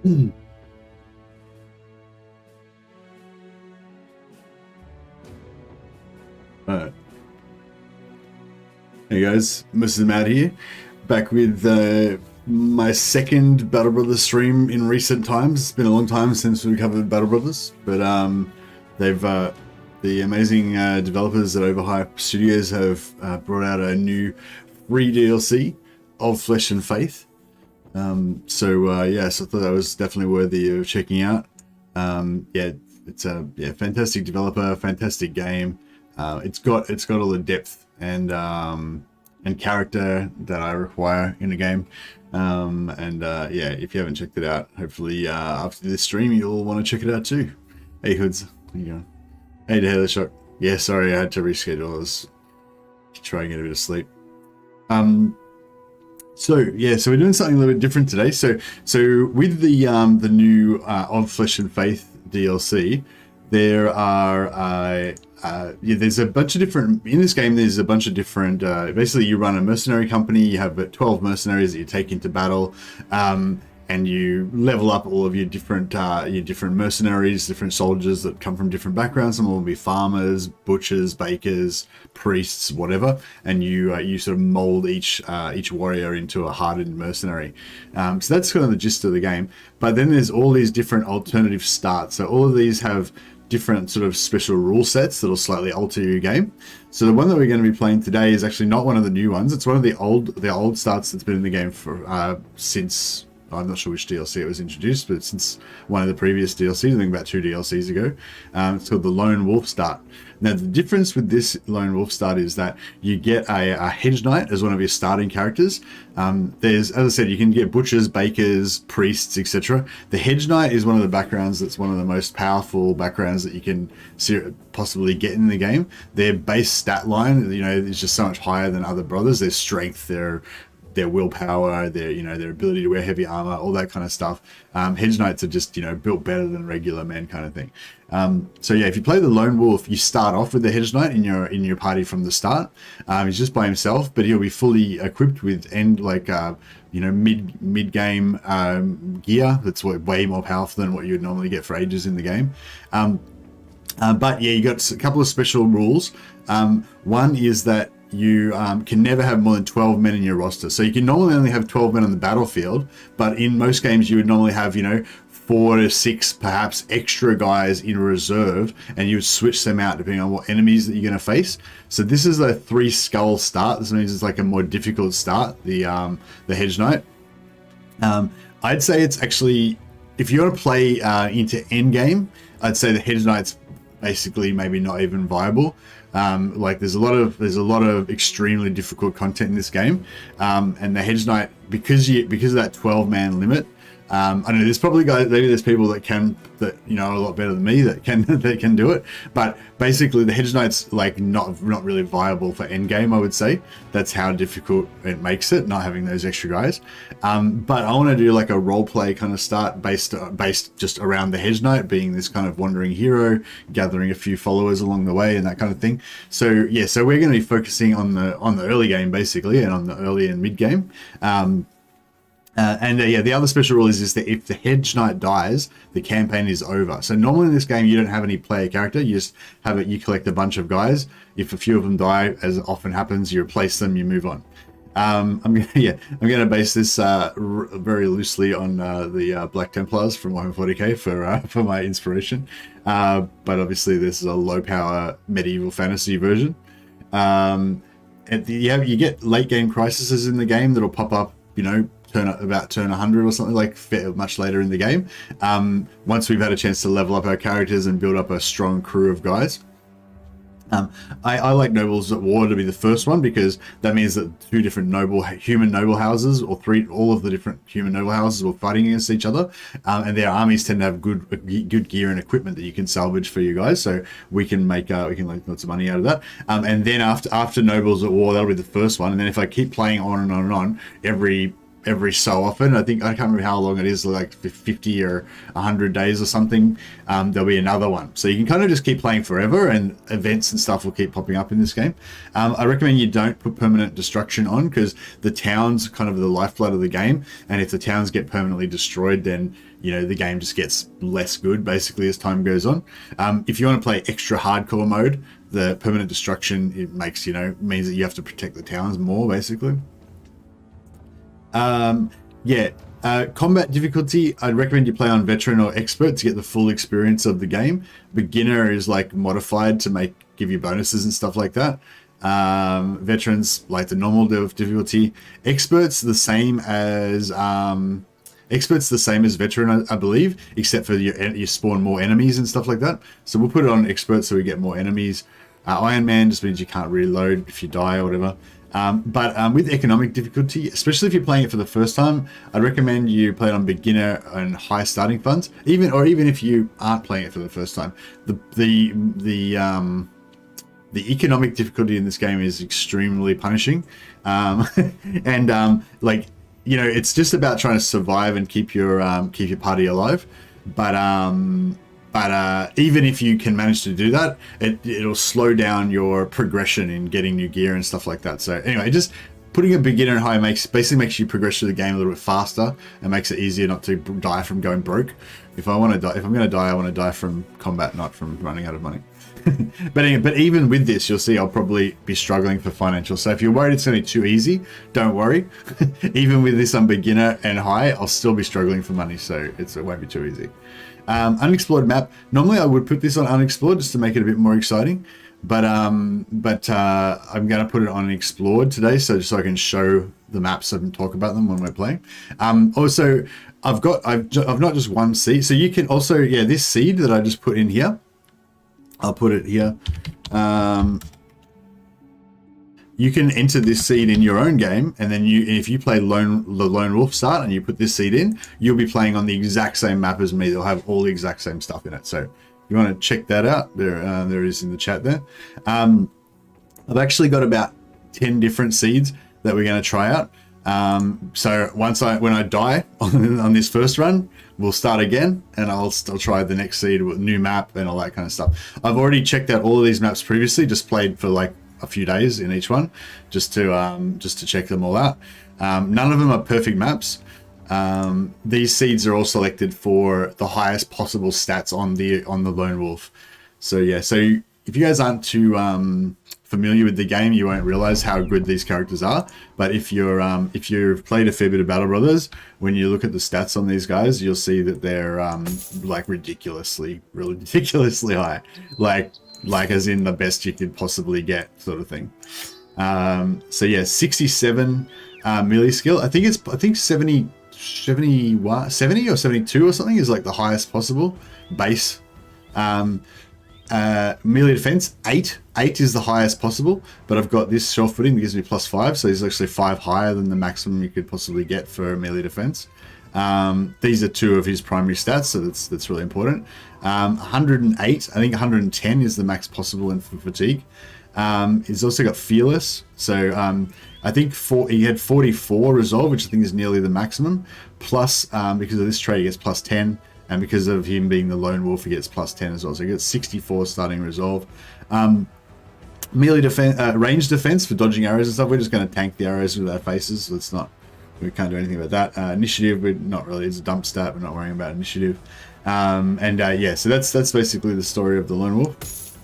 Alright. Hey guys, Mrs. Matt here, back with my second Battle Brothers stream in recent times. It's been a long time since we covered Battle Brothers, but they've the amazing developers at Overhype Studios have brought out a new free DLC of Flesh and Faith. So I thought that was definitely worthy of checking out. It's a fantastic developer, fantastic game. It's got all the depth and character that I require in a game. If you haven't checked it out, hopefully after this stream you'll want to check it out too. Hey Hoods, there you go. Hey to Heather Shock. Yeah, sorry I had to reschedule. I was trying to get a bit of sleep. So we're doing something a little bit different today. So with the new Of Flesh and Faith DLC, there are there's a bunch of different, in this game there's a bunch of different, basically you run a mercenary company, you have 12 mercenaries that you take into battle, and you level up all of your different mercenaries, different soldiers that come from different backgrounds. Some will be farmers, butchers, bakers, priests, whatever, and you sort of mold each warrior into a hardened mercenary. So that's kind of the gist of the game. But then there's all these different alternative starts. So all of these have different sort of special rule sets that'll slightly alter your game. So the one that we're going to be playing today is actually not one of the new ones. It's one of the old starts that's been in the game for since, I'm not sure which DLC it was introduced, but since one of the previous DLCs, I think about 2 DLCs ago. It's called the Lone Wolf start. Now the difference with this Lone Wolf start is that you get a Hedge Knight as one of your starting characters. There's, as I said, you can get butchers, bakers, priests, etc. The Hedge Knight is one of the backgrounds that's one of the most powerful backgrounds that you can possibly get in the game. Their base stat line, is just so much higher than other brothers. Their strength, their willpower, their ability to wear heavy armor, all that kind of stuff. Hedge Knights are just, built better than regular men kind of thing. If you play the Lone Wolf, you start off with the Hedge Knight in your party from the start. He's just by himself, but he'll be fully equipped with mid game gear that's way more powerful than what you would normally get for ages in the game. You got a couple of special rules. One is that you can never have more than 12 men in your roster. So you can normally only have 12 men on the battlefield, but in most games you would normally have 4 to 6 perhaps extra guys in reserve, and you would switch them out depending on what enemies that you're going to face. So this is a 3 skull start. This means it's like a more difficult start, the Hedge Knight. I'd say it's actually, if you want to play into endgame, I'd say the Hedge Knight's basically maybe not even viable. There's a lot of extremely difficult content in this game, and the Hedge Knight, because of that 12-man limit. I know there's probably maybe there's people that are a lot better than me that can do it, but basically the Hedge Knight's not really viable for endgame. I would say that's how difficult it makes it, not having those extra guys. But I want to do like a role play kind of start based just around the Hedge Knight being this kind of wandering hero, gathering a few followers along the way and that kind of thing. So we're going to be focusing on the early game basically, and on the early and mid game. The other special rule is that if the Hedge Knight dies, the campaign is over. So normally in this game, you don't have any player character. You just you collect a bunch of guys. If a few of them die, as often happens, you replace them, you move on. I'm gonna base this very loosely on the Black Templars from Warhammer 40k for my inspiration. But obviously this is a low power medieval fantasy version. You get late game crises in the game that'll pop up, turn 100 or something, much later in the game, once we've had a chance to level up our characters and build up a strong crew of guys. I like Nobles at War to be the first one, because that means that 2 different human noble houses, or 3, all of the different human noble houses, were fighting against each other, and their armies tend to have good gear and equipment that you can salvage for you guys. So we can make lots of money out of that. And then after Nobles at War, that'll be the first one. And then if I keep playing on and on and on, every every so often. I think, I can't remember how long it is, like 50 or 100 days or something, there'll be another one. So you can kind of just keep playing forever, and events and stuff will keep popping up in this game. I recommend you don't put permanent destruction on, because the towns are kind of the lifeblood of the game, and if the towns get permanently destroyed, then the game just gets less good basically as time goes on. If you want to play extra hardcore mode, the permanent destruction, it makes means that you have to protect the towns more basically. Combat difficulty, I'd recommend you play on veteran or expert to get the full experience of the game. Beginner is like modified to give you bonuses and stuff like that. Veterans like the normal difficulty. Expert's the same as veteran, I believe, except for you spawn more enemies and stuff like that. So we'll put it on expert so we get more enemies. Iron Man just means you can't reload if you die or whatever. But with economic difficulty, especially if you're playing it for the first time, I'd recommend you play it on beginner and high starting funds. Even if you aren't playing it for the first time, the economic difficulty in this game is extremely punishing, it's just about trying to survive and keep your party alive. But even if you can manage to do that, it'll slow down your progression in getting new gear and stuff like that. So anyway, just putting a beginner and high basically makes you progress through the game a little bit faster and makes it easier not to die from going broke. If I'm going to die, I want to die from combat, not from running out of money. But even with this, you'll see I'll probably be struggling for financial. So if you're worried it's going to be too easy, don't worry. Even with this on beginner and high, I'll still be struggling for money, so it won't be too easy. Unexplored map. Normally I would put this on unexplored just to make it a bit more exciting, but I'm going to put it on explored today, so I can show the maps and talk about them when we're playing. Also, I've not just one seed, so you can also this seed that I just put in here. I'll put it here. You can enter this seed in your own game, and then if you play the Lone Wolf start and you put this seed in, you'll be playing on the exact same map as me. They'll have all the exact same stuff in it. So if you want to check that out, there it is in the chat there. I've actually got about 10 different seeds that we're going to try out. So when I die on this first run, we'll start again, and I'll try the next seed with new map and all that kind of stuff. I've already checked out all of these maps previously, just played for like a few days in each one, just to check them all out. None of them are perfect maps. These seeds are all selected for the highest possible stats on the Lone Wolf. So if you guys aren't too familiar with the game, you won't realize how good these characters are. But if you've played a fair bit of Battle Brothers, when you look at the stats on these guys, you'll see that they're like ridiculously high, like as in the best you could possibly get, sort of thing. 67 melee skill. I think 70 or 72 or something is like the highest possible base. Melee defense 8 is the highest possible, but I've got this shelf footing that gives me +5, so it's actually 5 higher than the maximum you could possibly get for melee defense. These are 2 of his primary stats, so that's really important. 108, I think 110 is the max possible in fatigue. He's also got fearless, so I think he had 44 resolve, which I think is nearly the maximum. Plus, because of this trait, he gets +10. And because of him being the Lone Wolf, he gets +10 as well. So he gets 64 starting resolve. Melee defense, range defense for dodging arrows and stuff. We're just going to tank the arrows with our faces. So we can't do anything about that. Initiative, we're not really. It's a dump stat. We're not worrying about initiative. So that's basically the story of the Lone Wolf.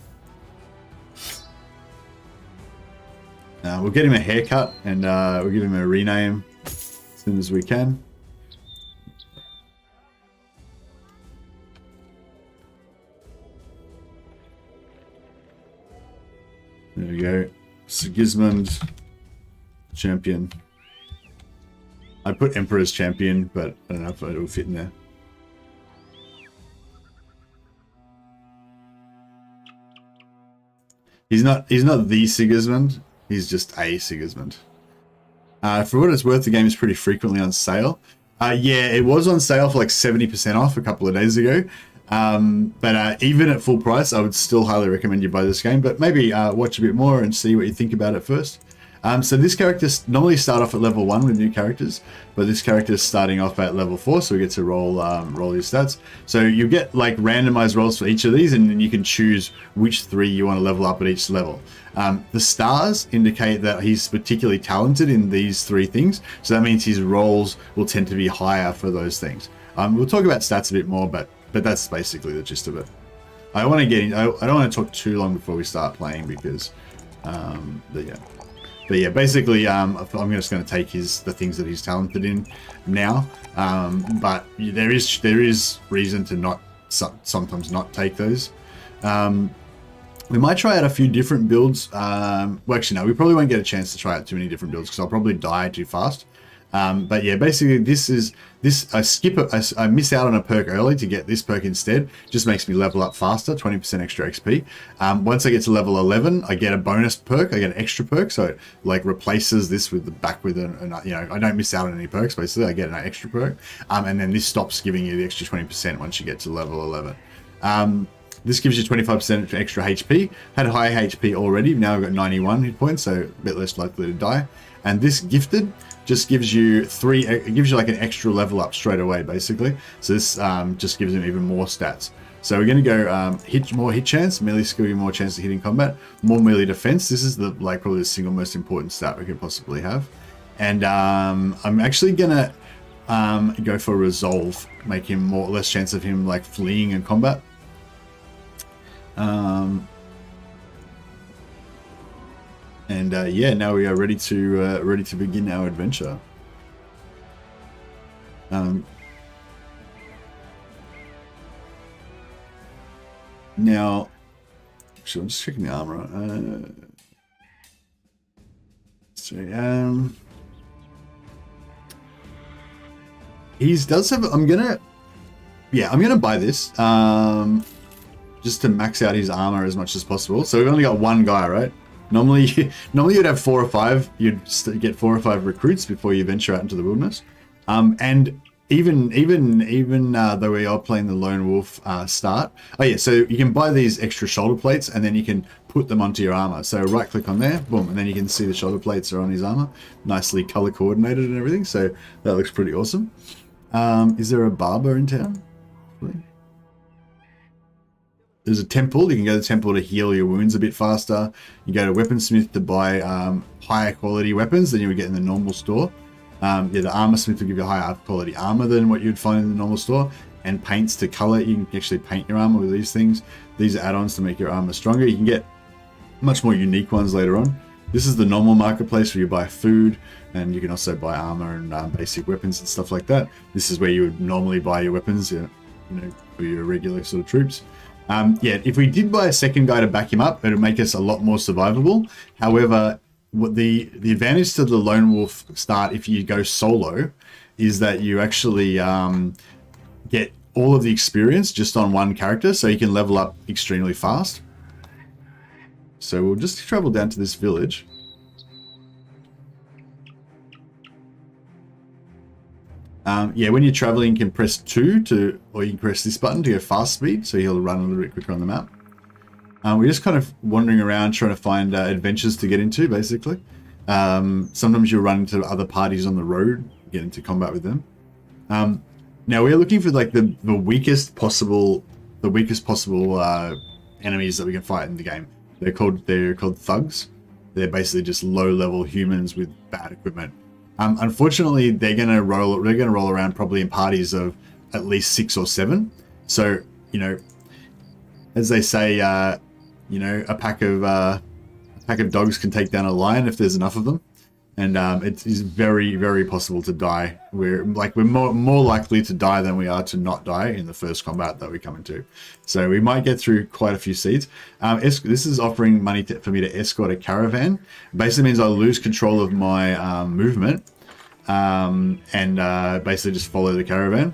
We'll get him a haircut, and we'll give him a rename as soon as we can. There we go. Sigismund champion. I put Emperor's champion, but I don't know if it'll fit in there. He's not the Sigismund. He's just a Sigismund. For what it's worth, the game is pretty frequently on sale. It was on sale for like 70% off a couple of days ago. But even at full price, I would still highly recommend you buy this game. But maybe watch a bit more and see what you think about it first. So this character normally start off at level 1 with new characters, but this character is starting off at level 4, so we get to roll your stats. So you get like randomized rolls for each of these, and then you can choose which 3 you want to level up at each level. The stars indicate that he's particularly talented in these 3 things, so that means his rolls will tend to be higher for those things. We'll talk about stats a bit more, but that's basically the gist of it. I don't want to talk too long before we start playing because, but yeah, basically, I'm just going to take the things that he's talented in now. But there is reason to sometimes not take those. We might try out a few different builds. Well, actually, no, we probably won't get a chance to try out too many different builds because I'll probably die too fast. But yeah, basically I miss out on a perk early to get this perk instead. Just makes me level up faster, 20% extra XP. Once I get to level 11, I get a bonus perk. I get an extra perk, so it like replaces this with I don't miss out on any perks. Basically, I get an extra perk, and then this stops giving you the extra 20% once you get to level 11. This gives you 25% extra HP. Had high HP already. Now I've got 91 hit points, so a bit less likely to die. And this gifted just gives you like an extra level up straight away, basically. So this just gives him even more stats. So we're going to go more hit chance, melee skill, you more chance to hit in combat, more melee defense. This is probably the single most important stat we could possibly have. And I'm actually going to go for resolve, make him less chance of him like fleeing in combat. Yeah, now we are ready to begin our adventure. Now, actually, I'm just checking the armor. He does have. I'm gonna buy this. Just to max out his armor as much as possible. So we've only got 1 guy, right? Normally you'd have 4 or 5. You'd get 4 or 5 recruits before you venture out into the wilderness. And even though we are playing the lone wolf start. Oh yeah, so you can buy these extra shoulder plates and then you can put them onto your armor. So right click on there, boom, and then you can see the shoulder plates are on his armor, nicely color coordinated and everything. So that looks pretty awesome. Is there a barber in town? There's a temple. You can go to the temple to heal your wounds a bit faster. You go to weaponsmith to buy higher quality weapons than you would get in the normal store. The armor smith will give you higher quality armor than what you'd find in the normal store. And paints to color. You can actually paint your armor with these things. These are add-ons to make your armor stronger. You can get much more unique ones later on. This is the normal marketplace where you buy food, and you can also buy armor and basic weapons and stuff like that. This is where you would normally buy your weapons, for your regular sort of troops. If we did buy a second guy to back him up, it would make us a lot more survivable. However, what the advantage to the lone wolf start if you go solo is that you actually get all of the experience just on one character, so you can level up extremely fast. So we'll just travel down to this village. When you're traveling, you can press 2 or you can press this button to go fast speed, so he'll run a little bit quicker on the map. We're just kind of wandering around trying to find adventures to get into, basically. Sometimes you'll run into other parties on the road, get into combat with them. Now we're looking for like the weakest possible enemies that we can fight in the game. They're called thugs. They're basically just low-level humans with bad equipment. Unfortunately, they're gonna roll around probably in parties of at least 6 or 7. So, as they say, a pack of dogs can take down a lion if there's enough of them, and it is very, very possible to die. We're more likely to die than we are to not die in the first combat that we come into. So we might get through quite a few seeds. This is offering money for me to escort a caravan. Basically means I lose control of my movement and basically just follow the caravan.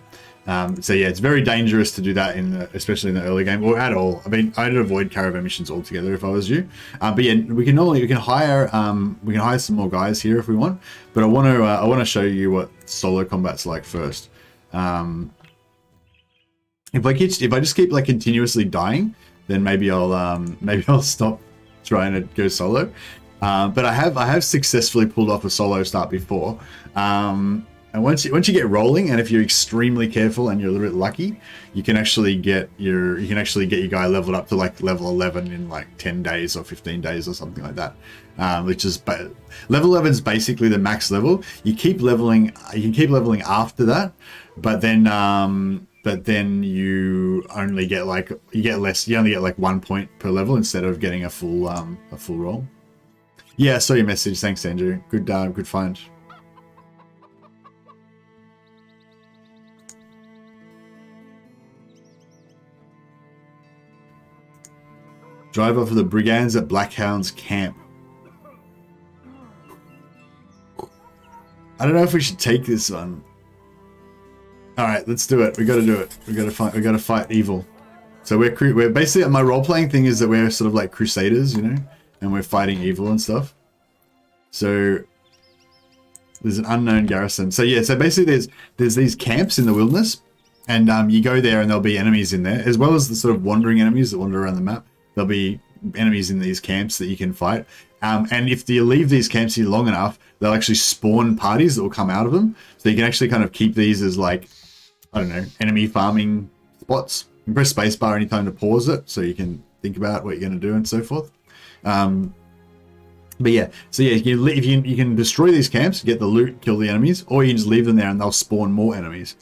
So yeah, it's very dangerous to do that especially in the early game or at all. I mean, I'd avoid caravan missions altogether if I was you. But yeah, we can hire some more guys here if we want. But I want to show you what solo combat's like first. If I just keep like continuously dying, then maybe I'll stop trying to go solo. But I have successfully pulled off a solo start before. And once you get rolling, and if you're extremely careful and you're a little bit lucky, you can actually get your guy leveled up to like level 11 in like 10 days or 15 days or something like that. Which is level 11 is basically the max level. You keep leveling. You can keep leveling after that, but then you only get like less. You only get like 1 point per level instead of getting a full roll. Yeah, I saw your message. Thanks, Andrew. Good find. Drive off of the brigands at Blackhound's camp. I don't know if we should take this one. All right, let's do it. We got to do it. We got to fight evil. So we're basically, my role playing thing is that we're sort of like crusaders, you know, and we're fighting evil and stuff. So there's an unknown garrison. So yeah, so basically there's these camps in the wilderness, and you go there and there'll be enemies in there, as well as the sort of wandering enemies that wander around the map. There'll be enemies in these camps that you can fight. And if you leave these camps here long enough, they'll actually spawn parties that will come out of them. So you can actually kind of keep these as like, I don't know, enemy farming spots. You can press spacebar anytime to pause it, so you can think about what you're going to do and so forth. But yeah, so yeah, you can destroy these camps, get the loot, kill the enemies, or you can just leave them there and they'll spawn more enemies.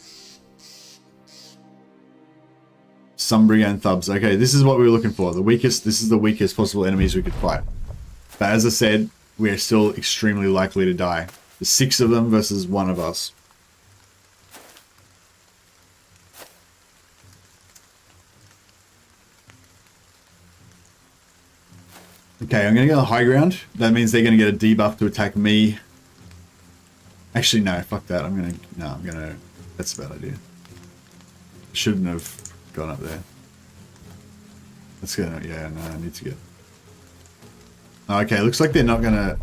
Some brigand thubs. Okay, this is what we were looking for. This is the weakest possible enemies we could fight. But as I said, we're still extremely likely to die. There's 6 of them versus 1 of us. Okay, I'm going to go on the high ground. That means they're going to get a debuff to attack me. Actually, no, fuck that. That's a bad idea. Shouldn't have gone up there. Let's go. Yeah, no, I need to get. Okay, looks like they're not gonna.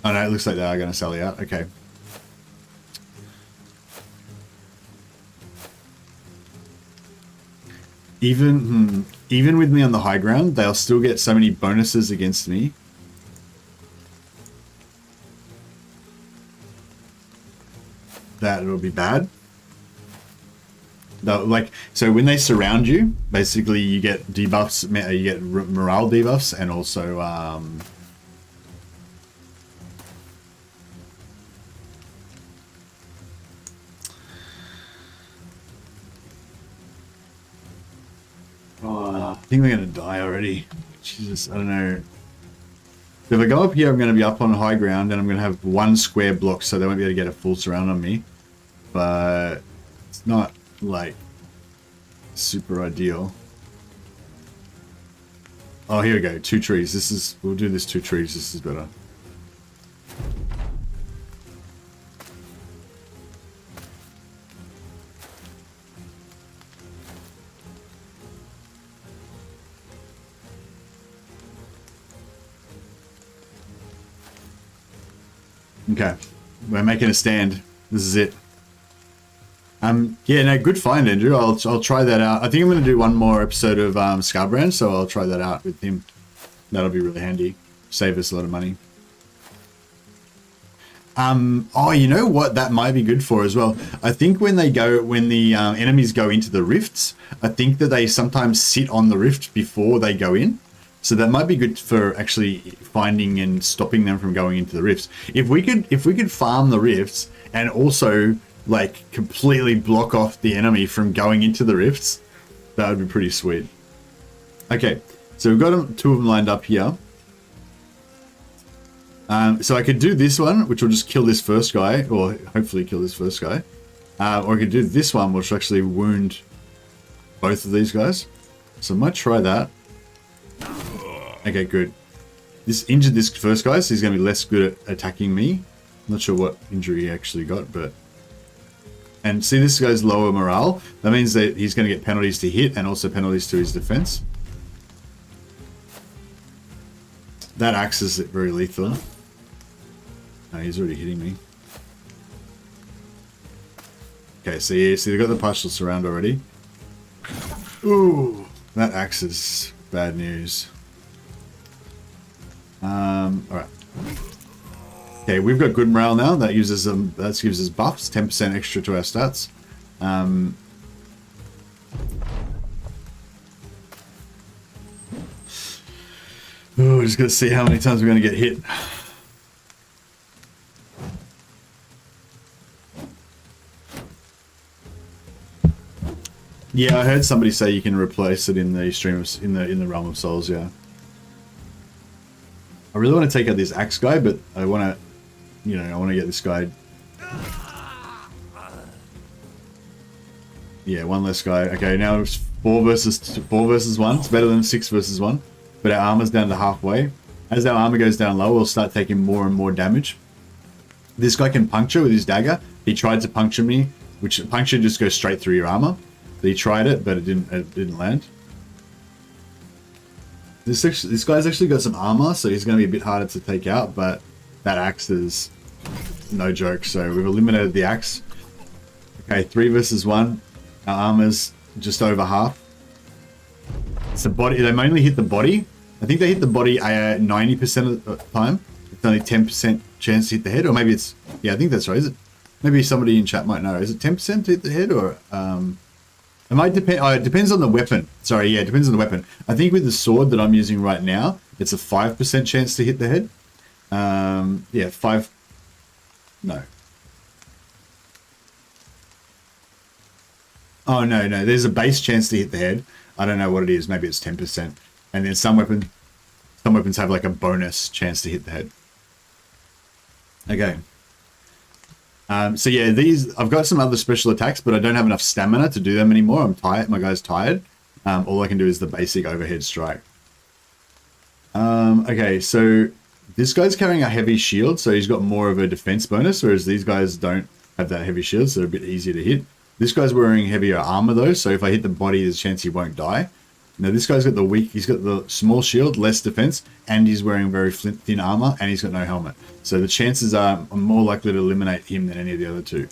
Oh no, it looks like they are gonna sally out. Okay. Even with me on the high ground, they'll still get so many bonuses against me. That it'll be bad. Like, so when they surround you, basically you get debuffs, you get morale debuffs, and also I think we're gonna die already. Jesus, I don't know. If I go up here, I'm gonna be up on high ground, and I'm gonna have 1 square block, so they won't be able to get a full surround on me. But it's not like super ideal. Oh, here we go. 2 trees. We'll do this 2 trees. This is better. Okay, we're making a stand. This is it. Yeah, no, good find, Andrew. I'll try that out. I think I'm going to do one more episode of Scarbrand, so I'll try that out with him. That'll be really handy. Save us a lot of money. Oh, you know what? That might be good for as well. I think when the enemies go into the rifts, I think that they sometimes sit on the rift before they go in. So that might be good for actually finding and stopping them from going into the rifts. If we could farm the rifts and also like completely block off the enemy from going into the rifts, that would be pretty sweet. Okay, so we've got 2 of them lined up here. So I could do this one, which will just kill this first guy, or hopefully kill this first guy. Or I could do this one, which will actually wound both of these guys. So I might try that. Okay, good. This injured this first guy, so he's going to be less good at attacking me. I'm not sure what injury he actually got, but... And see, this guy's lower morale. That means that he's going to get penalties to hit and also penalties to his defense. That axe is very lethal. No, he's already hitting me. Okay, so yeah, see, they've got the partial surround already. Ooh, that axe is bad news. All right. Okay, we've got good morale now. That uses that gives us buffs, 10% extra to our stats. Oh, just gotta see how many times we're gonna get hit. Yeah, I heard somebody say you can replace it in the stream of, in the realm of souls. Yeah, I really want to take out this axe guy, but I want to, you know, I want to get this guy. Yeah, one less guy. Okay, now it's 4 versus 1. It's better than 6 versus 1. But our armor's down to halfway. As our armor goes down low, we'll start taking more and more damage. This guy can puncture with his dagger. He tried to puncture me, which puncture just goes straight through your armor. So he tried it, but it didn't land. This guy's actually got some armor, so he's going to be a bit harder to take out, but that axe is no joke. So we've eliminated the axe. Okay, 3 versus 1. Our armor's just over half. It's the body. They mainly hit the body. I think they hit the body 90% of the time. It's only 10% chance to hit the head, or maybe it's, yeah, I think that's right. Is it? Maybe somebody in chat might know. Is it 10% to hit the head, or it might depend. Oh, it depends on the weapon. Sorry, yeah, it depends on the weapon. I think with the sword that I'm using right now, it's a 5% chance to hit the head. Yeah, 5. No. Oh no, there's a base chance to hit the head. I don't know what it is. Maybe it's 10%. And then some weapons have like a bonus chance to hit the head. Okay. So yeah, I've got some other special attacks, but I don't have enough stamina to do them anymore. I'm tired. My guy's tired. All I can do is the basic overhead strike. Okay, so this guy's carrying a heavy shield, so he's got more of a defense bonus, whereas these guys don't have that heavy shield, so they're a bit easier to hit. This guy's wearing heavier armor though, so if I hit the body, there's a chance he won't die. Now this guy's got he's got the small shield, less defense, and he's wearing very thin armor, and he's got no helmet. So the chances are I'm more likely to eliminate him than any of the other two.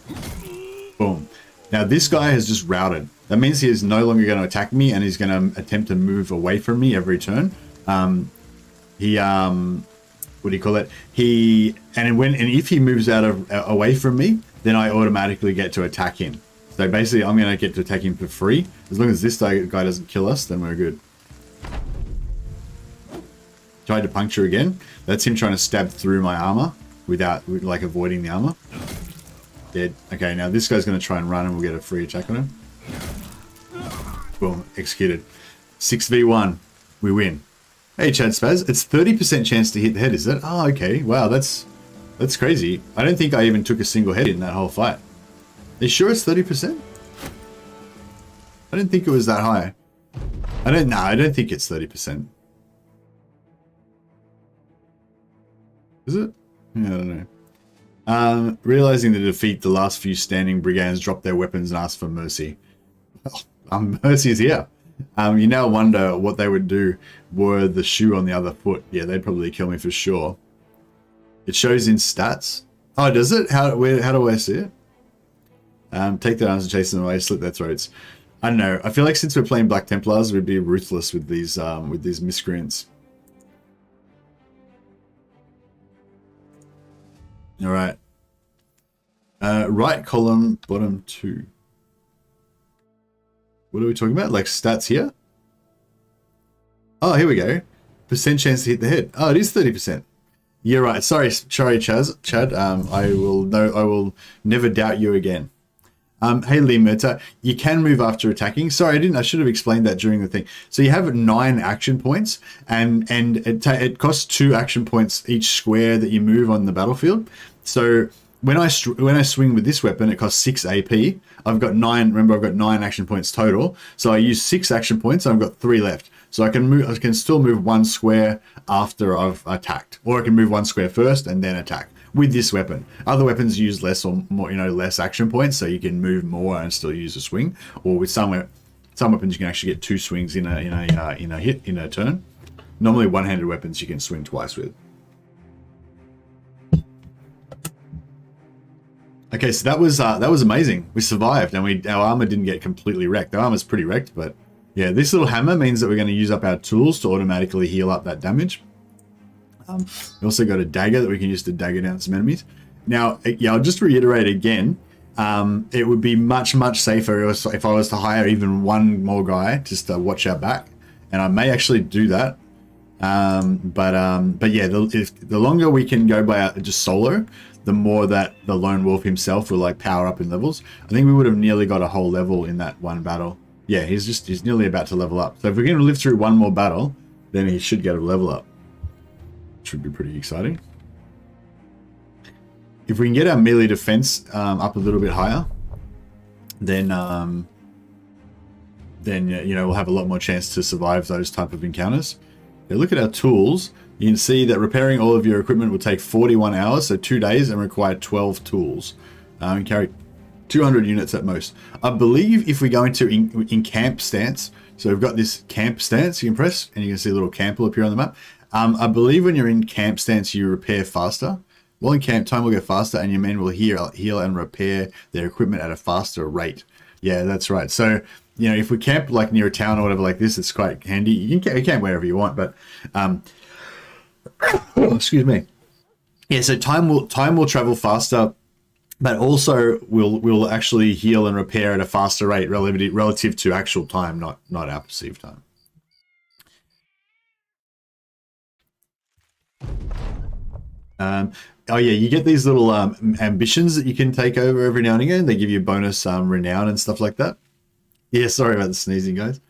Boom. Now this guy has just routed. That means he is no longer going to attack me, and he's going to attempt to move away from me every turn. What do you call it? If he moves away from me, then I automatically get to attack him. So basically, I'm going to get to attack him for free. As long as this guy doesn't kill us, then we're good. Tried to puncture again. That's him trying to stab through my armor without, like, avoiding the armor. Dead. Okay, now this guy's going to try and run, and we'll get a free attack on him. Boom, executed. 6v1. We win. Hey, Chad Spaz. It's 30% chance to hit the head, is it? Oh, okay. Wow, that's crazy. I don't think I even took a single head in that whole fight. Are you sure it's 30%? I didn't think it was that high. I don't think it's 30%. Is it? Yeah, I don't know. Realizing the defeat, the last few standing brigands dropped their weapons and asked for mercy. Well, mercy is here. You now wonder what they would do were the shoe on the other foot. Yeah, they'd probably kill me for sure. It shows in stats. Oh, does it? How do I see it? Take their arms and chase them away, slit their throats. I don't know. I feel like since we're playing Black Templars, we'd be ruthless with these miscreants. All right. Right column, bottom 2. What are we talking about? Like stats here? Oh, here we go. Percent chance to hit the head. Oh, it is 30%. You're right. Sorry, Chad. I will never doubt you again. Hey, Lee Murta, you can move after attacking. Sorry, I should have explained that during the thing. So you have 9 action points, and it costs 2 action points each square that you move on the battlefield. So when I swing with this weapon, it costs 6 AP. I've got 9. Remember, I've got 9 action points total. So I use 6 action points. And I've got 3 left. So I can still move 1 square after I've attacked, or I can move 1 square first and then attack with this weapon. Other weapons use less or more, less action points, so you can move more and still use a swing. Or with some weapons, you can actually get 2 swings in a turn. Normally, one-handed weapons you can swing twice with. Okay, so that was amazing. We survived, and our armor didn't get completely wrecked. Our armor's pretty wrecked, but yeah, this little hammer means that we're going to use up our tools to automatically heal up that damage. We also got a dagger that we can use to dagger down some enemies. Now, yeah, I'll just reiterate again. It would be much, much safer if I was to hire even one more guy just to watch our back. And I may actually do that. But yeah, the longer we can go by just solo, the more that the lone wolf himself will like power up in levels. I think we would have nearly got a whole level in that one battle. Yeah, he's nearly about to level up. So if we're going to live through one more battle, then he should get a level up. Should be pretty exciting. If we can get our melee defense up a little bit higher, then you know, we'll have a lot more chance to survive those type of encounters. Now look at our tools. You can see that repairing all of your equipment will take 41 hours, so 2 days, and require 12 tools. And carry 200 units at most. I believe if we go into in camp stance, so we've got this camp stance you can press, and you can see a little camp will appear on the map. I believe when you're in camp stance, you repair faster. While in camp, time will go faster, and your men will heal and repair their equipment at a faster rate. Yeah, that's right. So, you know, if we camp like near a town or whatever like this, it's quite handy. You can camp wherever you want, but excuse me. Yeah, so time will travel faster, but also we'll actually heal and repair at a faster rate relative to actual time, not our perceived time. Oh yeah, you get these little ambitions that you can take over every now and again. They give you bonus renown and stuff like that. Yeah, sorry about the sneezing, guys.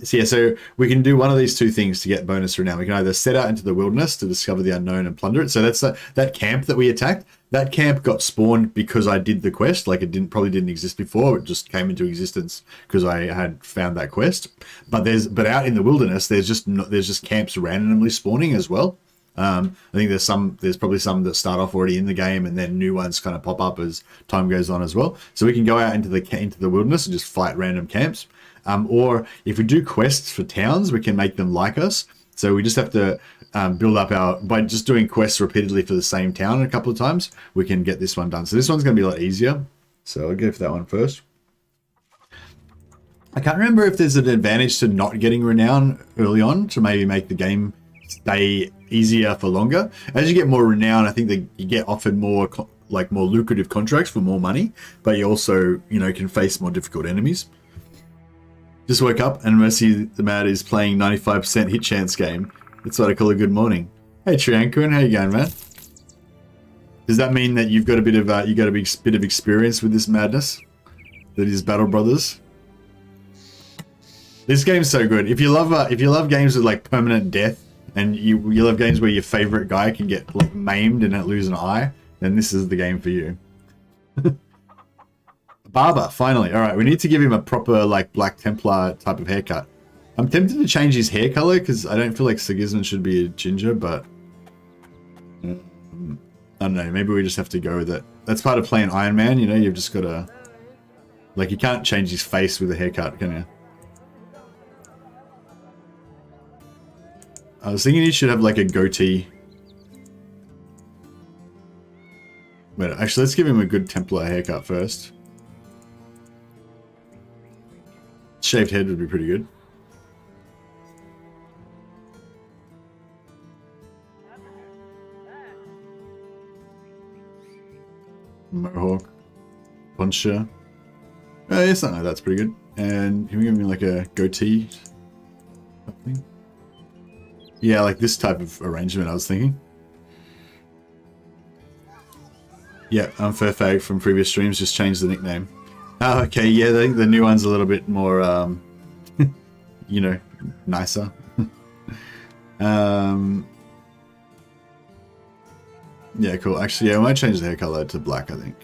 So we can do one of these two things to get bonus renown. We can either set out into the wilderness to discover the unknown and plunder it. So that's that camp that we attacked. That camp got spawned because I did the quest. Like it probably didn't exist before. It just came into existence because I had found that quest. But out in the wilderness, there's just camps randomly spawning as well. I think there's probably some that start off already in the game, and then new ones kind of pop up as time goes on as well. So we can go out into the wilderness and just fight random camps. Or if we do quests for towns, we can make them like us. So we just have to build up by just doing quests repeatedly for the same town a couple of times, we can get this one done. So this one's going to be a lot easier. So I'll go for that one first. I can't remember if there's an advantage to not getting renown early on to maybe make the game stay easier for longer. As you get more renown, I think that you get offered more lucrative contracts for more money, but you also, you know, can face more difficult enemies. Just woke up and Mercy the Mad is playing 95% hit chance game. That's what I call a good morning. Hey Triankun, how you going, man? Does that mean that you've got a bit of experience with this madness that is Battle Brothers? This game's so good. If you love games with like permanent death, and you love games where your favorite guy can get like maimed and not lose an eye, then this is the game for you. Barber, finally. All right, we need to give him a proper like Black Templar type of haircut. I'm tempted to change his hair color because I don't feel like Sigismund should be a ginger, but I don't know. Maybe we just have to go with it. That's part of playing Iron Man. You know, you've just got to, like, you can't change his face with a haircut, can you? I was thinking he should have like a goatee. But actually, let's give him a good Templar haircut first. Shaved head would be pretty good. Mohawk. Poncha. Oh, yeah, something like that's pretty good. And can we give me like a goatee? Something? Yeah, like this type of arrangement I was thinking. Yeah, I'm Furfag from previous streams, just changed the nickname. Oh, okay, yeah, I think the new one's a little bit more, you know, nicer. Yeah, cool. Actually, yeah, I might change the hair color to black, I think.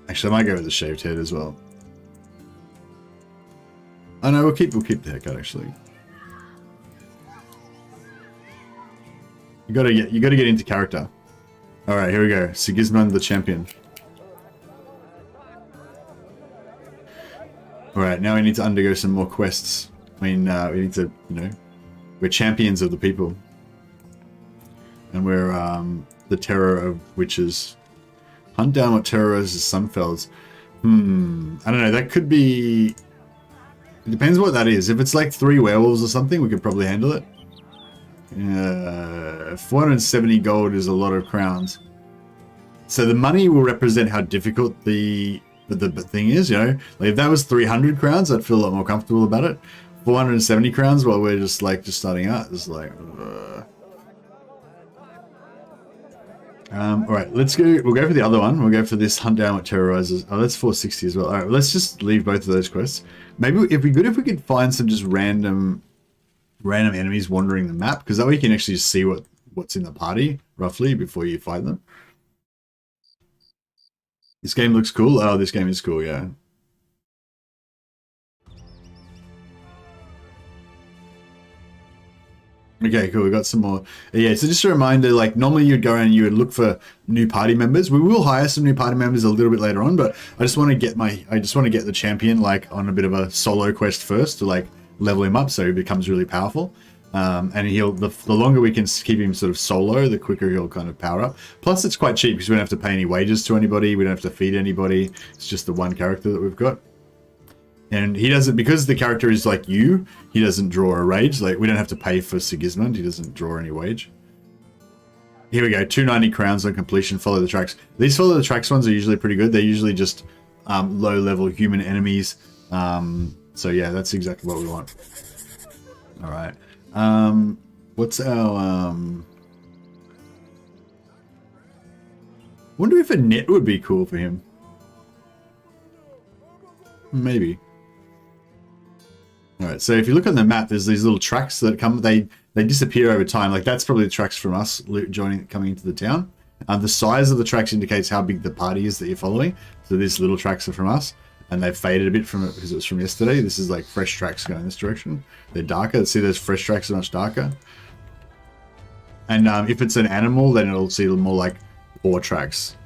Actually, I might go with the shaved head as well. Oh no, we'll keep the haircut actually. You gotta get into character. All right, here we go. Sigismund the champion. All right, now we need to undergo some more quests. I mean, we need to, you know, we're champions of the people, and we're the terror of witches. Hunt down what terrorizes Sunfelds. I don't know. That could be. It depends what that is. If it's like 3 werewolves or something, we could probably handle it. 470 gold is a lot of crowns. So the money will represent how difficult the thing is, you know. Like if that was 300 crowns, I'd feel a lot more comfortable about it. 470 crowns while we're just starting out is like. All right, let's go. We'll go for the other one. We'll go for this hunt down what terrorizes. Oh, that's 460 as well. All right, let's just leave both of those quests. Maybe it'd be good if we could find some just random enemies wandering the map, because that way you can actually see what's in the party roughly before you fight them. This game looks cool. Oh, this game is cool, yeah. Okay, cool. We got some more. Yeah, so just a reminder, like normally you'd go around and you would look for new party members. We will hire some new party members a little bit later on, but I just want to get the champion like on a bit of a solo quest first to like level him up so he becomes really powerful. And the longer we can keep him sort of solo, the quicker he'll kind of power up. Plus it's quite cheap because we don't have to pay any wages to anybody. We don't have to feed anybody. It's just the one character that we've got. And he doesn't, because the character is like you, he doesn't draw a rage. Like we don't have to pay for Sigismund. He doesn't draw any wage. Here we go. 290 crowns on completion. Follow the tracks. These follow the tracks ones are usually pretty good. They're usually just low level human enemies. So yeah, that's exactly what we want. All right. What's our, wonder if a net would be cool for him. Maybe. All right, so if you look on the map, there's these little tracks that come, they disappear over time. Like that's probably the tracks from us coming into the town. The size of the tracks indicates how big the party is that you're following. So these little tracks are from us, and they've faded a bit from it because it was from yesterday. This is like fresh tracks going this direction. They're darker. See, those fresh tracks are much darker. And if it's an animal, then it'll see more like paw tracks.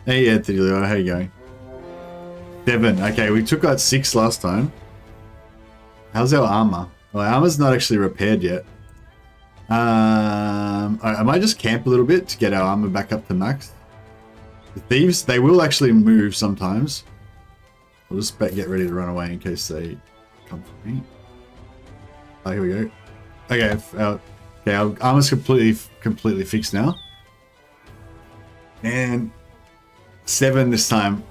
Hey, Anthony, how you going? 7. Okay, we took out 6 last time. How's our armor? Well, our armor's not actually repaired yet. I might just camp a little bit to get our armor back up to max. The thieves, they will actually move sometimes. I'll just get ready to run away in case they come for me. Oh, here we go. Okay, our armor's completely fixed now. And 7 this time.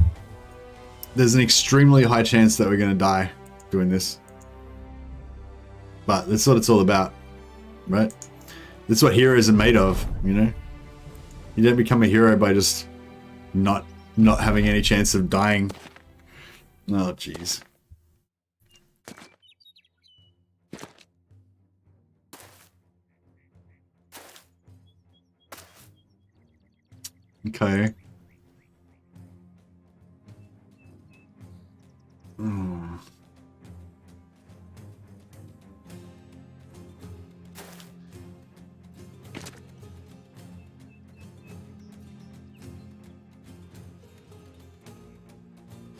There's an extremely high chance that we're going to die doing this. But that's what it's all about, right? That's what heroes are made of, you know? You don't become a hero by just not having any chance of dying. Oh, jeez. Okay.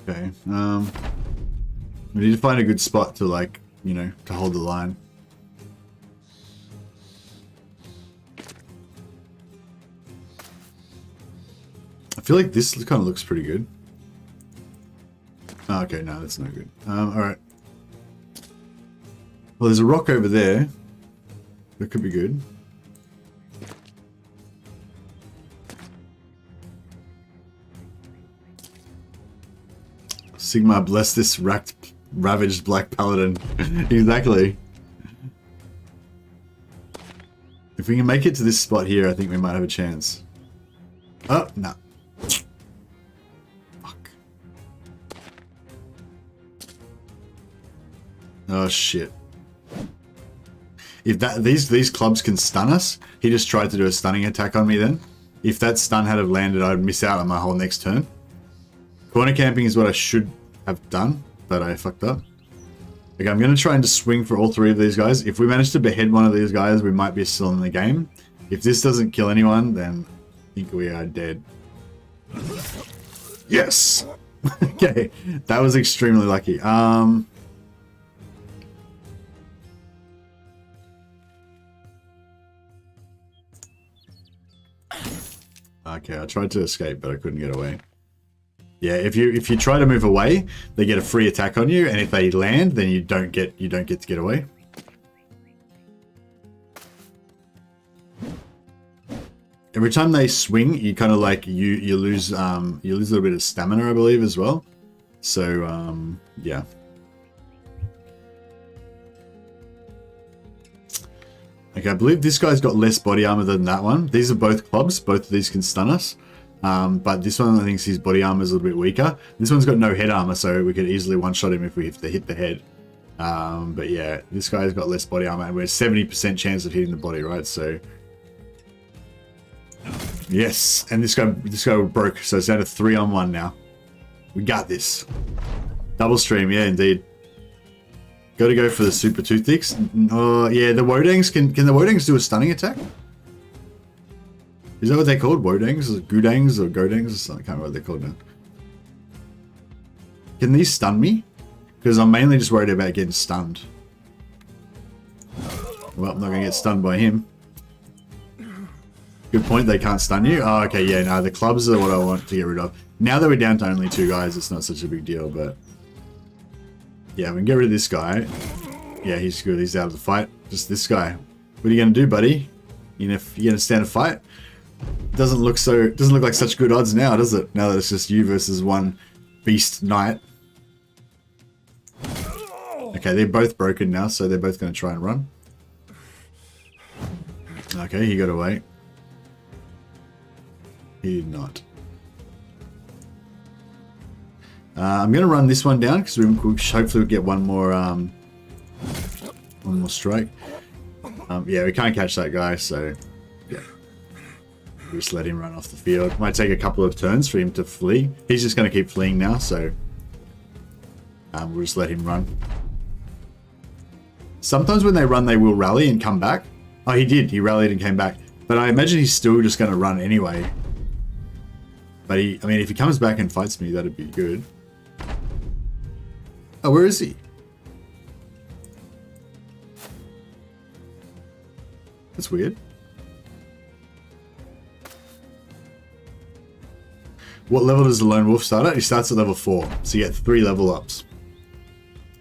Okay, we need to find a good spot to, like, you know, to hold the line. I feel like this kind of looks pretty good. Oh, okay, no, that's no good. Alright. Well, there's a rock over there. That could be good. Sigma, bless this ravaged black paladin. Exactly. If we can make it to this spot here, I think we might have a chance. Oh, no. Fuck. Oh, shit. If these clubs can stun us, he just tried to do a stunning attack on me then. If that stun had have landed, I'd miss out on my whole next turn. Corner camping is what I should have done, but I fucked up. Okay, I'm going to try and just swing for all 3 of these guys. If we manage to behead one of these guys, we might be still in the game. If this doesn't kill anyone, then I think we are dead. Yes! Okay, that was extremely lucky. Okay, I tried to escape, but I couldn't get away. Yeah, if you try to move away, they get a free attack on you, and if they land, then you don't get to get away. every time they swing, you kind of like you lose a little bit of stamina, I believe, as well. So yeah. Okay, I believe this guy's got less body armor than that one. These are both clubs. Both of these can stun us. But this one, I think his body armor is a little bit weaker. This one's got no head armor, so we could easily one-shot him if we have to hit the head. But yeah, this guy's got less body armor, and we're 70% chance of hitting the body, right? So yes, and this guy broke, so it's down to 3-on-1 now. We got this. Double stream, yeah, indeed. Got to go for the super toothlings. Oh yeah, the Wodangs can the Wodangs do a stunning attack? Is that what they're called? Wodangs or Gudangs or Godangs or something? I can't remember what they're called now. Can these stun me? Because I'm mainly just worried about getting stunned. Well, I'm not going to get stunned by him. Good point, they can't stun you. Oh, okay, yeah, no, the clubs are what I want to get rid of. Now that we're down to only 2 guys, it's not such a big deal, but... yeah, we can get rid of this guy. Yeah, he's good, he's out of the fight. Just this guy. What are you going to do, buddy? You going to stand a fight? Doesn't look like such good odds now, does it? Now that it's just you versus one beast knight. Okay, they're both broken now, so they're both going to try and run. Okay, he got away. He did not. I'm going to run this one down because we hopefully we'll get one more strike. Yeah, we can't catch that guy, so yeah. We'll just let him run off the field. Might take a couple of turns for him to flee. He's just going to keep fleeing now, so we'll just let him run. Sometimes when they run, they will rally and come back. Oh, he did. He rallied and came back. But I imagine he's still just going to run anyway. But I mean, if he comes back and fights me, that'd be good. Oh, where is he? That's weird. What level does the lone wolf start at? He starts at level 4, so you get 3 level ups.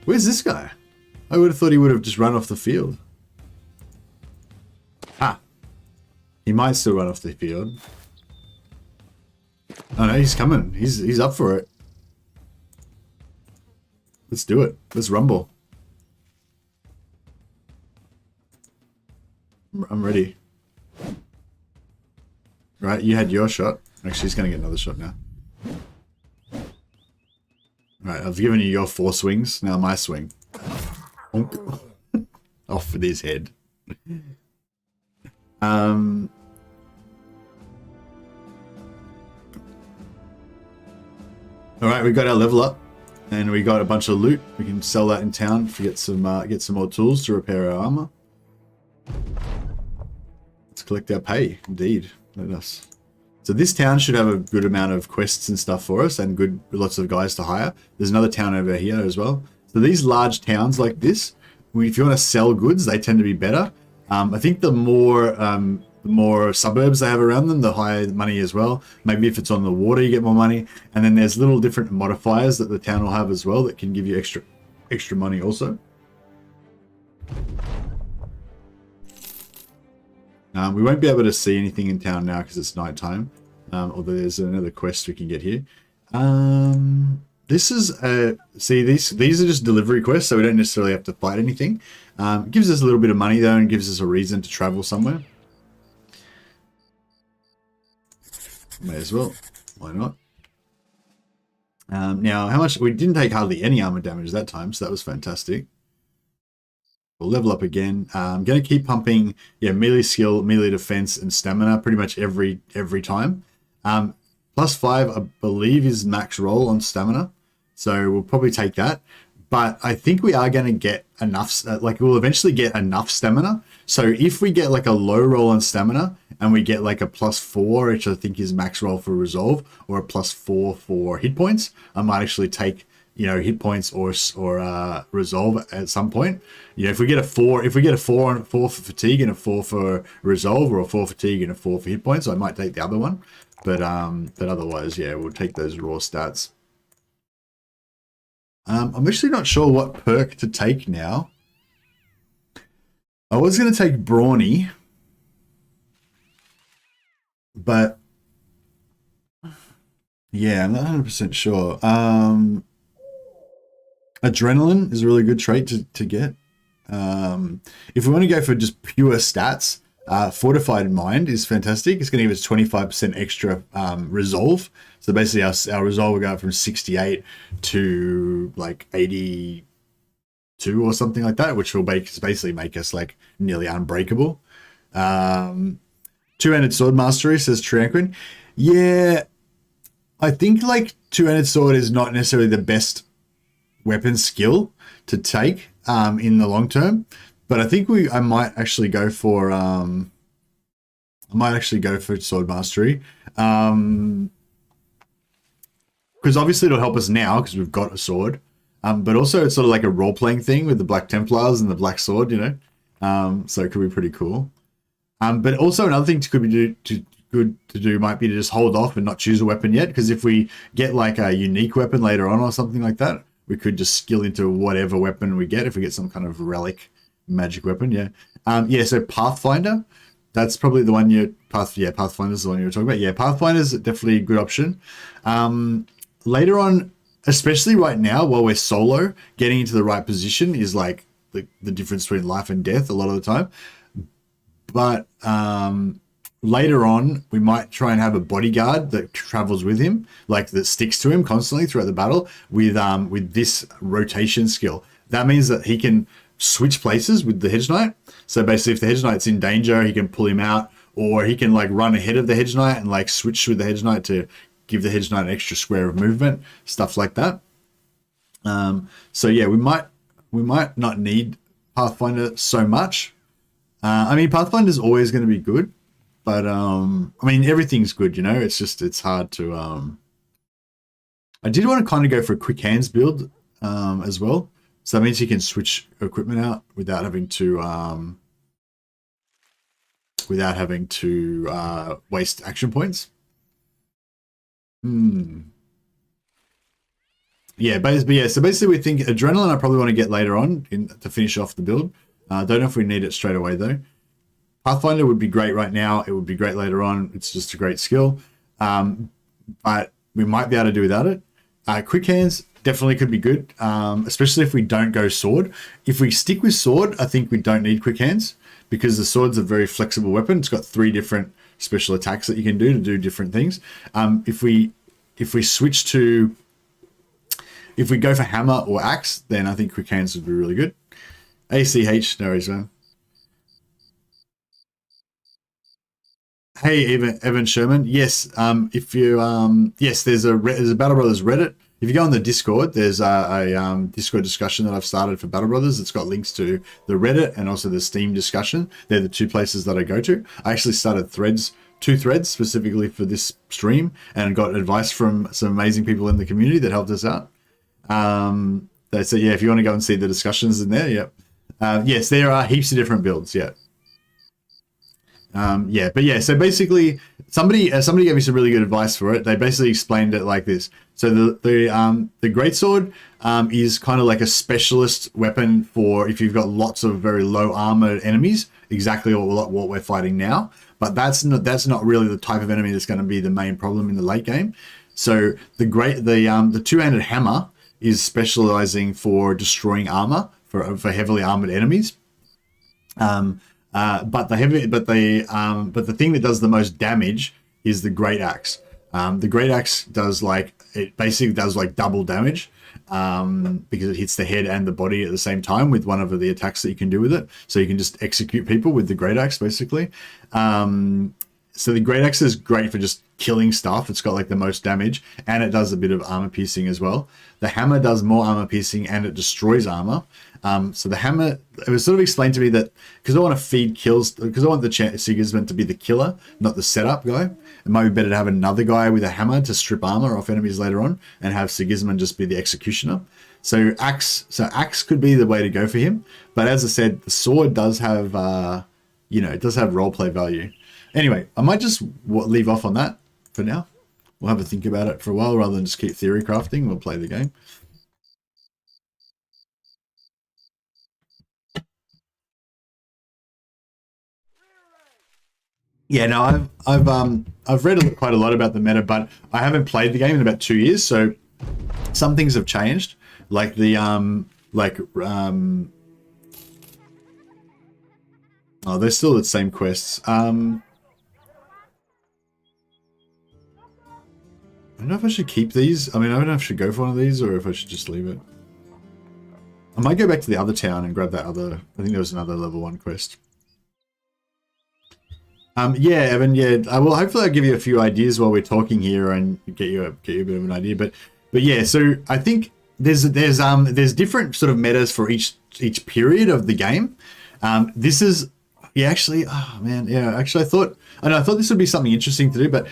Where's this guy? I would have thought he would have just run off the field. Ah. He might still run off the field. Oh no, he's coming. He's up for it. Let's do it. Let's rumble. I'm ready. Right, you had your shot. Actually, he's going to get another shot now. Right, I've given you your 4 swings. Now my swing. Off with his head. Alright, we got our level up. And we got a bunch of loot. We can sell that in town to get some more tools to repair our armor. Let's collect our pay. Indeed, let us. So this town should have a good amount of quests and stuff for us, and lots of guys to hire. There's another town over here as well. So these large towns like this, if you want to sell goods, they tend to be better. I think the more suburbs they have around them, the higher money as well. Maybe if it's on the water, you get more money. And then there's little different modifiers that the town will have as well that can give you extra money also. We won't be able to see anything in town now because it's nighttime. Although there's another quest we can get here. This is see, these are just delivery quests, so we don't necessarily have to fight anything. It gives us a little bit of money though, and gives us a reason to travel somewhere. May as well. Why not? Now, how much? We didn't take hardly any armor damage that time, so that was fantastic. We'll level up again. I'm going to keep pumping, yeah, melee skill, melee defense, and stamina pretty much every time. +5, I believe, is max roll on stamina, so we'll probably take that. But I think we are going to get enough, like we'll eventually get enough stamina. So if we get like a low roll on stamina and we get like a +4, which I think is max roll for resolve, or a +4 for hit points, I might actually take, you know, hit points or resolve at some point. You know, if we get a 4, for fatigue and a 4 for resolve, or a 4 fatigue and a 4 for hit points, I might take the other one. But otherwise, yeah, we'll take those raw stats. I'm actually not sure what perk to take now. I was going to take Brawny. But yeah, I'm not 100% sure. Adrenaline is a really good trait to get. If we want to go for just pure stats, Fortified Mind is fantastic. It's going to give us 25% extra resolve. So basically our resolve will go up from 68 to like 82 or something like that, which will basically make us like nearly unbreakable. Two-handed sword mastery, says Trianquin. Yeah, I think like two-handed sword is not necessarily the best weapon skill to take in the long term, but I think I might actually go for sword mastery, because obviously it'll help us now because we've got a sword, but also it's sort of like a role-playing thing with the Black Templars and the Black Sword, you know, so it could be pretty cool. But also another thing good to do might be to just hold off and not choose a weapon yet, because if we get like a unique weapon later on or something like that, we could just skill into whatever weapon we get if we get some kind of relic magic weapon. Yeah. So Pathfinder, that's probably the one Pathfinder's the one you were talking about. Yeah, Pathfinder's definitely a good option. Later on, especially right now while we're solo, getting into the right position is like the difference between life and death a lot of the time. But later on, we might try and have a bodyguard that travels with him, like that sticks to him constantly throughout the battle with this rotation skill. That means that he can switch places with the Hedge Knight. So basically, if the Hedge Knight's in danger, he can pull him out, or he can like run ahead of the Hedge Knight and like switch with the Hedge Knight to give the Hedge Knight an extra square of movement, stuff like that. So yeah, we might not need Pathfinder so much. I mean, Pathfinder's always going to be good, but I mean, everything's good, you know. It's hard to. I did want to kind of go for a quick hands build as well, so that means you can switch equipment out without having to waste action points. Yeah, but yeah. So basically, we think adrenaline. I probably want to get later on to finish off the build. Don't know if we need it straight away though. Pathfinder would be great right now. It would be great later on. It's just a great skill. But we might be able to do without it. Quick hands definitely could be good, especially if we don't go sword. If we stick with sword, I think we don't need quick hands because the sword's a very flexible weapon. It's got 3 different special attacks that you can do to do different things. If we go for hammer or axe, then I think quick hands would be really good. ACH, no worries, man. Hey, Evan Sherman. Yes, if you yes, there's a Battle Brothers Reddit. If you go on the Discord, there's a Discord discussion that I've started for Battle Brothers. It's got links to the Reddit and also the Steam discussion. They're the 2 places that I go to. I actually started 2 threads specifically for this stream and got advice from some amazing people in the community that helped us out. They said, yeah, if you want to go and see the discussions in there, yep. Yes, there are heaps of different builds, yeah. So basically somebody gave me some really good advice for it. They basically explained it like this. So the greatsword is kind of like a specialist weapon for if you've got lots of very low armored enemies, exactly what we're fighting now. But that's not really the type of enemy that's going to be the main problem in the late game. So the two-handed hammer is specializing for destroying armor for heavily armored enemies. But the thing that does the most damage is the great axe. The great axe basically does double damage because it hits the head and the body at the same time with one of the attacks that you can do with it. So you can just execute people with the great axe basically. So the great axe is great for just killing stuff. It's got the most damage and it does a bit of armor piercing as well. The hammer does more armor piercing and it destroys armor. So the hammer, it was sort of explained to me that because I want to feed kills, because I want the Sigismund to be the killer, not the setup guy. It might be better to have another guy with a hammer to strip armor off enemies later on and have Sigismund just be the executioner. So axe could be the way to go for him. But as I said, the sword does have, it does have roleplay value. Anyway, I might just leave off on that for now. We'll have a think about it for a while rather than just keep theory crafting. We'll play the game. Yeah, no, I've read quite a lot about the meta, but I haven't played the game in about 2 years, so some things have changed, like the oh, they're still the same quests. I don't know if I should keep these. I mean, I don't know if I should go for one of these or if I should just leave it. I might go back to the other town and grab that other. I think there was another level 1 quest. Yeah, Evan. Yeah, well, hopefully I'll give you a few ideas while we're talking here and get you a bit of an idea. But yeah, so I think there's different sort of metas for each period of the game. This is actually, oh man, yeah. Actually, I thought this would be something interesting to do, but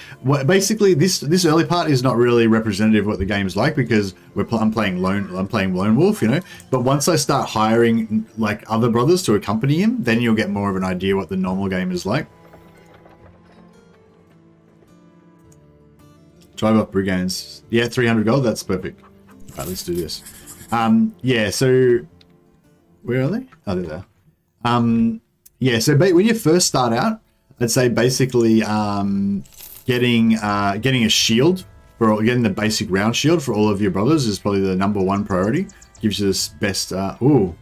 basically this early part is not really representative of what the game's like because I'm playing lone wolf, you know. But once I start hiring like other brothers to accompany him, then you'll get more of an idea what the normal game is like. Drive up brigands. Yeah, 300 gold. That's perfect. All right, let's do this. Yeah. So where are they? Oh, they're there. Yeah. So when you first start out, I'd say basically getting a shield getting the basic round shield for all of your brothers is probably the #1 priority. Gives you this best. Okay,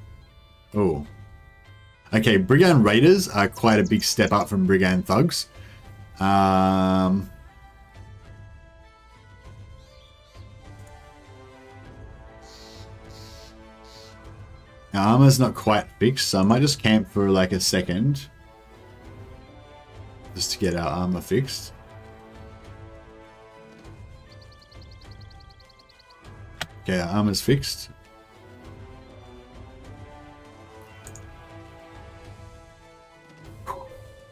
brigand raiders are quite a big step up from brigand thugs. Armor's not quite fixed, so I might just camp for like a second. Just to get our armor fixed. Okay, our armor's fixed.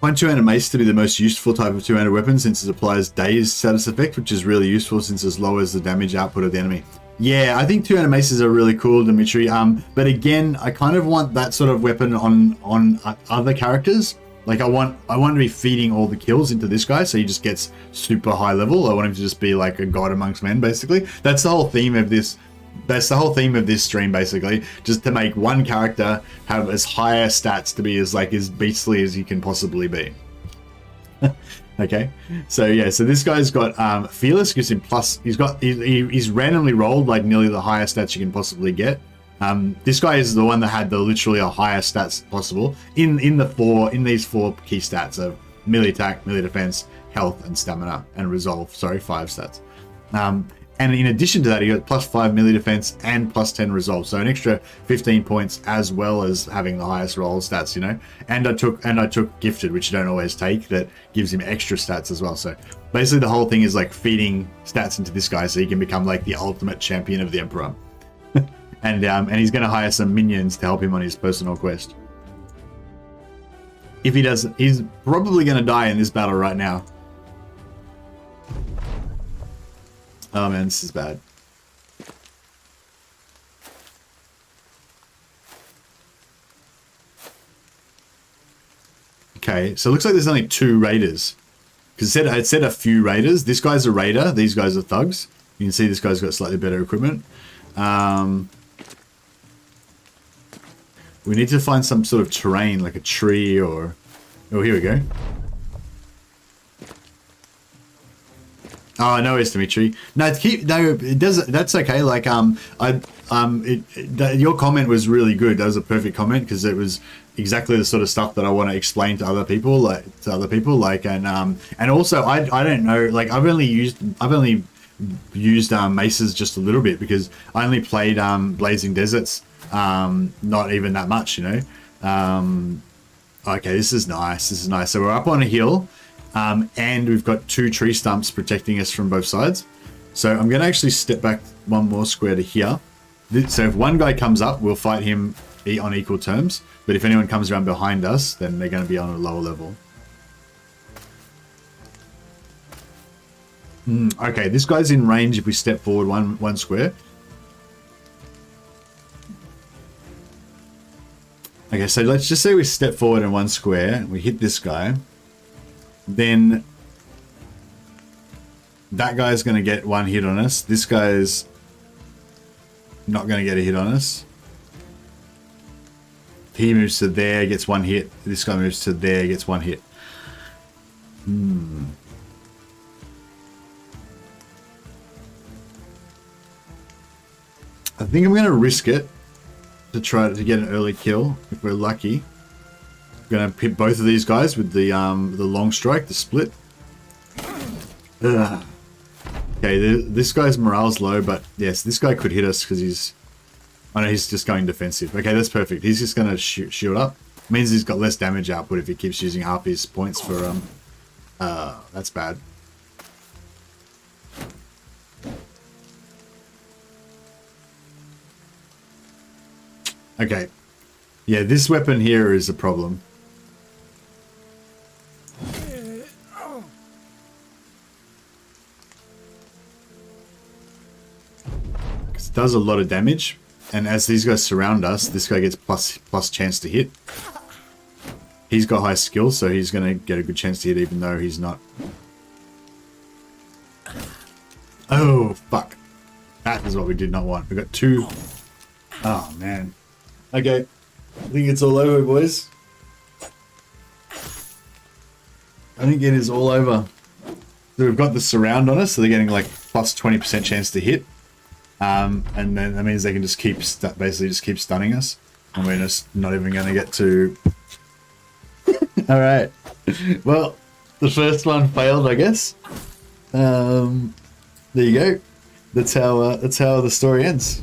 Find two-handed mace to be the most useful type of two-handed weapon since it applies dazed status effect, which is really useful since it lowers the damage output of the enemy. Yeah, I think two-handed maces are really cool, Dimitri. But again, I kind of want that sort of weapon on other characters. Like I want to be feeding all the kills into this guy, so he just gets super high level. I want him to just be like a god amongst men, basically. That's the whole theme of this. That's the whole theme of this stream, basically. Just to make one character have as higher stats to be as beastly as he can possibly be. Okay, so yeah, so this guy's got fearless, gives him plus. He's randomly rolled like nearly the highest stats you can possibly get. This guy is the one that had the literally the highest stats possible in these four key stats of melee attack, melee defense, health, and stamina, and resolve. Sorry, 5 stats. And in addition to that, he got +5 melee defense and +10 resolve, so an extra 15 points as well as having the highest roll stats, you know. And I took gifted, which you don't always take, that gives him extra stats as well. So basically, the whole thing is like feeding stats into this guy so he can become like the ultimate champion of the Emperor. and he's going to hire some minions to help him on his personal quest. If he doesn't, he's probably going to die in this battle right now. Oh man, this is bad. Okay, so it looks like there's only 2 raiders. Because it said a few raiders. This guy's a raider, these guys are thugs. You can see this guy's got slightly better equipment. We need to find some sort of terrain, like a tree or... Oh, here we go. Oh, no, it's Dimitri. No, it doesn't. That's okay. Like, your comment was really good. That was a perfect comment because it was exactly the sort of stuff that I want to explain to other people. And also, I don't know. Like, I've only used maces just a little bit because I only played Blazing Deserts. Not even that much, you know. Okay, this is nice. This is nice. So we're up on a hill. And we've got 2 tree stumps protecting us from both sides. So I'm going to actually step back one more square to here. So if one guy comes up, we'll fight him on equal terms. But if anyone comes around behind us, then they're going to be on a lower level. Okay, this guy's in range if we step forward one square. Okay, so let's just say we step forward in 1 square. We hit this guy. Then that guy's going to get 1 hit on us. This guy's not going to get a hit on us. He moves to there, gets 1 hit. This guy moves to there, gets 1 hit. I think I'm going to risk it to try to get an early kill if we're lucky. I'm going to hit both of these guys with the long strike, the split. Ugh. Okay, this guy's morale's low, but yes, this guy could hit us because he's... Oh no, he's just going defensive. Okay, that's perfect. He's just going to shield up. Means he's got less damage output if he keeps using half his points for... that's bad. Okay. Yeah, this weapon here is a problem. It does a lot of damage, and as these guys surround us, this guy gets plus chance to hit. He's got high skill, so he's going to get a good chance to hit even though he's not. Oh, fuck. That is what we did not want. We got two. Oh, man. Okay. I think it's all over, boys. I think it is all over. So we've got the surround on us, so they're getting like plus 20% chance to hit. And then that means they can just keep, basically just keep stunning us. And we're just not even going to get to... Alright. Well, the first one failed, I guess. There you go. That's how the story ends.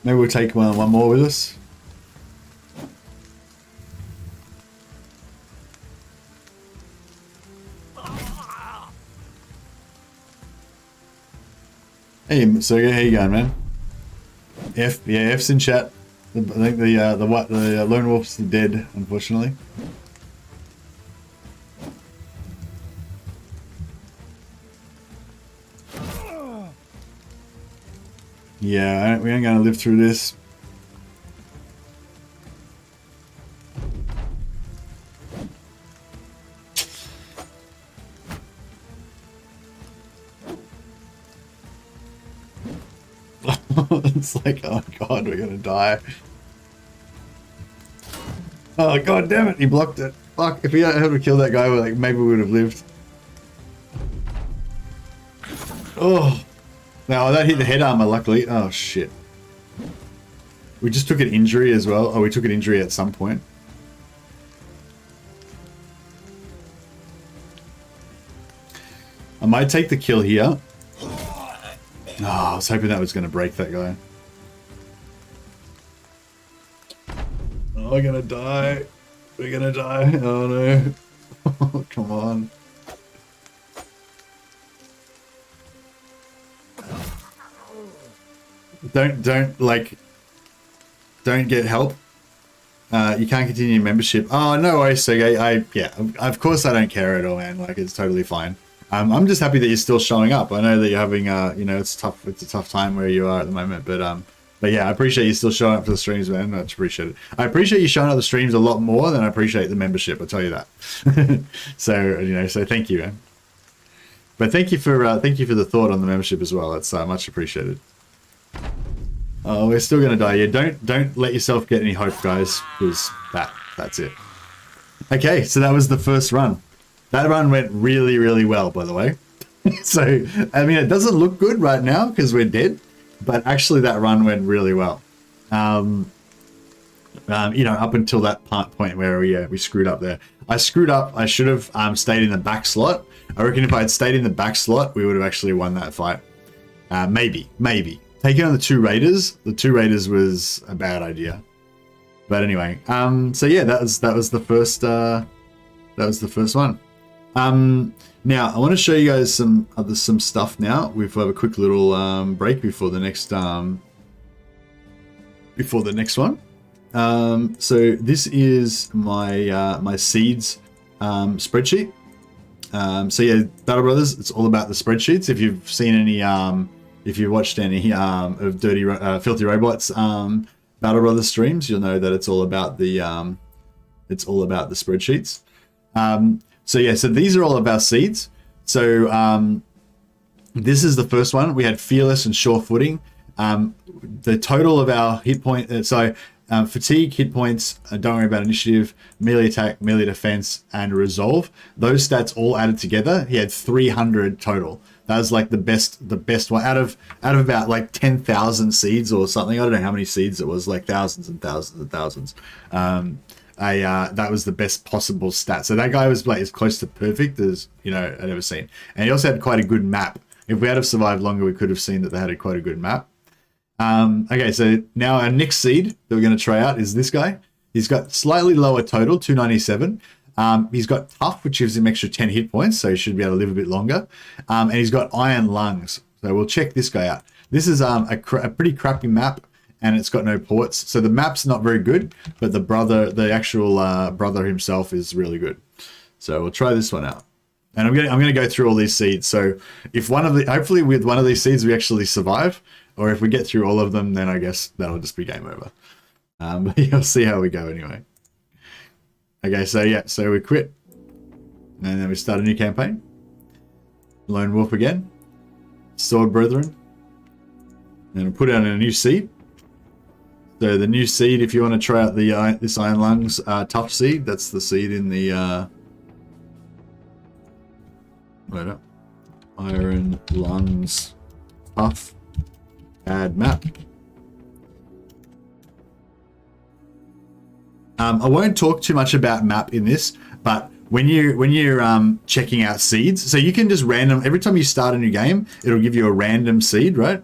Maybe we'll take one more with us. Hey, so how you going, man? F's in chat. I think the lone wolf's dead, unfortunately. Yeah, we ain't gonna live through this. It's like, oh god, we're gonna die. Oh god damn it, he blocked it. Fuck, if we hadn't killed that guy, like maybe we would have lived. Oh. Now that hit the head armor, luckily. Oh shit. We just took an injury as well. Oh, we took an injury at some point. I might take the kill here. Oh, I was hoping that was going to break that guy. Oh, we're going to die. We're going to die. Oh no. Oh, come on. Don't get help. You can't continue your membership. Oh, no worries, Sergey. Yeah, of course I don't care at all, man. Like, it's totally fine. I'm just happy that you're still showing up. I know that you're having, you know, it's tough. It's a tough time where you are at the moment, but yeah, I appreciate you still showing up for the streams, man. I appreciate it. I appreciate you showing up the streams a lot more than I appreciate the membership. I'll tell you that. So, you know, so thank you, man. But thank you for the thought on the membership as well. It's much appreciated. Oh, we're still gonna die. Yeah, don't let yourself get any hope, guys, because that's it. Okay, so that was the first run. That run went really, really well, by the way. So, I mean, it doesn't look good right now because we're dead, but actually that run went really well. You know, up until that point where we screwed up there. I screwed up. I should have stayed in the back slot. I reckon if I had stayed in the back slot, we would have actually won that fight. Maybe. Taking on the two raiders was a bad idea. But anyway, so yeah, that was the first one. Now I want to show you guys some stuff now. We've have a quick little break before the next one. So this is my seeds spreadsheet. So yeah, Battle Brothers, it's all about the spreadsheets. If you've seen any if you watched any of Filthy Robots Battle Brothers streams, you'll know that it's all about the spreadsheets. So yeah, so these are all of our seeds. So this is the first one. We had Fearless and Sure Footing. the total of our hit point, fatigue, hit points, don't worry about initiative, melee attack, melee defense, and resolve. Those stats all added together, he had 300 total. That was like the best one out of about like 10,000 seeds or something. I don't know how many seeds it was, like thousands and thousands and thousands. That was the best possible stat. So that guy was like as close to perfect as, you know, I'd ever seen. And he also had quite a good map. If we had have survived longer, we could have seen that they had quite a good map. Okay, so now our next seed that we're going to try out is this guy. He's got slightly lower total, 297. He's got tough, which gives him extra 10 hit points, so he should be able to live a bit longer. And he's got iron lungs. So we'll check this guy out. This is a pretty crappy map, and it's got no ports. So the map's not very good, but the actual brother himself is really good. So we'll try this one out. And I'm gonna go through all these seeds. So if hopefully with one of these seeds we actually survive, or if we get through all of them, then I guess that'll just be game over. But you'll see how we go anyway. Okay, so yeah, so we quit. And then we start a new campaign. Lone Wolf again. Sword Brethren. And we'll put out a new seed. So the new seed, if you want to try out the this Iron Lungs tough seed, that's the seed in the wait up. Iron Lungs tough. Add map. I won't talk too much about map in this, but when you're checking out seeds, so you can just every time you start a new game, it'll give you a random seed, right?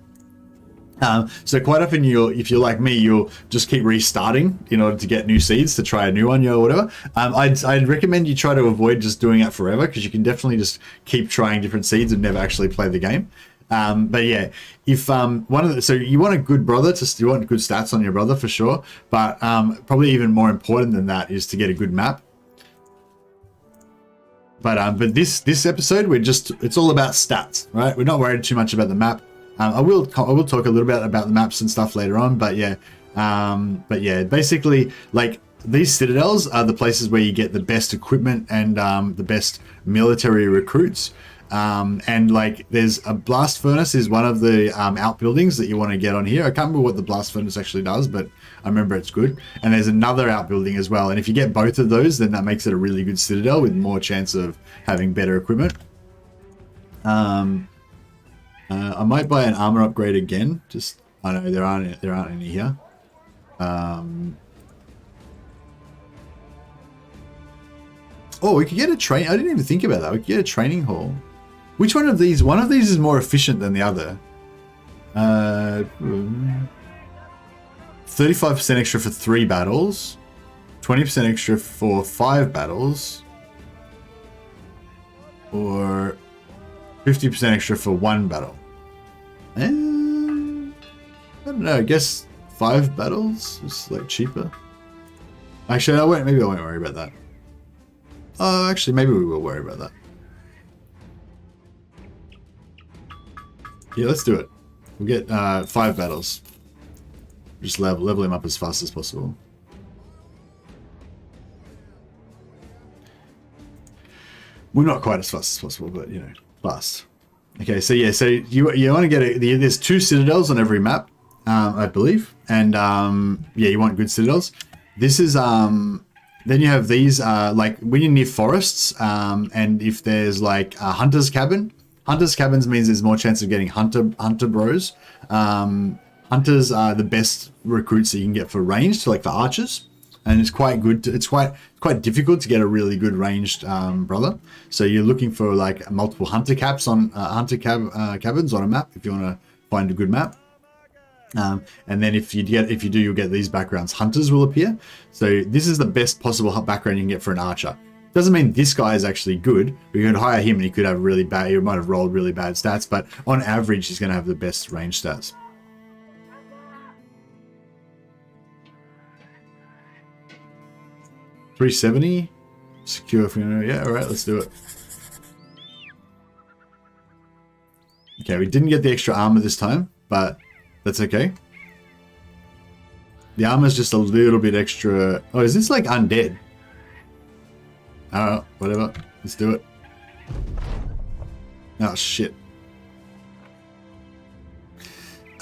So quite often if you're like me, you'll just keep restarting in order to get new seeds to try a new one, or whatever. I'd recommend you try to avoid just doing it forever, because you can definitely just keep trying different seeds and never actually play the game. But yeah, if so you want a good brother, you want good stats on your brother for sure, but probably even more important than that is to get a good map. But this episode, it's all about stats, right? We're not worried too much about the map. I will talk a little bit about the maps and stuff later on, but yeah, basically, like, these citadels are the places where you get the best equipment and the best military recruits. And like, there's a blast furnace is one of the outbuildings that you want to get on here. I can't remember what the blast furnace actually does, but I remember it's good. And there's another outbuilding as well. And if you get both of those, then that makes it a really good citadel with more chance of having better equipment. I might buy an armor upgrade again. I know there aren't any here. Oh, we could get a train. I didn't even think about that. We could get a training hall. Which one of these? One of these is more efficient than the other. 35% extra for 3 battles. 20% extra for 5 battles. Or 50% extra for 1 battle. I don't know. I guess 5 battles is like cheaper. Actually, maybe I won't worry about that. Oh, actually, maybe we will worry about that. Yeah, let's do it. We'll get 5 battles. Just level him up as fast as possible. Well, not quite as fast as possible, but, you know, fast. Okay, so yeah, so you want to get there's 2 citadels on every map, I believe, and yeah, you want good citadels. This is then you have these like when you're near forests, and if there's like a hunter's cabin. Hunter's cabins means there's more chance of getting hunter bros. Hunters are the best recruits that you can get for ranged, like for archers, and it's quite good. It's quite difficult to get a really good ranged brother. So you're looking for like multiple hunter caps on cabins on a map if you want to find a good map. And then if you do, you'll get these backgrounds. Hunters will appear. So this is the best possible background you can get for an archer. Doesn't mean this guy is actually good. You could hire him and he could have really bad, he might have rolled really bad stats, but on average, he's going to have the best range stats. $370 secure. Yeah, all right, let's do it. Okay, we didn't get the extra armor this time, but that's okay. The armor's just a little bit extra. Oh, is this like undead? Oh, whatever. Let's do it. Oh, shit.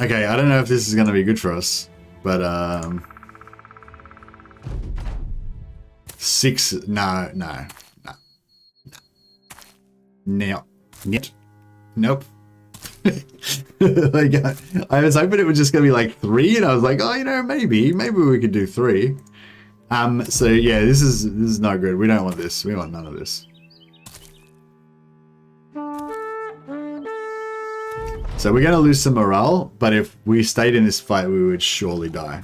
Okay, I don't know if this is going to be good for us, but 6. No. Nope. Like, I was hoping it was just gonna be like 3, and I was like, oh, you know, maybe we could do 3. So yeah, this is not good. We don't want this. We want none of this. So we're gonna lose some morale, but if we stayed in this fight, we would surely die.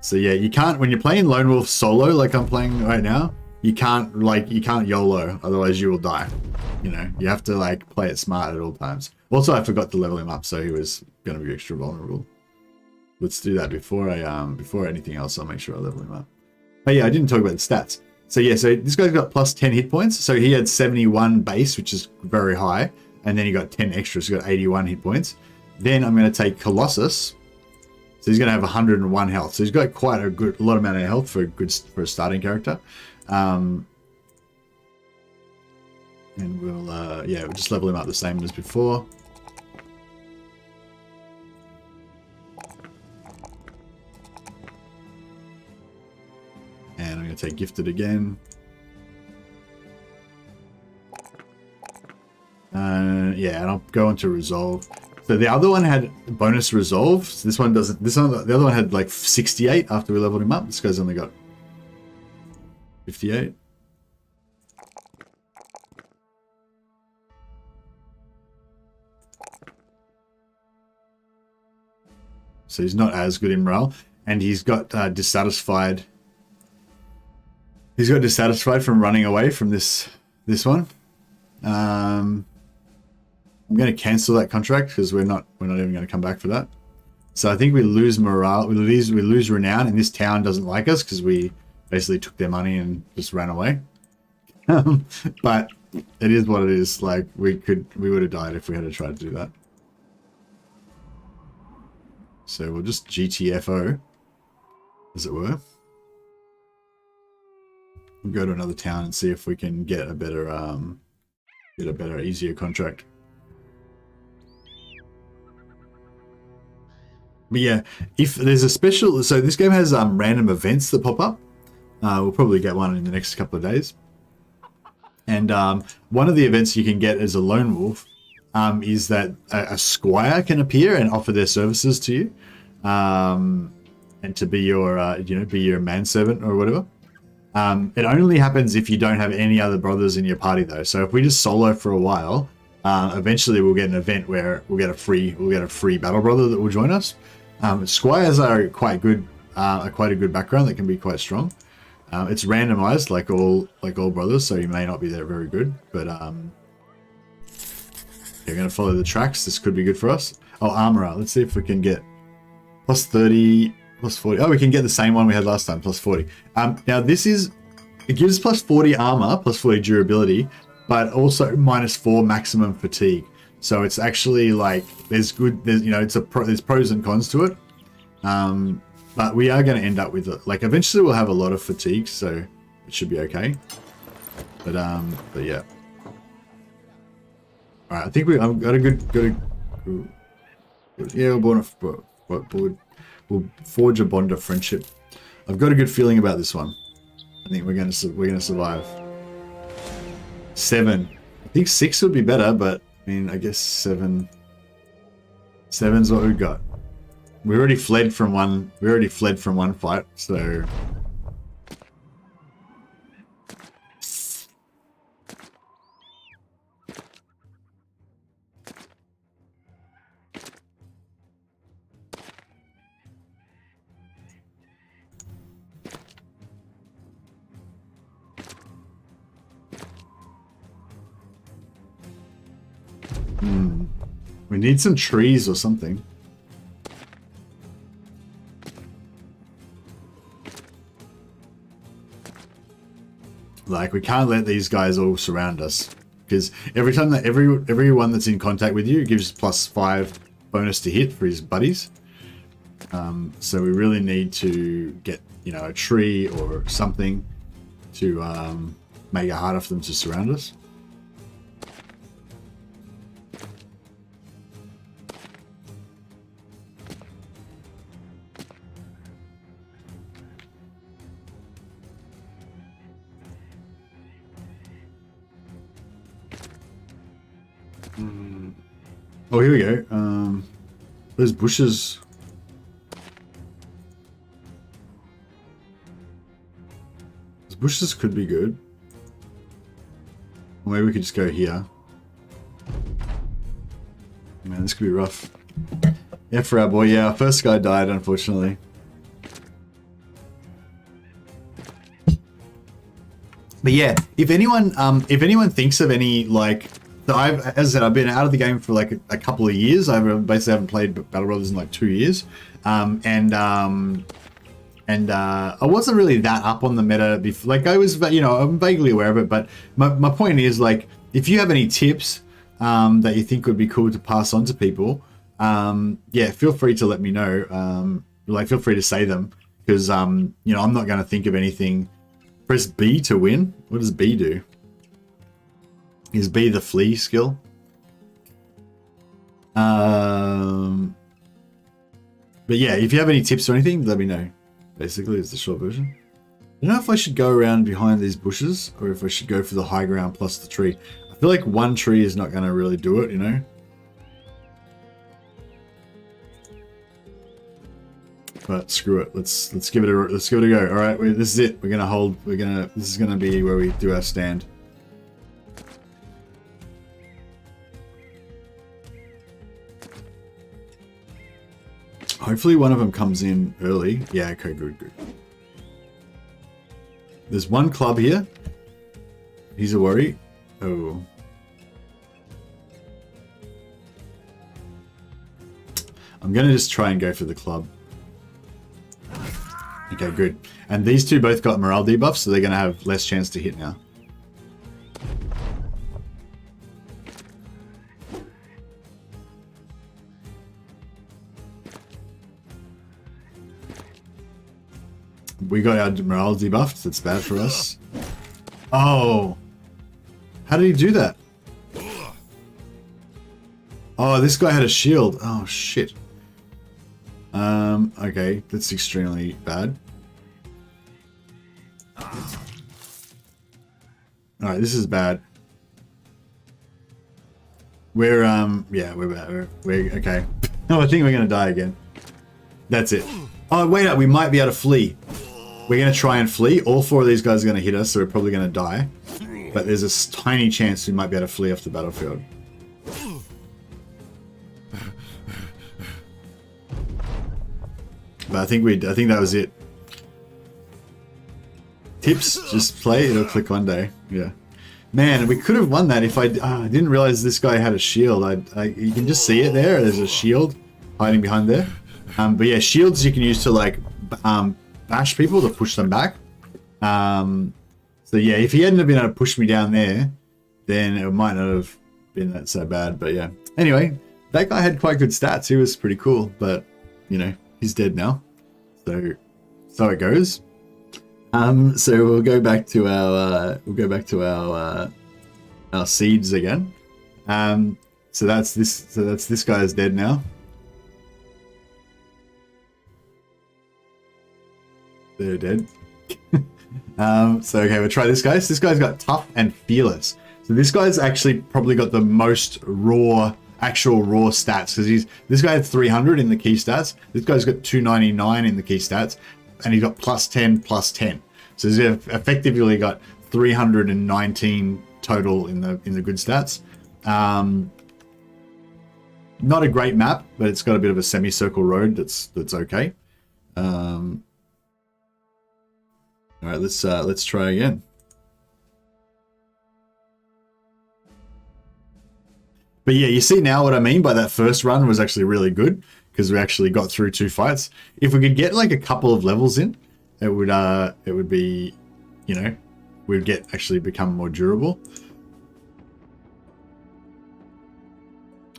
So yeah, you can't, when you're playing Lone Wolf solo like I'm playing right now, you can't YOLO, otherwise you will die. You know, you have to like play it smart at all times. Also, I forgot to level him up, so he was going to be extra vulnerable. Let's do that before anything else. I'll make sure I level him up. Oh yeah, I didn't talk about the stats. So yeah, so this guy's got plus 10 hit points. So he had 71 base, which is very high, and then he got 10 extra, so he got 81 hit points. Then I'm going to take Colossus. So he's going to have 101 health. So he's got quite a lot amount of health for a starting character. And we'll just level him up the same as before. And I'm going to take Gifted again. Yeah, and I'll go on to Resolve. So the other one had bonus Resolve. So this one doesn't. The other one had like 68 after we leveled him up. This guy's only got 58. So he's not as good in morale, and he's got dissatisfied. He's got dissatisfied from running away from this one. I'm going to cancel that contract because we're not even going to come back for that. So I think we lose morale. We lose renown, and this town doesn't like us because we basically took their money and just ran away. But it is what it is. Like we would have died if we had to try to do that. So we'll just GTFO, as it were. We'll go to another town and see if we can get a better, easier contract. But yeah, if there's a special, so this game has random events that pop up. We'll probably get one in the next couple of days. And one of the events you can get as a lone wolf is that a squire can appear and offer their services to you, and to be your, be your manservant or whatever. It only happens if you don't have any other brothers in your party, though. So if we just solo for a while, eventually we'll get an event where we'll get a free battle brother that will join us. Squires are quite good, quite a good background that can be quite strong. It's randomized like all brothers, so you may not be that very good, but you're going to follow the tracks. This could be good for us. Oh, armorer. Let's see if we can get plus 30, plus 40. Oh, we can get the same one we had last time, plus 40. Now this is, it gives plus 40 armor, plus 40 durability, but also minus 4 maximum fatigue. So it's actually like, there's pros and cons to it. But we are going to end up with it. Like eventually we'll have a lot of fatigue, so it should be okay. But yeah. All right, I think I've got a good. Yeah, we'll forge a bond of friendship. I've got a good feeling about this one. I think we're gonna survive. 7. I think 6 would be better, but I mean, I guess 7. 7's what we've got. We already fled from one. We already fled from one fight, so. We need some trees or something. Like, we can't let these guys all surround us, because every time that everyone that's in contact with you gives plus 5 bonus to hit for his buddies. So we really need to get, a tree or something to make it harder for them to surround us. Oh, here we go. Those bushes. Those bushes could be good. Or maybe we could just go here. Man, this could be rough. Yeah, for our boy. Yeah, our first guy died, unfortunately. But yeah, if anyone thinks of any, like, so as I said, I've been out of the game for like a couple of years. I basically haven't played Battle Brothers in like 2 years, and I wasn't really that up on the meta before. Like, I was, you know, I'm vaguely aware of it. But my point is, like, if you have any tips that you think would be cool to pass on to people, yeah, feel free to let me know. Like, feel free to say them, because you know, I'm not going to think of anything. Press B to win. What does B do? Is B the flee skill? But yeah, if you have any tips or anything, let me know. Basically, it's the short version. I don't know if I should go around behind these bushes or if I should go for the high ground plus the tree. I feel like one tree is not going to really do it, you know? But screw it. Let's give it a go. All right, this is it. We're gonna hold. This is gonna be where we do our stand. Hopefully one of them comes in early. Yeah. Okay. Good. There's one club here. He's a worry. Oh. I'm gonna just try and go for the club. Okay, good. And these two both got morale debuffs, so they're going to have less chance to hit now. We got our morale debuffed. That's bad for us. Oh. How did he do that? Oh, this guy had a shield. Oh, shit. Okay, that's extremely bad. Alright, this is bad. We're, yeah, we're bad. We're okay. Oh, I think we're gonna die again. That's it. Oh, wait up, we might be able to flee. We're gonna try and flee. All four of these guys are gonna hit us, so we're probably gonna die. But there's a tiny chance we might be able to flee off the battlefield. But I think that was it. Tips, just play, it'll click one day. Yeah. Man, we could have won that if I didn't realize this guy had a shield. You can just see it there. There's a shield hiding behind there. But yeah, shields you can use to like bash people to push them back. So yeah, if he hadn't been able to push me down there, then it might not have been that so bad. But yeah. Anyway, that guy had quite good stats. He was pretty cool, but you know, he's dead now. So it goes. So we'll go back to our seeds again. So that's this guy's dead now. They're dead. So okay, we'll try this guy. So this guy's got tough and fearless. So this guy's actually probably got the most actual raw stats, because this guy had 300 in the key stats. This guy's got 299 in the key stats, and he's got +10, +10. So he's effectively got 319 total in the good stats. Not a great map, but it's got a bit of a semicircle road that's okay. All right, let's try again. But yeah, you see now what I mean by that first run was actually really good, because we actually got through 2 fights. If we could get like a couple of levels in, it would be, you know, we'd actually become more durable.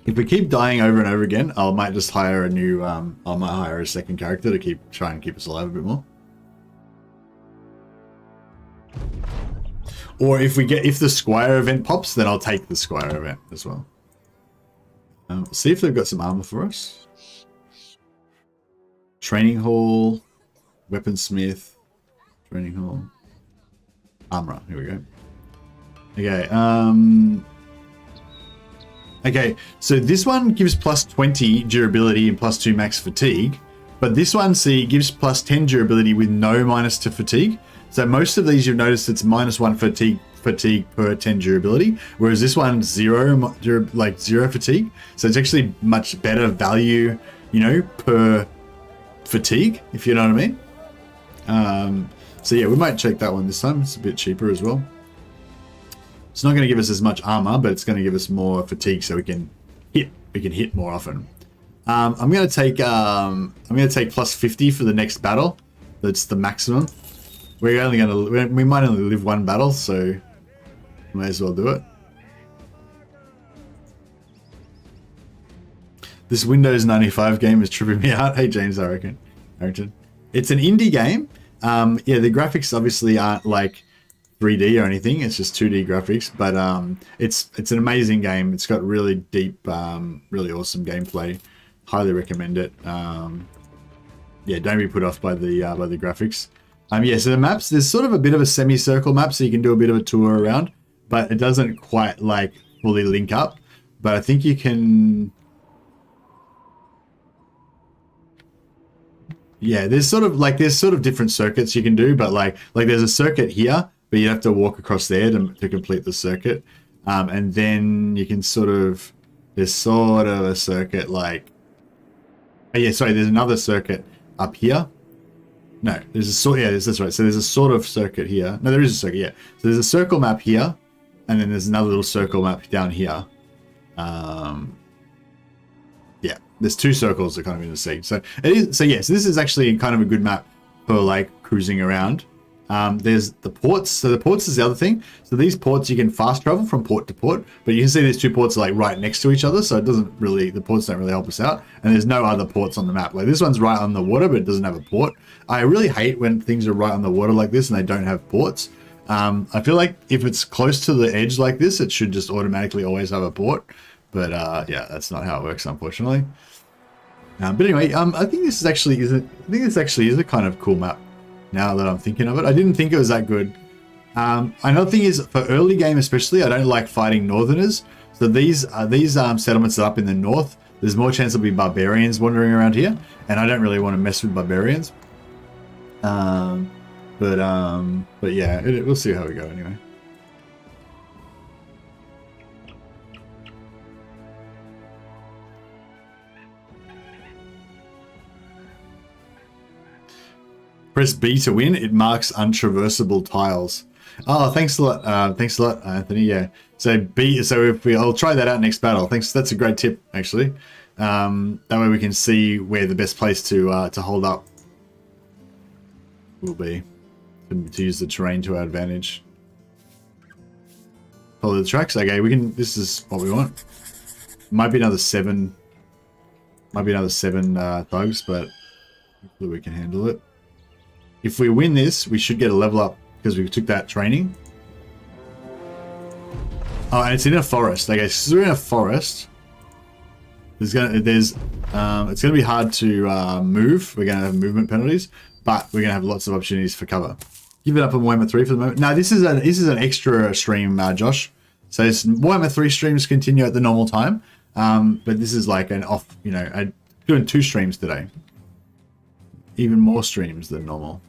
If we keep dying over and over again, I might just hire a new, I might hire a second character to try and keep us alive a bit more. Or if the Squire event pops, then I'll take the Squire event as well. See if they've got some armor for us. Training hall, weaponsmith, training hall, armor. Here we go. Okay. Okay, so this one gives plus 20 durability and plus 2 max fatigue, but this one, see, gives plus 10 durability with no minus to fatigue. So most of these you've noticed it's minus 1 fatigue per 10 durability, whereas this one's zero fatigue. So it's actually much better value, you know, per fatigue, if you know what I mean. So yeah, we might check that one this time. It's a bit cheaper as well. It's not going to give us as much armor, but it's going to give us more fatigue, so we can hit more often. I'm going to take plus 50 for the next battle. That's the maximum. We might only live one battle, so may as well do it. This Windows 95 game is tripping me out. Hey James, Harrington. It's an indie game. Yeah, the graphics obviously aren't like 3D or anything. It's just 2D graphics, but it's an amazing game. It's got really deep, really awesome gameplay. Highly recommend it. Yeah, don't be put off by the graphics. Yeah, so the maps, there's sort of a bit of a semicircle map, so you can do a bit of a tour around, but it doesn't quite like fully link up. But I think you can. Yeah, there's sort of different circuits you can do, but like there's a circuit here, but you have to walk across there to complete the circuit. And then you can there's sort of a circuit like, oh yeah, sorry, there's another circuit up here. No, that's right. So there's a sort of circuit here. No, there is a circuit, yeah. So there's a circle map here, and then there's another little circle map down here. Yeah, there's two circles that kind of in the sea. So it is. So yes, this is actually kind of a good map for like cruising around. There's the ports. So the ports is the other thing. So these ports you can fast travel from port to port, but you can see these two ports are like right next to each other. So the ports don't really help us out. And there's no other ports on the map. Like this one's right on the water, but it doesn't have a port. I really hate when things are right on the water like this and they don't have ports. I feel like if it's close to the edge like this, it should just automatically always have a port. But yeah, that's not how it works, unfortunately. But anyway, I think this actually is a kind of cool map. Now that I'm thinking of it, I didn't think it was that good. Another thing is, for early game especially, I don't like fighting northerners. So these settlements that are up in the north, there's more chance there'll be barbarians wandering around here, and I don't really want to mess with barbarians. But yeah, we'll see how we go anyway. Press B to win. It marks untraversable tiles. Oh, thanks a lot. Thanks a lot, Anthony. Yeah. So B. So I'll try that out next battle. Thanks. That's a great tip, actually. That way we can see where the best place to hold up will be to use the terrain to our advantage. Follow the tracks. Okay, we can. This is what we want. Might be another 7. Might be another 7 thugs, but hopefully we can handle it. If we win this, we should get a level up because we took that training. Oh, and it's in a forest. Okay, so we're in a forest. It's gonna be hard to move. We're gonna have movement penalties, but we're gonna have lots of opportunities for cover. Give it up on Warhammer 3 for the moment. Now this is an extra stream, Josh. So Warhammer 3 streams continue at the normal time, but this is like an off. You know, I'm doing 2 streams today. Even more streams than normal.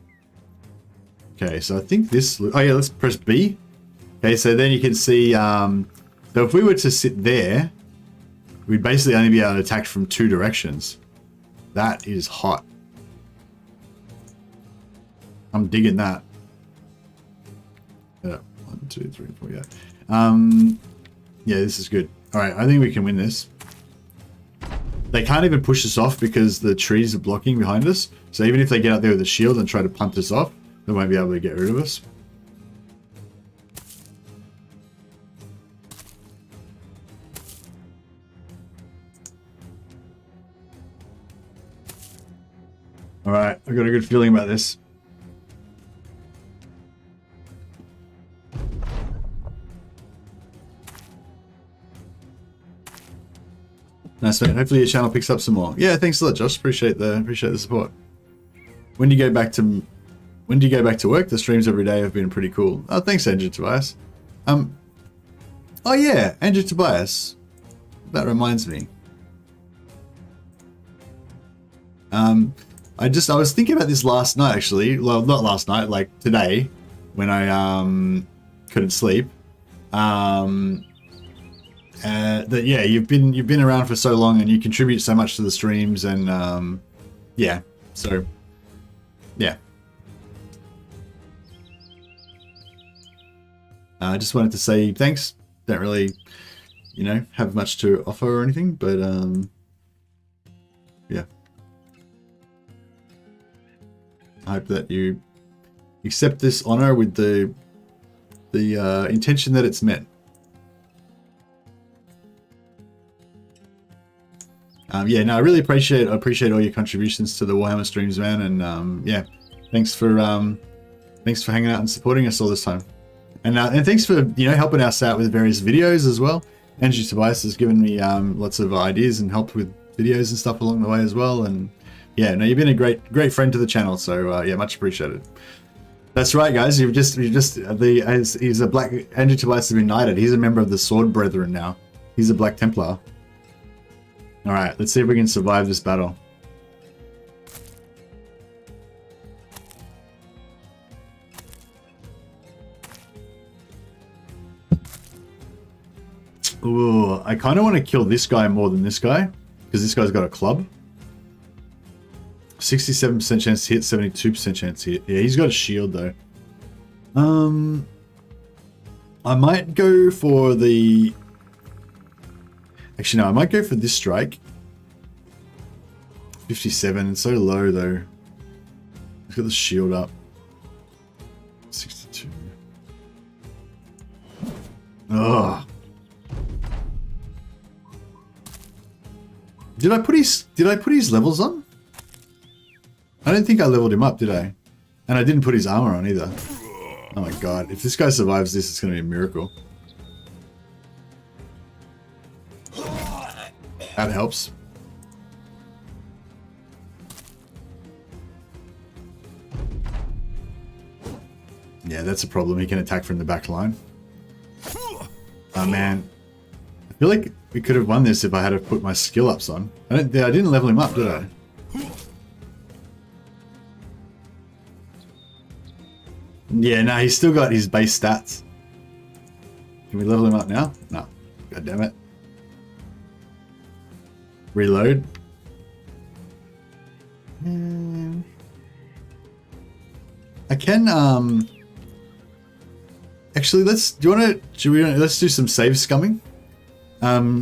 Okay, so I think this. Oh yeah, let's press B. Okay, so then you can see. So if we were to sit there, we'd basically only be able to attack from 2 directions. That is hot. I'm digging that. Yeah, 1, 2, 3, 4. Yeah. Yeah, this is good. All right, I think we can win this. They can't even push us off because the trees are blocking behind us. So even if they get out there with a shield and try to punt us off, they won't be able to get rid of us. All right, I've got a good feeling about this. Nice, mate. Hopefully your channel picks up some more. Yeah, thanks a lot, Josh. Appreciate the support. When do you go back to work? The streams every day have been pretty cool. Oh, thanks, Andrew Tobias. Oh yeah, Andrew Tobias. that reminds me. I was thinking about this last night, actually. Well, not last night, like today, when I couldn't sleep. That yeah, you've been around for so long and you contribute so much to the streams, and yeah, so yeah. I just wanted to say thanks. Don't really, you know, have much to offer or anything, but yeah. I hope that you accept this honor with the intention that it's meant. Yeah, no, I really appreciate all your contributions to the Warhammer streams, man, and yeah, thanks for hanging out and supporting us all this time, and thanks for, you know, helping us out with various videos as well. NgGTobias has given me lots of ideas and helped with videos and stuff along the way as well, and yeah, no, you've been a great friend to the channel, so yeah, much appreciated. That's right, guys. He's a black NgGTobias has been knighted. He's a member of the Sword Brethren now. He's a Black Templar. All right, let's see if we can survive this battle. Ooh, I kind of want to kill this guy more than this guy, because this guy's got a club. 67% chance to hit, 72% chance to hit. Yeah, he's got a shield though. I might go for the... Actually, no, I might go for this strike. 57, it's so low though. Let's get the shield up. 62. Ugh. Did I put his levels on? I don't think I leveled him up, did I? And I didn't put his armor on either. Oh my god, if this guy survives this, it's going to be a miracle. That helps. Yeah, that's a problem. He can attack from the back line. Oh man. I feel like we could have won this if I had to put my skill ups on. I didn't level him up, did I? Yeah, no, he's still got his base stats. Can we level him up now? No. God damn it. Reload. I can actually let's do some save scumming.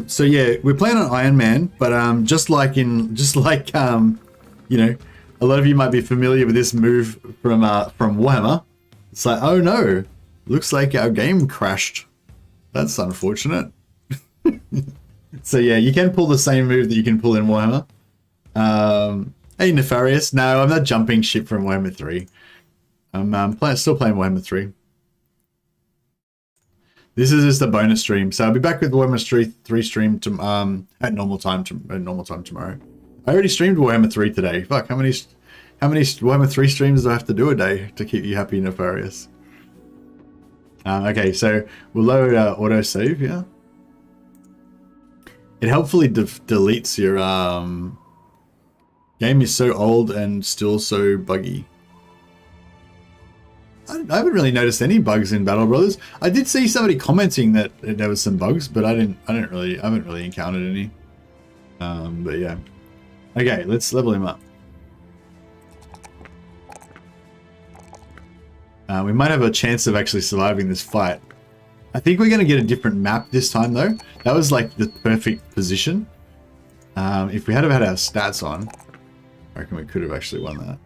So yeah, we're playing on Iron Man, but just like you know, a lot of you might be familiar with this move from Warhammer. It's like, oh no, looks like our game crashed. That's unfortunate. So yeah, you can pull the same move that you can pull in Warhammer. Hey Nefarious, no, I'm not jumping ship from Warhammer 3. I'm still playing Warhammer 3. This is just a bonus stream, so I'll be back with Warhammer 3 stream at normal time tomorrow. I already streamed Warhammer 3 today. Fuck, how many Warhammer 3 streams do I have to do a day to keep you happy, Nefarious? Okay, so we'll load our autosave, yeah. It helpfully deletes your game is so old and still so buggy. I haven't really noticed any bugs in Battle Brothers. I did see somebody commenting that there was some bugs, but I haven't really encountered any. But yeah. Okay, let's level him up. We might have a chance of actually surviving this fight. I think we're going to get a different map this time though. That was like the perfect position. If we had had our stats on, I reckon we could have actually won that.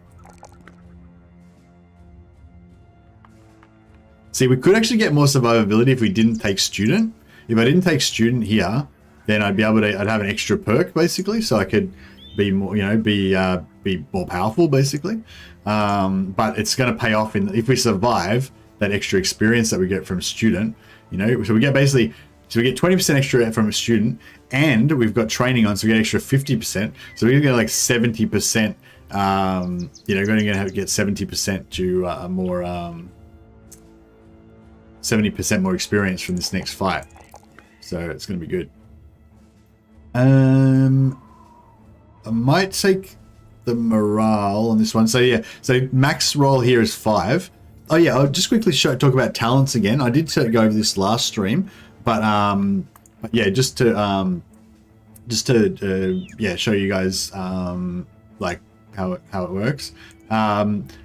See, we could actually get more survivability if we didn't take student. If I didn't take student here, then I'd have an extra perk basically, so I could be more, you know, be more powerful basically. But it's going to pay off if we survive that extra experience that we get from student. You know, so we get 20% extra from a student, and we've got training on, so we get extra 50%. So we're gonna get like 70%. You know, going to have to get 70% to more 70% more experience from this next fight. So it's going to be good. I might take the morale on this one. So yeah, so max roll here is 5. Oh yeah, I'll just quickly talk about talents again. I did go over this last stream, but yeah, just to yeah, show you guys like how it works.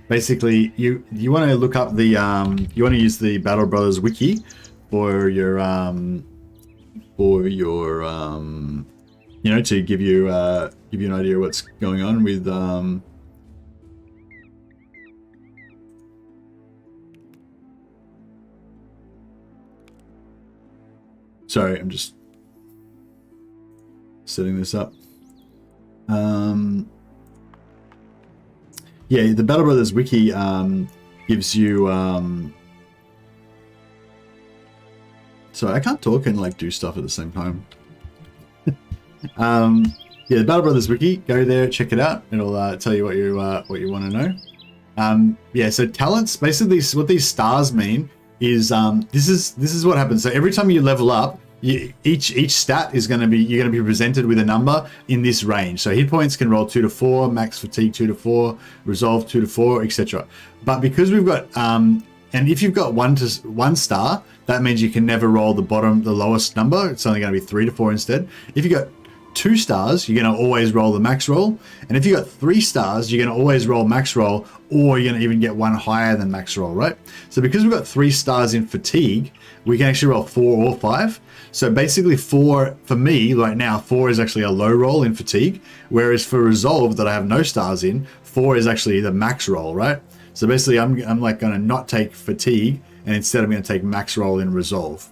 Basically, you want to look up the you want to use the Battle Brothers wiki for your you know, to give you an idea of what's going on with sorry, I'm just setting this up. Yeah, the Battle Brothers wiki gives you sorry, I can't talk and like do stuff at the same time. Yeah, the Battle Brothers wiki, go there, check it out. It'll tell you what you want to know. Yeah, so talents, basically what these stars mean is this is what happens. So every time you level up, each stat is going to be, you're going to be presented with a number in this range. So hit points can roll 2 to 4, max fatigue 2 to 4, resolve 2 to 4, etc. But because we've got and if you've got 1 star, that means you can never roll the lowest number. It's only going to be 3 to 4 instead. If you got 2 stars, you're going to always roll the max roll. And if you got 3 stars, you're going to always roll max roll, or you're going to even get 1 higher than max roll, right? So because we've got 3 stars in fatigue, we can actually roll 4 or 5. So basically 4, for me right now, 4 is actually a low roll in fatigue, whereas for resolve that I have no stars in, 4 is actually the max roll, right? So basically I'm like going to not take fatigue, and instead I'm going to take max roll in resolve.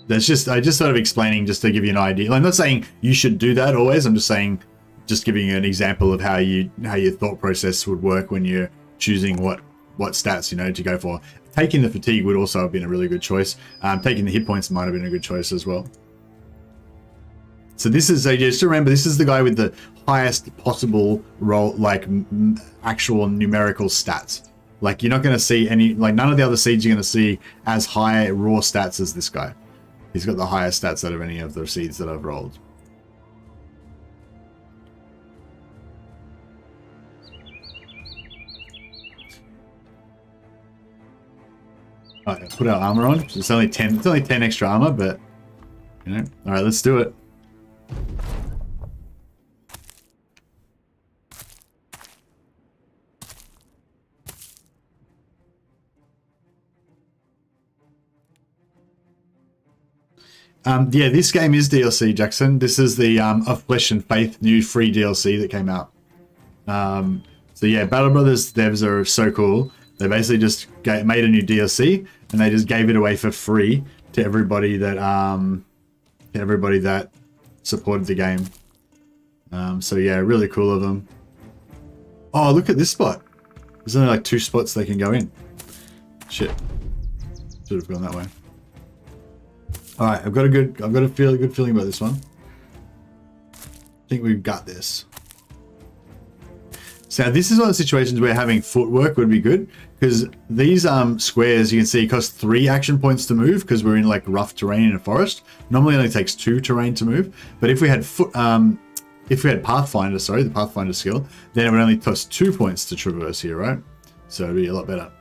That's just, I just sort of explaining just to give you an idea. I'm not saying you should do that always. I'm just saying, just giving you an example of how your thought process would work when you're choosing what stats, you know, to go for. Taking the fatigue would also have been a really good choice. Taking the hit points might have been a good choice as well. So this is, so just remember, this is the guy with the highest possible roll, like actual numerical stats. Like you're not going to see any, like none of the other seeds you're going to see as high raw stats as this guy. He's got the highest stats out of any of the seeds that I've rolled. All right, put our armor on. It's only 10. It's only 10 extra armor, but you know. All right, let's do it. Yeah, this game is DLC, Jackson. This is the Of Flesh and Faith new free DLC that came out. So yeah, Battle Brothers devs are so cool. They basically just made a new DLC and they just gave it away for free to everybody that supported the game. So yeah, really cool of them. Oh, look at this spot. There's only like 2 spots they can go in. Shit, should have gone that way. All right, I've got a good feeling about this one. I think we've got this. So this is one of the situations where having footwork would be good, because these squares you can see cost 3 action points to move because we're in like rough terrain in a forest. Normally it only takes 2 terrain to move, but if we had Pathfinder, sorry, the Pathfinder skill, then it would only cost 2 points to traverse here, right? So it'd be a lot better.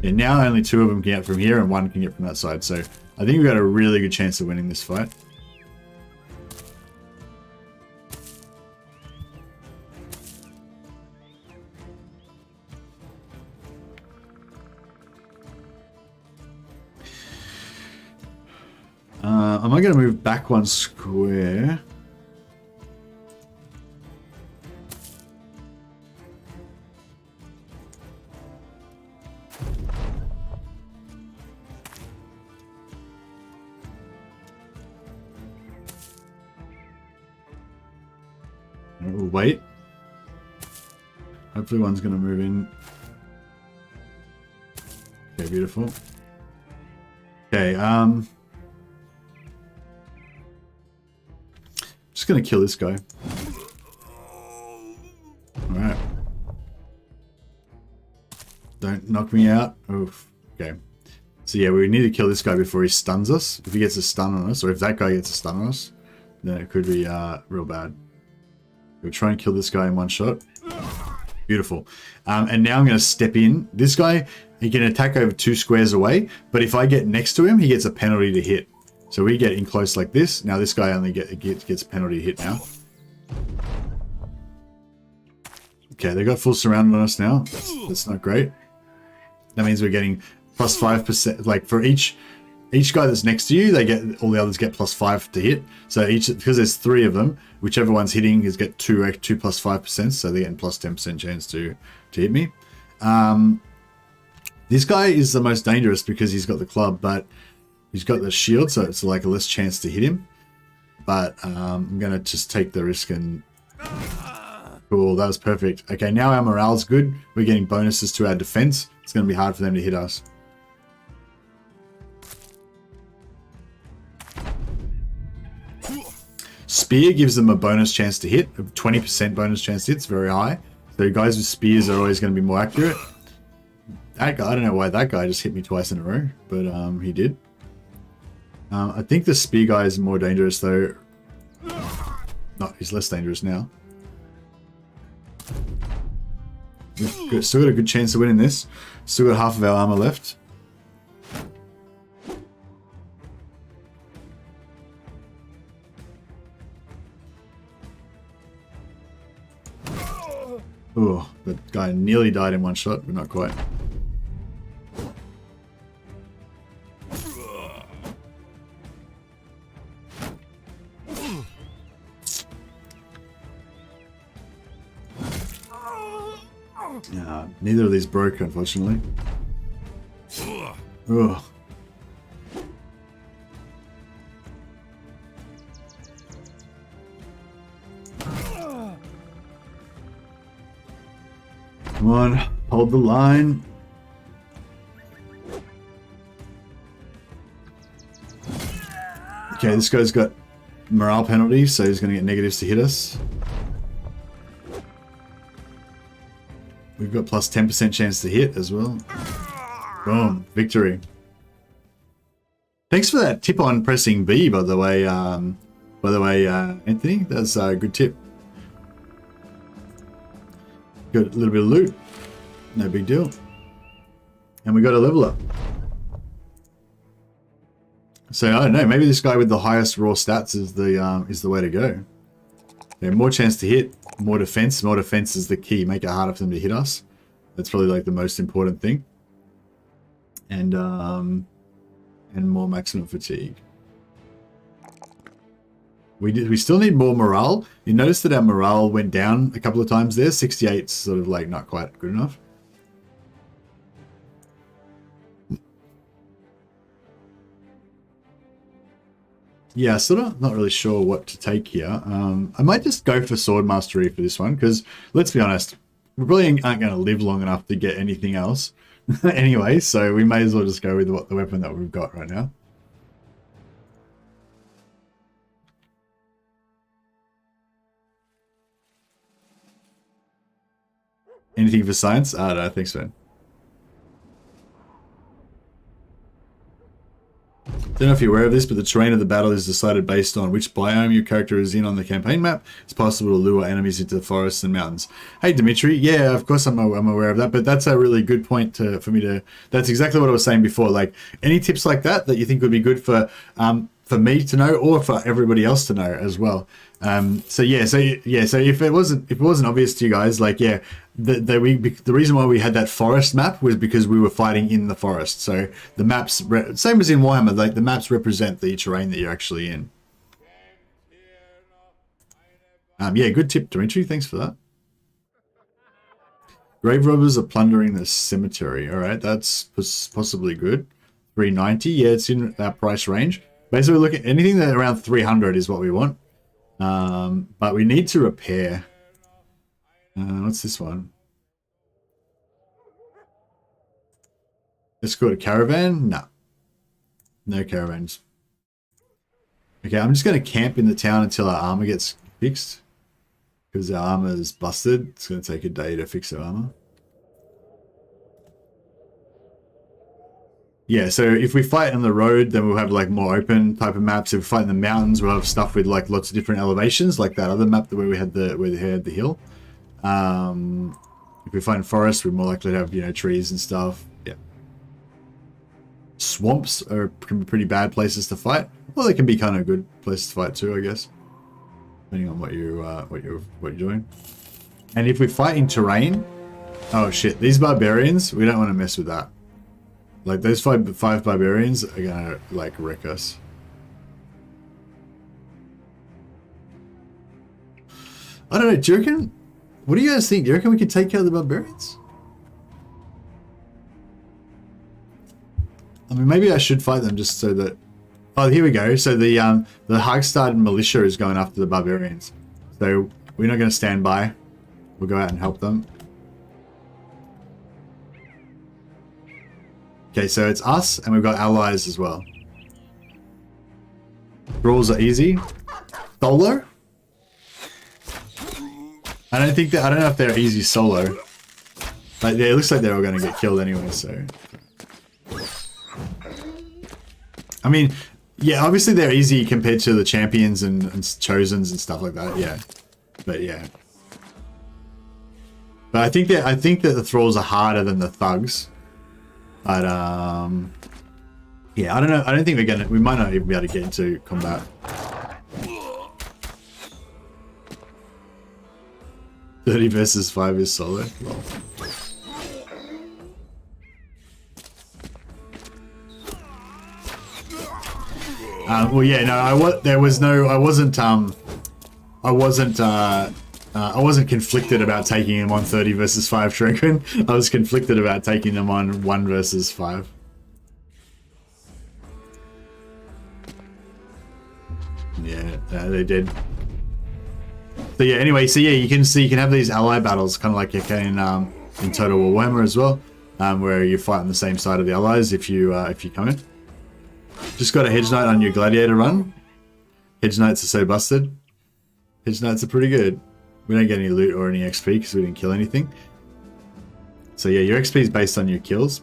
And now only 2 of them can get from here and 1 can get from that side. So I think we've got a really good chance of winning this fight. Am I going to move back 1 square? We'll wait. Hopefully one's going to move in. Okay, beautiful. Okay, just going to kill this guy. Don't knock me out. Oof. Okay. So yeah, we need to kill this guy before he stuns us. If he gets a stun on us, or if that guy gets a stun on us, then it could be real bad. We'll try and kill this guy in one shot. Beautiful. And now I'm going to step in. This guy, he can attack over 2 squares away, but if I get next to him, he gets a penalty to hit. So we get in close like this. Now this guy only gets a penalty to hit now. Okay, they got full surround on us now. That's not great. That means we're getting plus 5%. Like for each guy that's next to you, they get, all the others get plus 5 to hit. So because there's 3 of them, whichever one's hitting is get 2 plus 5%. So they're getting plus 10% chance to hit me. This guy is the most dangerous because he's got the club, but he's got the shield, so it's like a less chance to hit him. But I'm gonna just take the risk and. Cool, that was perfect. Okay, now our morale's good. We're getting bonuses to our defense. It's going to be hard for them to hit us. Spear gives them a bonus chance to hit. A 20% bonus chance to hit. It's very high. So guys with spears are always going to be more accurate. That guy, I don't know why that guy just hit me twice in a row, but he did. I think the spear guy is more dangerous though. No, he's less dangerous now. We've still got a good chance of winning this. Still got half of our armor left. Oh, the guy nearly died in one shot, but not quite. Neither of these broke, unfortunately. Ugh. Come on, hold the line. Okay, this guy's got morale penalties, so he's going to get negatives to hit us. We've got plus 10% chance to hit as well. Boom, victory. Thanks for that tip on pressing B, by the way, Anthony. That's a good tip. Got a little bit of loot. No big deal. And we got a level up. So I don't know, maybe this guy with the highest raw stats is the way to go. Yeah, more chance to hit, more defense. More defense is the key. Make it harder for them to hit us. That's probably like the most important thing. And more maximum fatigue. We still need more morale. You notice that our morale went down a couple of times there. 68's sort of like not quite good enough. Yeah, sort of not really sure what to take here. I might just go for Sword Mastery for this one, because let's be honest, we probably aren't going to live long enough to get anything else anyway, so we may as well just go with the weapon that we've got right now. Anything for science? I don't know, thanks, man. Don't know if you're aware of this, but the terrain of the battle is decided based on which biome your character is in on the campaign map. It's possible to lure enemies into the forests and mountains. Hey, Dimitri. Yeah, of course I'm aware of that, but that's a really good point for me to... That's exactly what I was saying before. Like, any tips like that you think would be good for me to know, or for everybody else to know as well. So if it wasn't obvious to you guys, like, yeah, the reason why we had that forest map was because we were fighting in the forest. So the maps, same as in Warhammer, like the maps represent the terrain that you're actually in. Yeah, good tip, Dimitri. Thanks for that. Grave robbers are plundering the cemetery. All right, that's possibly good. 390. Yeah, it's in that price range. Basically, look at anything that around 300 is what we want. But we need to repair. What's this one? Let's go to caravan. No. No caravans. Okay, I'm just going to camp in the town until our armor gets fixed. Because our armor is busted. It's going to take a day to fix our armor. Yeah, so if we fight on the road, then we'll have like more open type of maps. If we fight in the mountains, we'll have stuff with like lots of different elevations, like that other map where we had the hill. If we fight in forests, we're more likely to have, you know, trees and stuff. Yeah. Swamps can be pretty bad places to fight. Well, they can be kind of good places to fight too, I guess, depending on what you're doing. And if we fight in terrain, oh shit, these barbarians, we don't want to mess with that. Like those five barbarians are gonna like wreck us. I don't know, do you reckon? What do you guys think? Do you reckon we can take out the barbarians? I mean, maybe I should fight them just so that. Oh, here we go. So the Hagstad militia is going after the barbarians. So we're not going to stand by. We'll go out and help them. Okay, so it's us, and we've got allies as well. Rules are easy. Solo? I don't know if they're easy solo. Like, yeah, it looks like they're all going to get killed anyway, so. I mean, yeah, obviously they're easy compared to the champions and chosens and stuff like that, yeah. But yeah. But I think that the thralls are harder than the thugs. But yeah, I don't know. I don't think we might not even be able to get into combat. 30 versus 5 is solo. Well. Well, yeah, no, I wasn't conflicted about taking him on 30 versus 5 Dragon. I was conflicted about taking them on 1 versus 5. Yeah, they did. So yeah, anyway, so yeah, you can have these ally battles, kind of like you can in Total War Warhammer as well, where you fight on the same side of the allies if you come in. Just got a Hedge Knight on your Gladiator run. Hedge Knights are so busted. Hedge Knights are pretty good. We don't get any loot or any XP because we didn't kill anything. So yeah, your XP is based on your kills.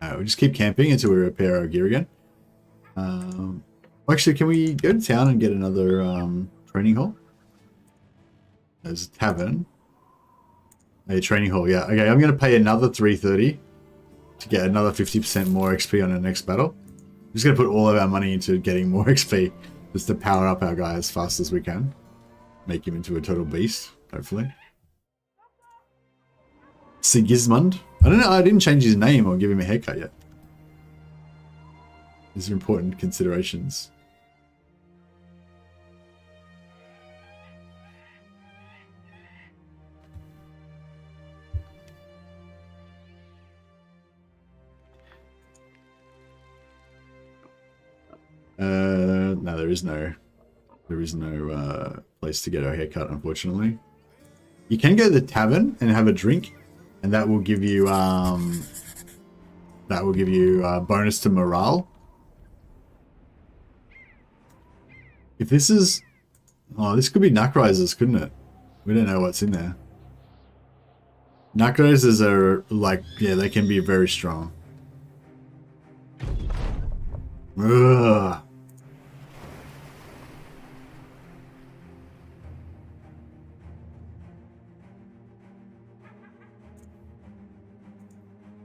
We'll just keep camping until we repair our gear again. Actually, can we go to town and get another training hall? There's a tavern. A training hall, yeah. Okay, I'm going to pay another 330 to get another 50% more XP on the next battle. I'm just going to put all of our money into getting more XP just to power up our guy as fast as we can. Make him into a total beast, hopefully. Sigismund. I don't know, I didn't change his name or give him a haircut yet. These are important considerations. No, there is no place to get our haircut, unfortunately. You can go to the tavern and have a drink, and that will give you bonus to morale. If this is, oh, this could be Nackrisers, couldn't it? We don't know what's in there. Nackrisers are like, yeah, they can be very strong. Ugh.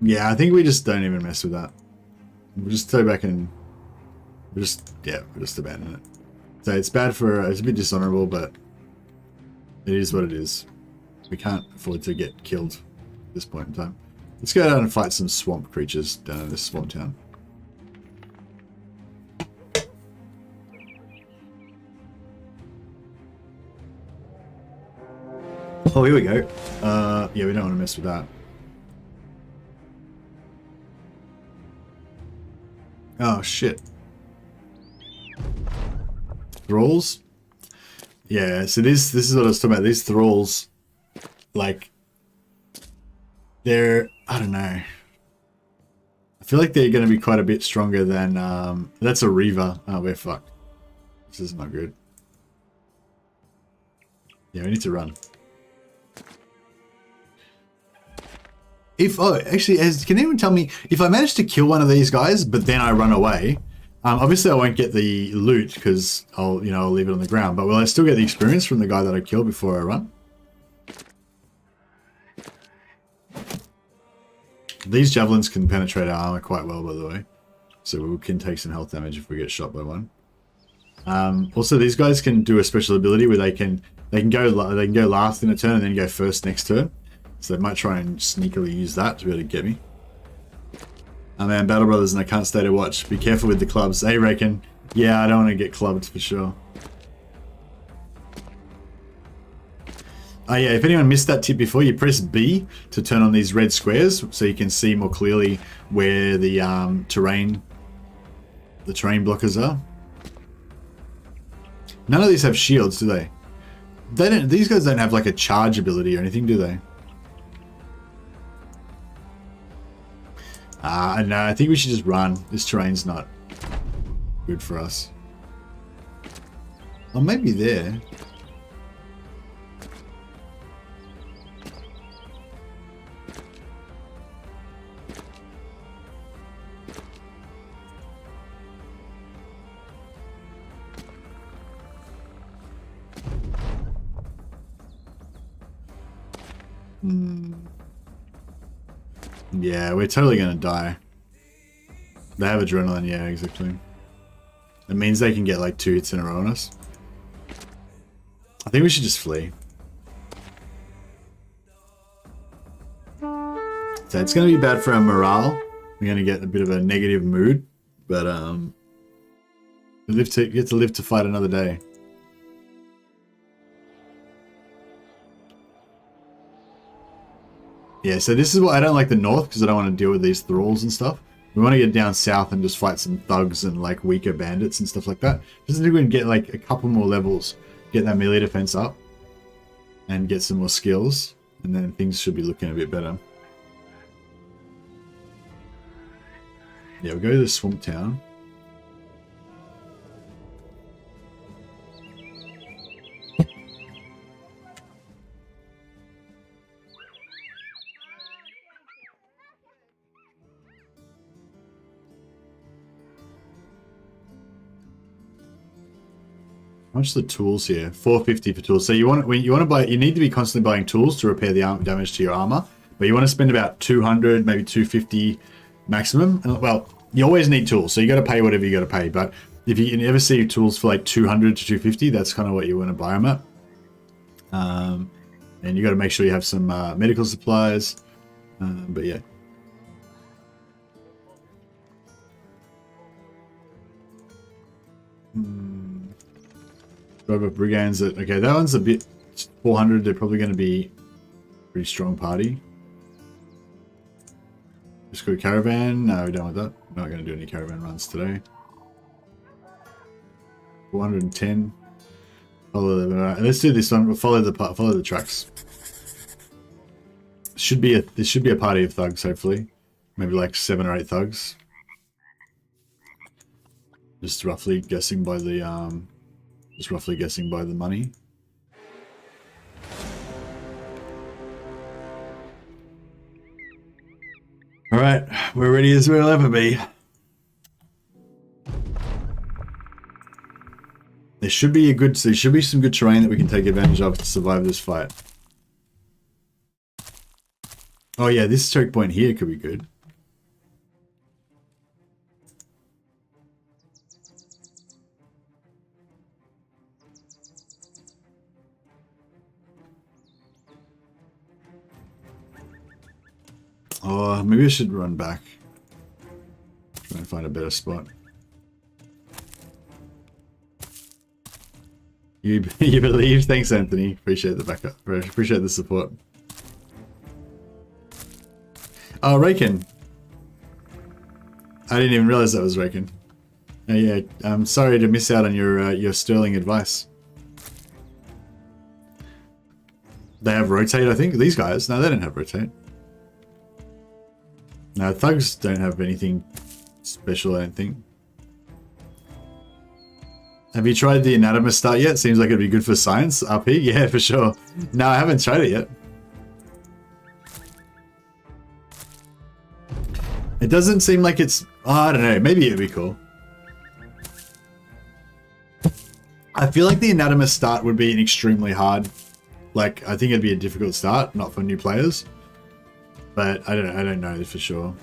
Yeah, I think we just don't even mess with that. We'll just go back and we'll just abandon it. So it's bad for, it's a bit dishonorable, but it is what it is. We can't afford to get killed at this point in time. Let's go down and fight some swamp creatures down in this swamp town. Oh, here we go. Yeah, we don't want to mess with that. Oh, shit. Thralls? Yeah, so this is what I was talking about. These thralls, like, they're, I don't know. I feel like they're going to be quite a bit stronger than, that's a Reaver. Oh, we're fucked. This is not good. Yeah, we need to run. If, oh, actually, can anyone tell me, if I manage to kill one of these guys, but then I run away, obviously I won't get the loot because I'll leave it on the ground, but will I still get the experience from the guy that I killed before I run? These javelins can penetrate our armor quite well, by the way. So we can take some health damage if we get shot by one. Also, these guys can do a special ability where they can go last in a turn and then go first next turn. So they might try and sneakily use that to be able to get me. Oh man, Battle Brothers, and I can't stay to watch. Be careful with the clubs. Hey, Reckon. Yeah, I don't want to get clubbed for sure. Oh yeah, if anyone missed that tip before, you press B to turn on these red squares so you can see more clearly where the terrain blockers are. None of these have shields, do they? These guys don't have like a charge ability or anything, do they? No, I think we should just run. This terrain's not good for us. Oh, maybe there. Yeah, we're totally gonna die. They have adrenaline, yeah, exactly. It means they can get like 2 hits in a row on us. I think we should just flee. So it's gonna be bad for our morale. We're gonna get a bit of a negative mood, but we get to live to fight another day. Yeah, so this is why I don't like the north, because I don't want to deal with these thralls and stuff. We want to get down south and just fight some thugs and like weaker bandits and stuff like that. Just think we can get like a couple more levels, get that melee defense up, and get some more skills, and then things should be looking a bit better. Yeah, we'll go to the swamp town. How much are the tools here? 450 for tools. So you want to buy. You need to be constantly buying tools to repair the damage to your armor, but you want to spend about 200, maybe 250 maximum. And, well, you always need tools, so you got to pay whatever you got to pay. But if you can ever see tools for like 200 to 250, that's kind of what you want to buy them at. And you got to make sure you have some medical supplies. But yeah. Brigands. Okay, that one's a bit 400. They're probably going to be a pretty strong party. Just go caravan. No, we're done with that. We're not going to do any caravan runs today. 410. Let's do this one. We'll follow the tracks. This should be a party of thugs. Hopefully, maybe like 7 or 8 thugs. Just roughly guessing by the money. All right, we're ready as we'll ever be. There should be some good terrain that we can take advantage of to survive this fight. Oh yeah, this choke point here could be good. Oh, maybe I should run back. Try and find a better spot. You believe? Thanks, Anthony. Appreciate the backup. Appreciate the support. Oh, Raken. I didn't even realize that was Raken. Yeah, I'm sorry to miss out on your sterling advice. They have rotate, I think. These guys, no, they don't have rotate. No, thugs don't have anything special, I don't think. Have you tried the anatomist start yet? Seems like it'd be good for science, RP. Yeah, for sure. No, I haven't tried it yet. It doesn't seem like it's... Oh, I don't know. Maybe it'd be cool. I feel like the Anatomist start would be an extremely hard. Like, I think it'd be a difficult start, not for new players. But I don't know for sure.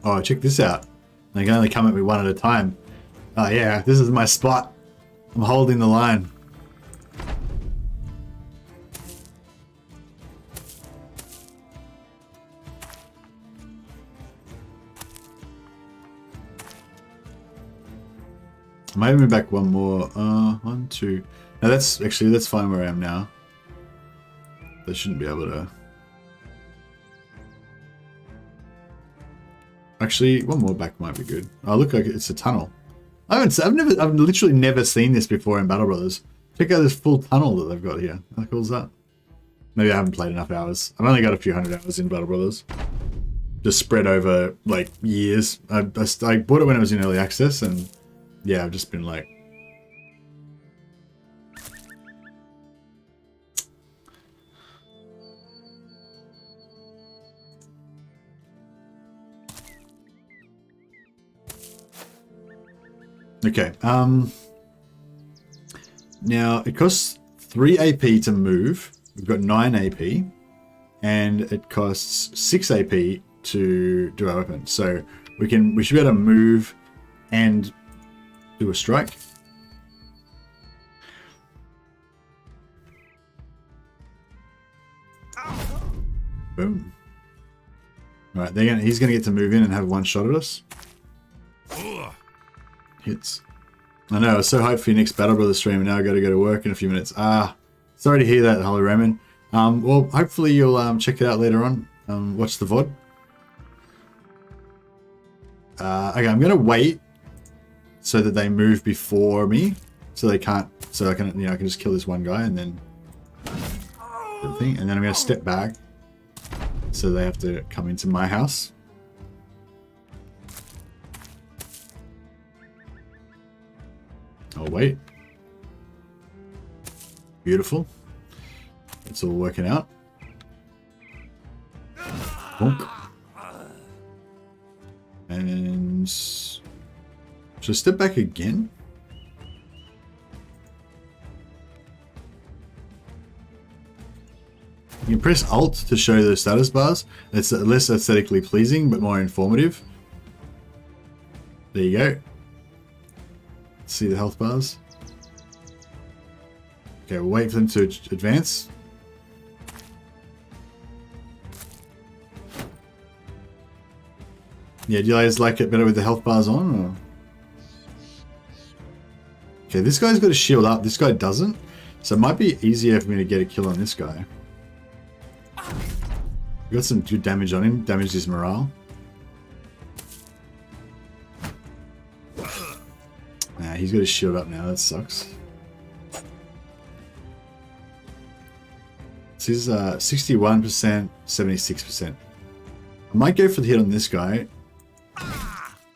Oh, check this out. They can only come at me one at a time. Oh yeah, this is my spot. I'm holding the line. I might move back one more. 1, 2. No, that's fine where I am now. They shouldn't be able to. Actually, one more back might be good. Oh, look like it's a tunnel. I've literally never seen this before in Battle Brothers. Check out this full tunnel that they've got here. How cool is that? Maybe I haven't played enough hours. I've only got a few hundred hours in Battle Brothers. Just spread over like years. I bought it when it was in early access, and yeah, I've just been like. Okay, now it costs 3 AP to move. We've got 9 AP, and it costs 6 AP to do our weapon. So we should be able to move and do a strike. Boom. All right, he's gonna get to move in and have one shot at us. Hits. I know, I was so hyped for your next Battle Brothers stream, and now I gotta go to work in a few minutes. Sorry to hear that, Holly Raymond. Well, hopefully you'll check it out later on. Watch the VOD. Okay, I'm gonna wait so that they move before me, so they can't. So I can, I can just kill this one guy and then everything, and then I'm gonna step back, so they have to come into my house. I'll wait. Beautiful. It's all working out. Bonk. And should I step back again? You can press Alt to show the status bars. It's less aesthetically pleasing, but more informative. There you go. See the health bars. Okay, we'll wait for them to advance. Yeah, do you guys like it better with the health bars on? Or? Okay, this guy's got a shield up. This guy doesn't. So it might be easier for me to get a kill on this guy. We got some good damage on him. Damaged his morale. Nah, he's got his shield up now. That sucks. This is 61%, 76%. I might go for the hit on this guy.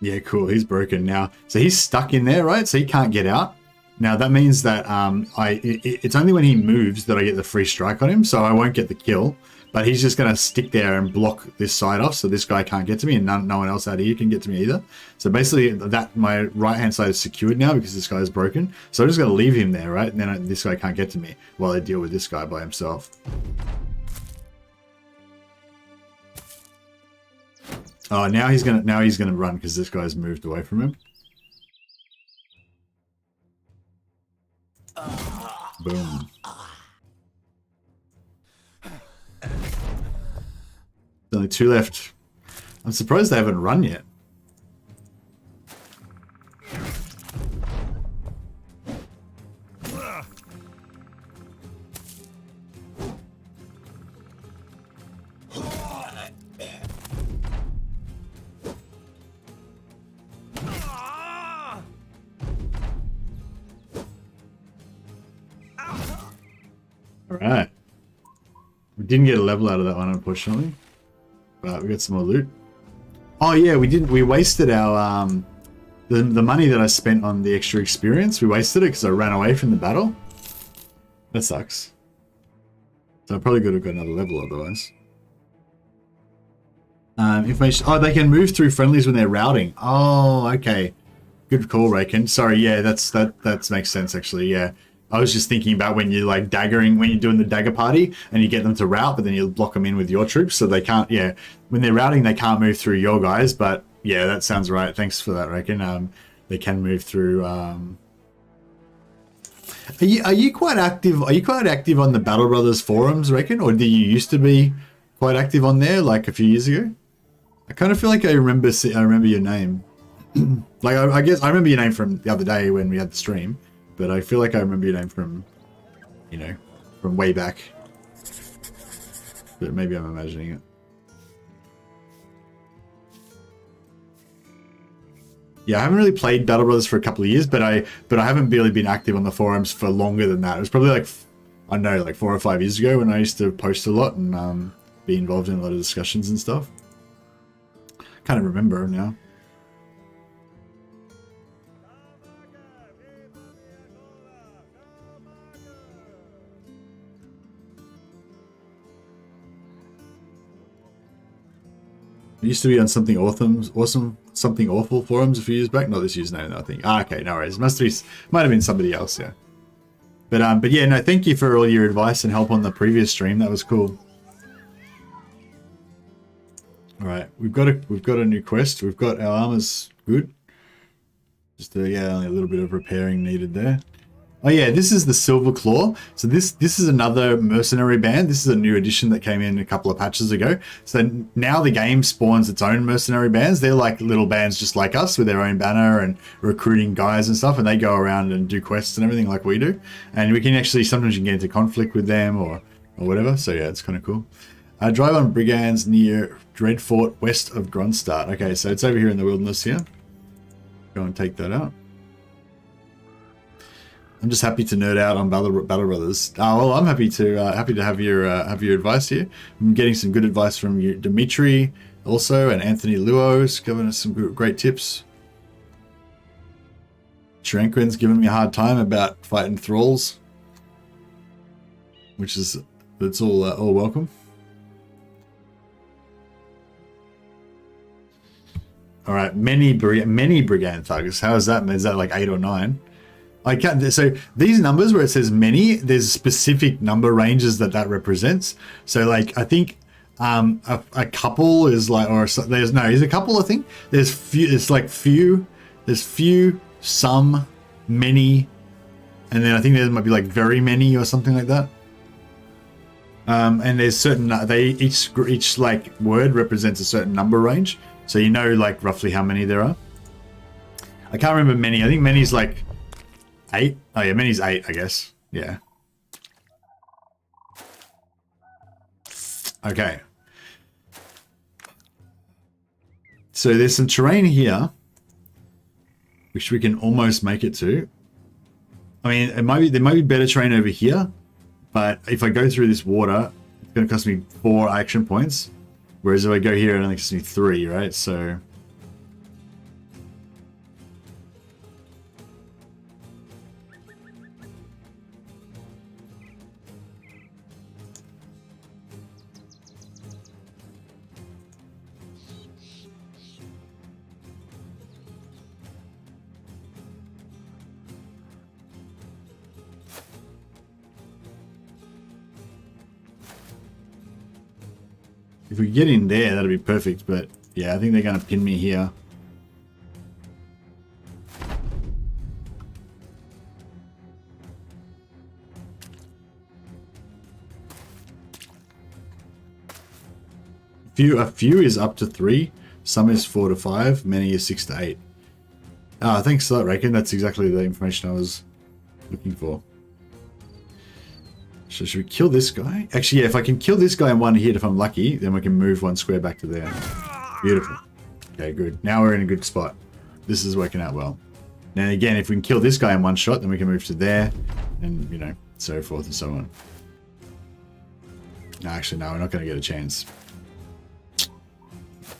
Yeah, cool. He's broken now. So he's stuck in there, right? So he can't get out. Now that means that it's only when he moves that I get the free strike on him, so I won't get the kill. But he's just going to stick there and block this side off, so this guy can't get to me, and no one else out here can get to me either. So basically, my right-hand side is secured now because this guy is broken. So I'm just going to leave him there, right? And then this guy can't get to me while I deal with this guy by himself. Oh, now he's gonna run because this guy's moved away from him. Boom. There's only 2 left. I'm surprised they haven't run yet. Alright. We didn't get a level out of that one, unfortunately. But we got some more loot. Oh yeah, we wasted our the money that I spent on the extra experience. We wasted it because I ran away from the battle. That sucks. So I probably could have got another level otherwise. Information. Oh, they can move through friendlies when they're routing. Oh, okay. Good call, Raken. Sorry, yeah, that makes sense actually. Yeah, I was just thinking about when you're like daggering, when you're doing the dagger party and you get them to route, but then you block them in with your troops, so they can't. Yeah, when they're routing, they can't move through your guys. But yeah, that sounds right. Thanks for that, Raken. They can move through. Are you quite active? Are you quite active on the Battle Brothers forums, Raken, or did you used to be quite active on there like a few years ago? I kind of feel like I remember your name. Like I guess I remember your name from the other day when we had the stream, but I feel like I remember your name from, you know, from way back. But maybe I'm imagining it. Yeah, I haven't really played Battle Brothers for a couple of years, but I haven't really been active on the forums for longer than that. It was probably like, I don't know, like 4 or 5 years ago when I used to post a lot and be involved in a lot of discussions and stuff. Kind of remember now. It used to be on something awful forums a few years back. Not this username, I think. Ah, okay, no worries. Might have been somebody else, yeah. But yeah, no, thank you for all your advice and help on the previous stream. That was cool. All right, we've got a new quest. We've got our armor's good. Just yeah, only a little bit of repairing needed there. Oh yeah, this is the Silver Claw. So this is another mercenary band. This is a new addition that came in a couple of patches ago. So now the game spawns its own mercenary bands. They're like little bands just like us with their own banner and recruiting guys and stuff. And they go around and do quests and everything like we do. And we can actually, sometimes you can get into conflict with them or whatever. So yeah, it's kind of cool. Drive on brigands near Dreadfort west of Grunstadt. Okay, so it's over here in the wilderness here. Go and take that out. I'm just happy to nerd out on Battle Brothers. Well, I'm happy to have your advice here. I'm getting some good advice from you, Dimitri, also, and Anthony Luo's giving us some great tips. Shranquin's giving me a hard time about fighting thralls, which is it's all welcome. All right, many brigand targets. How is that? Is that like 8 or 9? I can't. So these numbers where it says many, there's specific number ranges that represents. So like I think a couple is like, or there's a couple. I think there's few. It's like few. There's few, some, many, and then I think there might be like very many or something like that. And there's certain each like word represents a certain number range. So you know like roughly how many there are. I can't remember many. I think many's like 8. Oh yeah, many's 8, I guess. Yeah. Okay. So there's some terrain here, which we can almost make it to. I mean, there might be better terrain over here, but if I go through this water, it's going to cost me 4 action points. Whereas if I go here, it only costs me 3, right? So if we get in there, that'll be perfect. But yeah, I think they're going to pin me here. A few is up to 3, some is 4 to 5, many is 6 to 8. Ah, thanks for that, Raken. That's exactly the information I was looking for. So should we kill this guy? Actually, yeah, if I can kill this guy in one hit, if I'm lucky, then we can move 1 square back to there. Beautiful. Okay, good. Now we're in a good spot. This is working out well. Now again, if we can kill this guy in 1 shot, then we can move to there, and you know, so forth and so on. No, actually, no, we're not going to get a chance.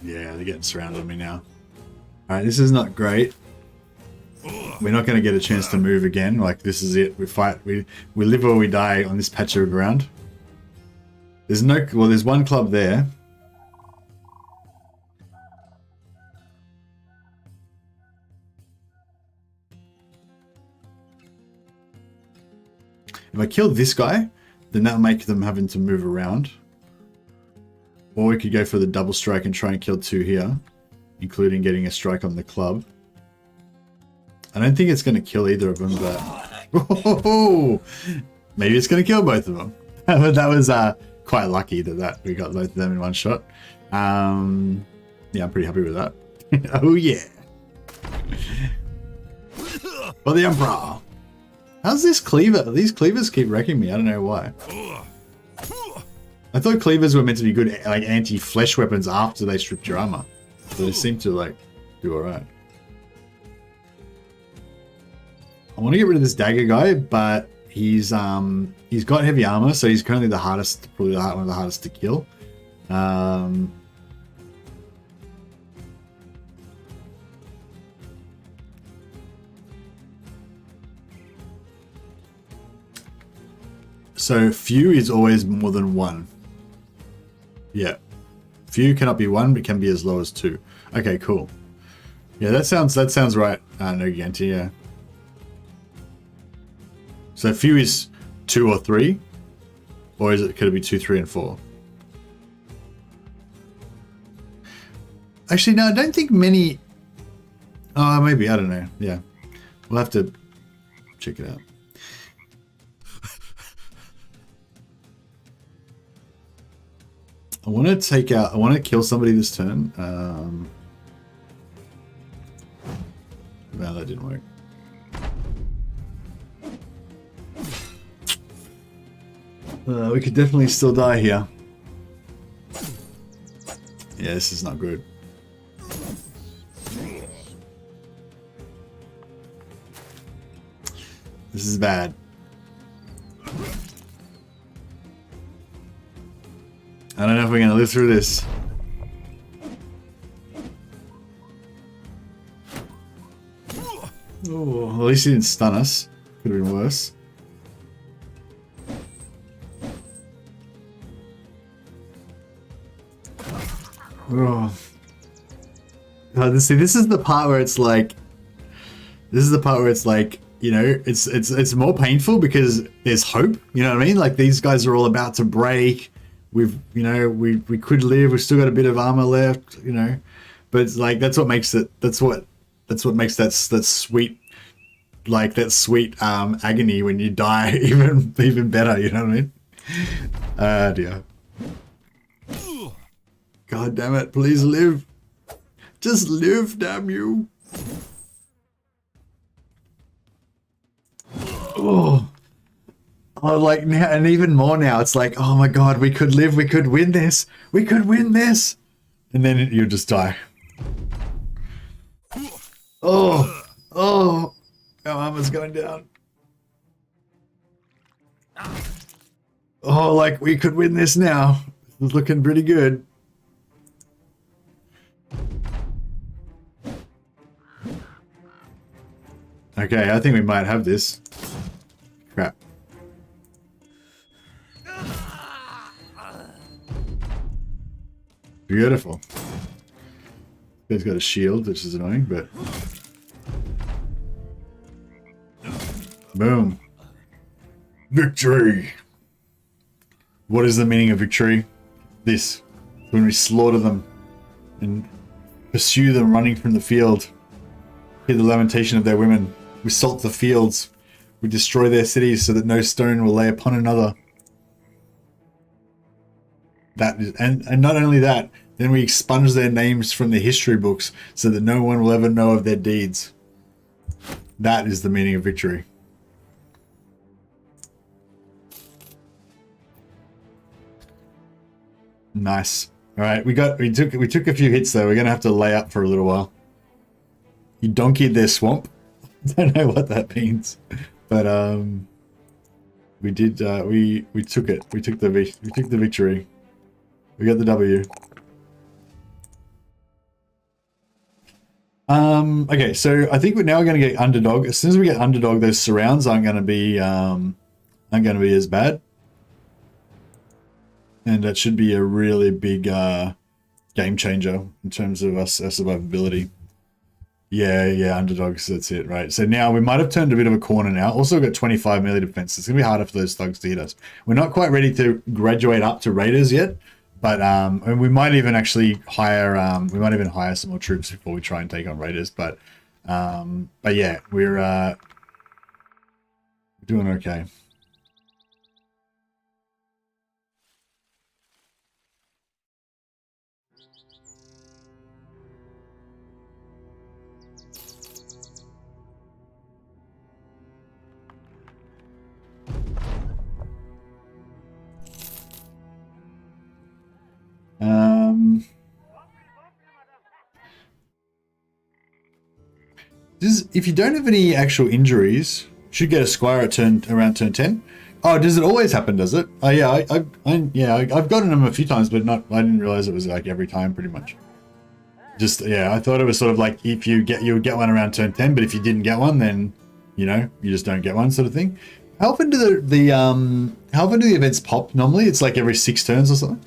Yeah, they're getting surrounded on me now. Alright, this is not great. We're not going to get a chance to move again. Like, this is it. We fight. We live or we die on this patch of ground. There's no, well, there's one club there. If I kill this guy, then that'll make them having to move around. Or we could go for the double strike and try and kill 2 here, including getting a strike on the club. I don't think it's going to kill either of them, but oh, maybe it's going to kill both of them. But that was quite lucky that we got both of them in one shot. Yeah, I'm pretty happy with that. Oh yeah. For the Emperor. How's this cleaver? These cleavers keep wrecking me. I don't know why. I thought cleavers were meant to be good, like anti-flesh weapons after they stripped your armor. So they seem to like do alright. I want to get rid of this dagger guy, but he's got heavy armor, so he's currently the hardest, probably one of the hardest to kill. So few is always more than 1. Yeah. Few cannot be 1, but can be as low as 2. Okay, cool. Yeah, that sounds right. No Ganti, yeah. So few is 2 or 3? Or could it be 2, 3, and 4? Actually, no, I don't think many. Oh, maybe, I don't know. Yeah. We'll have to check it out. I want to kill somebody this turn. No, that didn't work. We could definitely still die here. Yeah, this is not good. This is bad. I don't know if we're going to live through this. Oh, at least he didn't stun us. Could have been worse. Oh. See, this is the part where it's like, you know, it's more painful because there's hope. You know what I mean? Like these guys are all about to break. We could live. We've still got a bit of armor left, you know, but it's like that's what makes it. That's what makes that sweet, like that sweet agony when you die even better. You know what I mean? Dear. God damn it! Please live. Just live, damn you. Oh. Oh, like now, and even more now, it's like, oh my god, we could live, we could win this, we could win this, and then you just die. Oh, our armor's going down. Oh, like we could win this now. It's looking pretty good. Okay, I think we might have this. Crap. Beautiful. He's got a shield, which is annoying, but... Boom. Victory! What is the meaning of victory? This. When we slaughter them and pursue them running from the field. Hear the lamentation of their women. We salt the fields. We destroy their cities so that no stone will lay upon another. That is, and not only that, then we expunge their names from the history books so that no one will ever know of their deeds. That is the meaning of victory. Nice. All right, we took a few hits though. We're gonna have to lay up for a little while. You donkeyed their swamp. I don't know what that means, but we did. We took it. We took the victory. We got the W. Okay, so I think we're now going to get underdog. As soon as we get underdog, those surrounds aren't going to be as bad. And that should be a really big game changer in terms of our survivability. Yeah, underdogs, that's it, right? So now we might have turned a bit of a corner now. Also, we've got 25 melee defense. It's going to be harder for those thugs to hit us. We're not quite ready to graduate up to raiders yet, but and we might even actually hire some more troops before we try and take on raiders. But yeah, we're doing okay. If you don't have any actual injuries, you should get a squire at around turn 10. Oh, does it always happen? Does it? Oh yeah, I've gotten them a few times, but not. I didn't realize it was like every time, pretty much. Just yeah, I thought it was sort of like if you would get one around turn 10, but if you didn't get one, then you just don't get one, sort of thing. How often do how often do the events pop normally? It's like every 6 turns or something.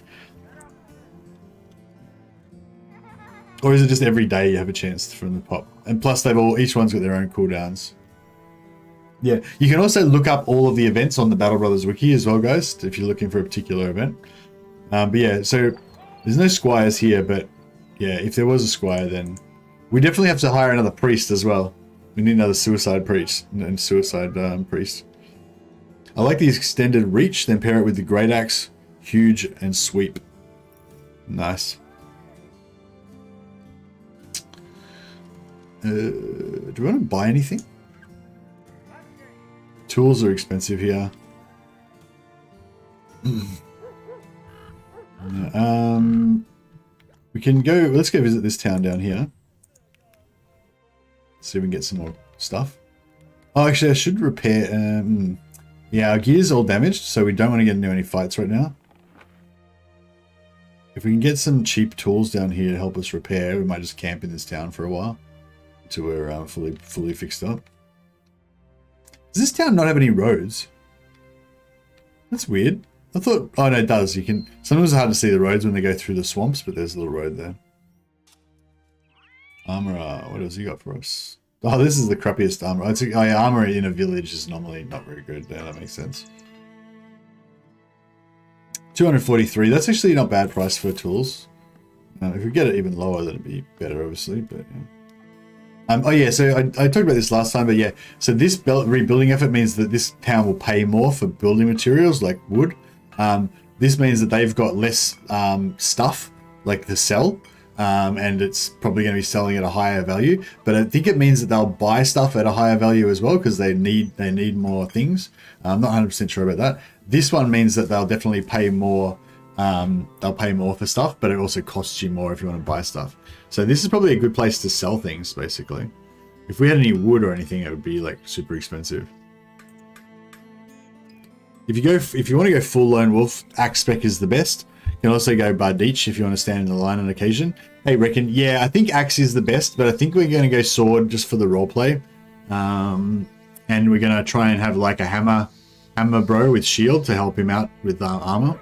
Or is it just every day you have a chance from the pop? And plus each one's got their own cooldowns. Yeah, you can also look up all of the events on the Battle Brothers wiki as well, guys, if you're looking for a particular event. But yeah, so there's no squires here, but yeah, if there was a squire, then we definitely have to hire another priest as well. We need another suicide priest and suicide priest. I like the extended reach, then pair it with the great axe, huge, and sweep. Nice. Do we want to buy anything? Tools are expensive here. We can go. Let's go visit this town down here. See if we can get some more stuff. Oh, actually, I should repair. Yeah, our gear's all damaged, so we don't want to get into any fights right now. If we can get some cheap tools down here to help us repair, we might just camp in this town for a while until we're fully fixed up. Does this town not have any roads? That's weird. I thought, oh no, it does. You can, sometimes it's hard to see the roads when they go through the swamps, but there's a little road there. Armor, what else you got for us? Oh, this is the crappiest armor. Armor in a village is normally not very good. Yeah, that makes sense. 243. That's actually not bad price for tools. If we get it even lower, that'd be better, obviously. But yeah. Oh yeah, so I talked about this last time, but yeah. So this rebuilding effort means that this town will pay more for building materials like wood. This means that they've got less stuff like to sell. And it's probably going to be selling at a higher value, but I think it means that they'll buy stuff at a higher value as well because they need more things. I'm not 100% sure about that. This one means that they'll definitely pay more. They'll pay more for stuff, but it also costs you more if you want to buy stuff. So this is probably a good place to sell things. Basically, if we had any wood or anything, it would be like super expensive. If you want to go full lone wolf, AkFqmzKyWF is the best. You can also go Bardich if you want to stand in the line on occasion. Hey, Reckon, yeah, I think Axe is the best, but I think we're going to go Sword just for the roleplay. And we're going to try and have like a hammer bro with shield to help him out with armor.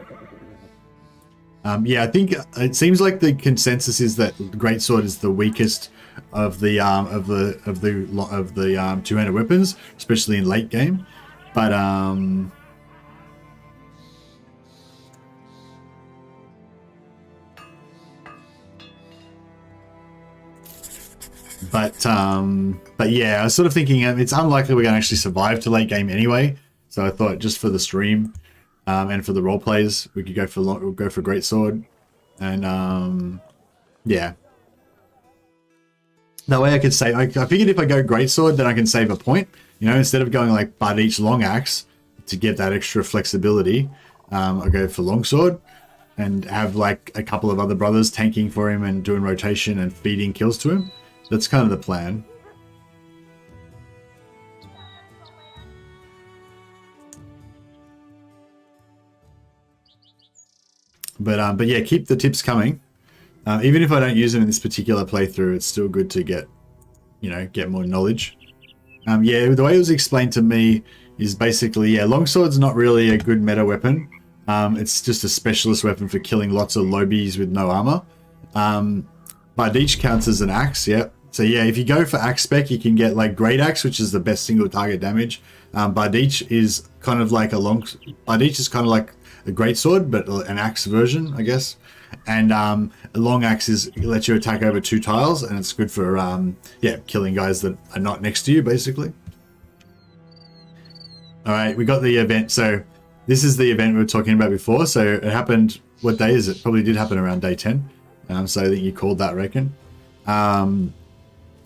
Yeah, I think it seems like the consensus is that Greatsword is the weakest of the two-handed weapons, especially in late game. But But yeah, I was sort of thinking it's unlikely we're going to actually survive to late game anyway. So I thought just for the stream and for the role plays, we could go for Greatsword, and yeah. That way I could save. I figured if I go Greatsword, then I can save a point. Instead of going like Bardich long axe to get that extra flexibility, I'll go for longsword and have like a couple of other brothers tanking for him and doing rotation and feeding kills to him. That's kind of the plan. But yeah, keep the tips coming. Even if I don't use them in this particular playthrough, it's still good to get more knowledge. Yeah, the way it was explained to me is basically, yeah, longsword's not really a good meta weapon. It's just a specialist weapon for killing lots of lobies with no armor. Bardiche counts as an axe, yep. So yeah, if you go for axe spec, you can get like Great Axe, which is the best single target damage. Bardiche is kind of like Bardiche is kind of like a great sword, but an axe version, I guess. And a long axe lets you attack over 2 tiles, and it's good for yeah, killing guys that are not next to you, basically. All right, we got the event. So this is the event we were talking about before. So it happened. What day is it? Probably did happen around day 10. So I think you called that, I reckon.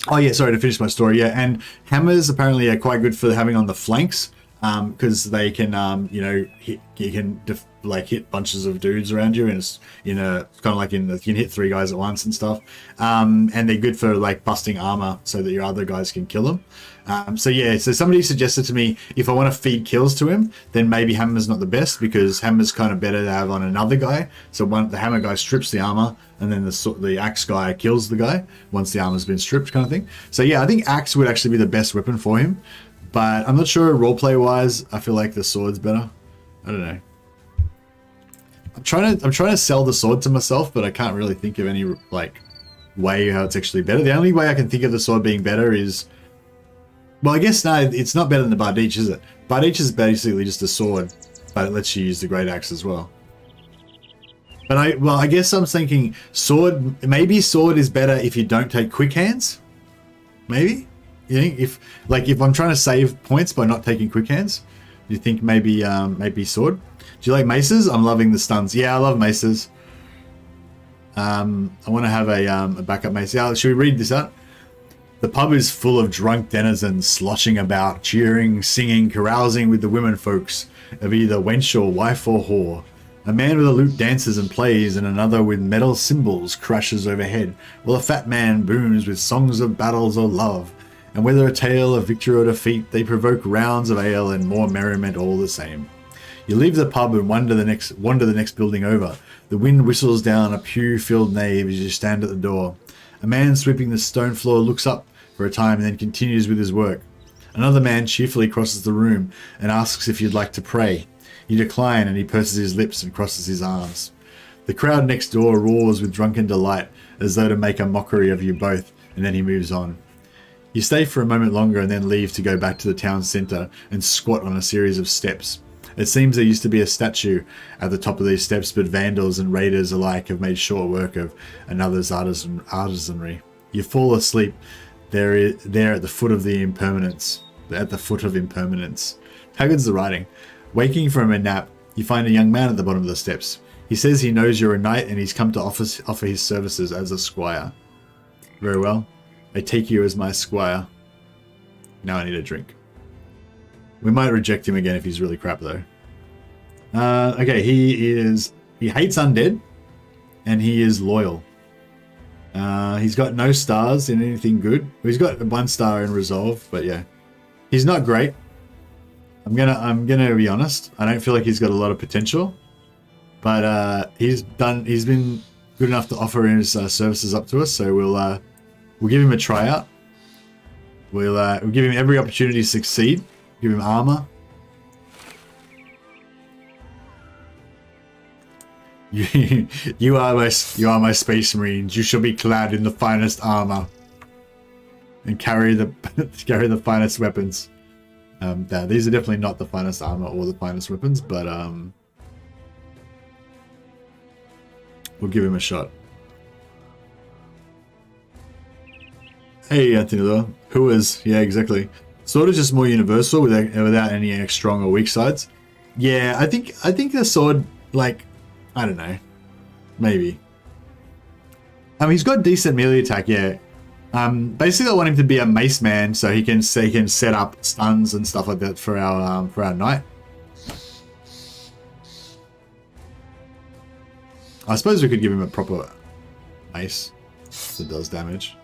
Oh yeah, sorry, to finish my story. Yeah, and hammers apparently are quite good for having on the flanks, because they can, you know, hit bunches of dudes around you, and it's kind of like you can hit 3 guys at once and stuff. And they're good for like busting armor so that your other guys can kill them. So yeah, so somebody suggested to me if I want to feed kills to him, then maybe hammer's not the best, because hammer's kind of better to have on another guy. So the hammer guy strips the armor, and then the axe guy kills the guy once the armor's been stripped, kind of thing. So yeah, I think axe would actually be the best weapon for him, but I'm not sure roleplay wise. I feel like the sword's better. I don't know. I'm trying to sell the sword to myself, but I can't really think of any like way how it's actually better. The only way I can think of the sword being better is, well, I guess no, it's not better than the Bardiche, is it? Bardiche is basically just a sword, but it lets you use the Great Axe as well. But I guess I'm thinking sword. Maybe sword is better if you don't take quick hands. Maybe, you think if I'm trying to save points by not taking quick hands, you think maybe sword. Do you like maces? I'm loving the stuns. Yeah, I love maces. I want to have a backup mace. Yeah, should we read this out? The pub is full of drunk denizens sloshing about, cheering, singing, carousing with the women folks of either wench or wife or whore. A man with a lute dances and plays, and another with metal cymbals crashes overhead, while a fat man booms with songs of battles or love. And whether a tale of victory or defeat, they provoke rounds of ale and more merriment all the same. You leave the pub and wander the next building over. The wind whistles down a pew-filled nave as you stand at the door. A man sweeping the stone floor looks up for a time and then continues with his work. Another man cheerfully crosses the room and asks if you'd like to pray. You decline, and he purses his lips and crosses his arms. The crowd next door roars with drunken delight, as though to make a mockery of you both, and then he moves on. You stay for a moment longer and then leave to go back to the town centre and squat on a series of steps. It seems there used to be a statue at the top of these steps, but vandals and raiders alike have made short work of another's artisanry. You fall asleep there at the foot of impermanence. Haggard's the writing. Waking from a nap, you find a young man at the bottom of the steps. He says he knows you're a knight and he's come to offer his services as a squire. Very well. I take you as my squire. Now I need a drink. We might reject him again if he's really crap, though. Okay, he hates undead, and he is loyal. He's got no stars in anything good. He's got 1 star in resolve, but yeah, he's not great. I'm gonna be honest. I don't feel like he's got a lot of potential, but he's been good enough to offer his services up to us. So we'll give him a tryout. We'll give him every opportunity to succeed. Give him armor. You are my space marines. You shall be clad in the finest armor and carry the finest weapons. These are definitely not the finest armor or the finest weapons, but we'll give him a shot. Hey, Anthony, who is? Yeah, exactly. Sword is just more universal without any strong or weak sides. Yeah, I think the sword, like, I don't know, maybe. He's got decent melee attack, yeah. Basically, I want him to be a mace man so he can set up stuns and stuff like that for our knight. I suppose we could give him a proper mace that does damage.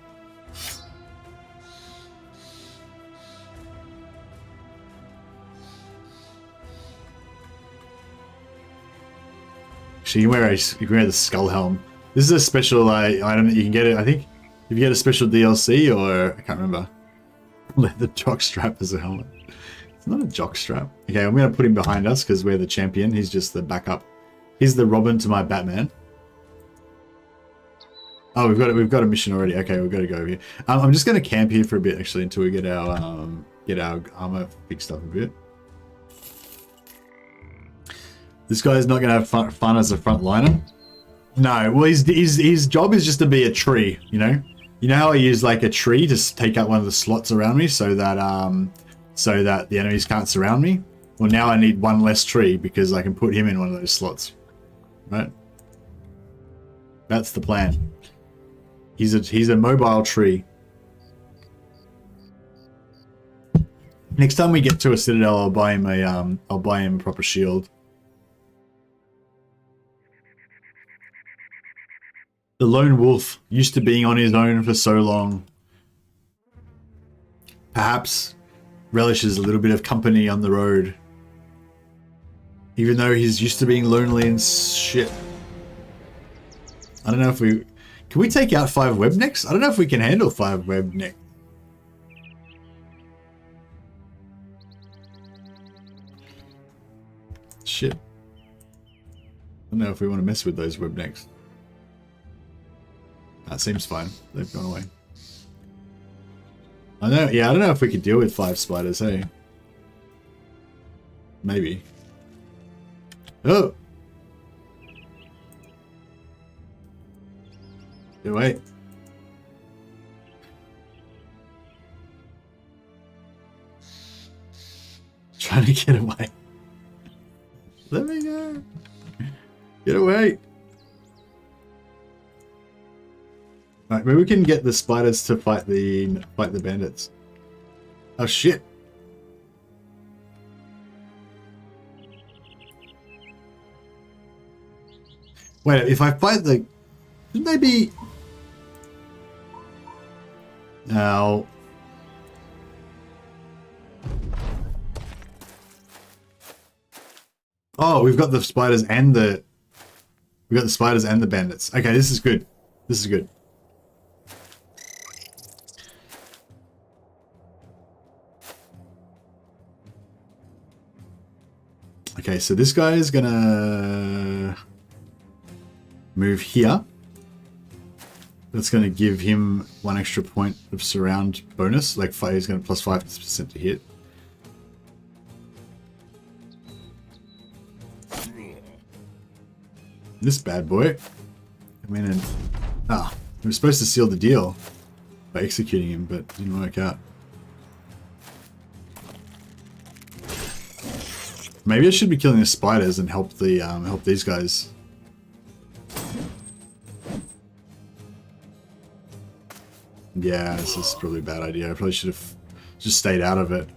Actually, you can wear the skull helm. This is a special item that you can get it. I think if you get a special DLC, or I can't remember. Leather jock strap as a helmet. It's not a jock strap. Okay, I'm gonna put him behind us because we're the champion. He's just the backup. He's the Robin to my Batman. Oh, we've got a mission already. Okay, we've got to go over here. I'm just going to camp here for a bit actually until we get our armor fixed up a bit. This guy's not going to have fun as a frontliner. No, well, his job is just to be a tree. You know how I use like a tree to take out one of the slots around me so that the enemies can't surround me. Well, now I need one less tree because I can put him in one of those slots. Right? That's the plan. He's a mobile tree. Next time we get to a citadel, I'll buy him a proper shield. The lone wolf, used to being on his own for so long, perhaps relishes a little bit of company on the road, even though he's used to being lonely and shit. I don't know if we... Can we take out 5 web necks? I don't know if we can handle 5 web necks. Shit. I don't know if we want to mess with those web necks. That seems fine. They've gone away. I know. Yeah, I don't know if we could deal with 5 spiders, hey? Maybe. Oh! Get away. Trying to get away. Let me go. Get away. Alright, maybe we can get the spiders to fight the bandits. Oh shit. Wait, if I fight the... Shouldn't they be... No. Oh, we've got the spiders and the... We've got the spiders and the bandits. Okay, this is good. This is good. Okay, so this guy is gonna move here. That's gonna give him 1 extra point of surround bonus. Like he's gonna plus 5% to hit. This bad boy. Come in and we were supposed to seal the deal by executing him, but didn't work out. Maybe I should be killing the spiders and help the help these guys. Yeah, this is probably a bad idea. I probably should have just stayed out of it.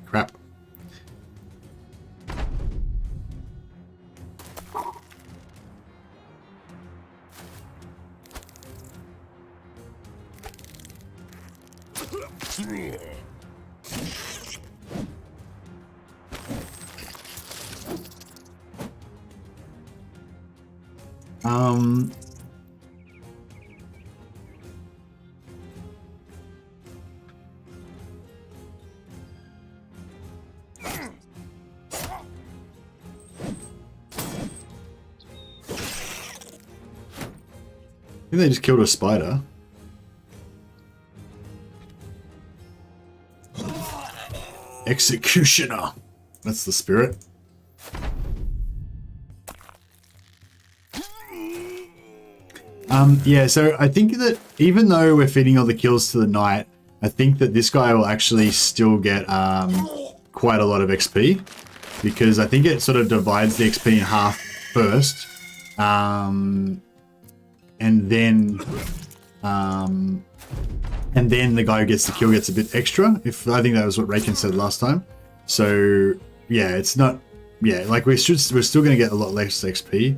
Crap. I think they just killed a spider. Executioner. That's the spirit. Yeah, so I think that even though we're feeding all the kills to the knight, I think that this guy will actually still get quite a lot of XP, because I think it sort of divides the XP in half first, and then the guy who gets the kill gets a bit extra. I think that was what Raken said last time. So yeah, it's not, yeah, like we're still going to get a lot less XP.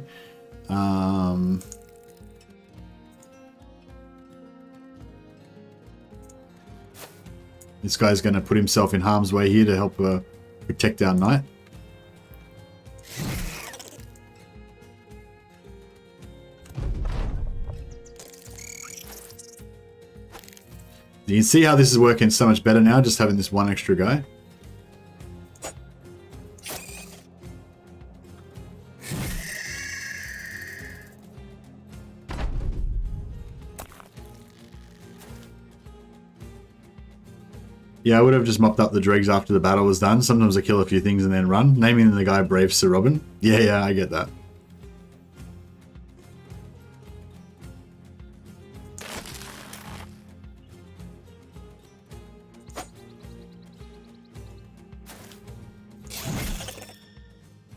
This guy's going to put himself in harm's way here to help protect our knight. You can see how this is working so much better now, just having this one extra guy. Yeah, I would have just mopped up the dregs after the battle was done. Sometimes I kill a few things and then run. Naming the guy Brave Sir Robin. Yeah, I get that.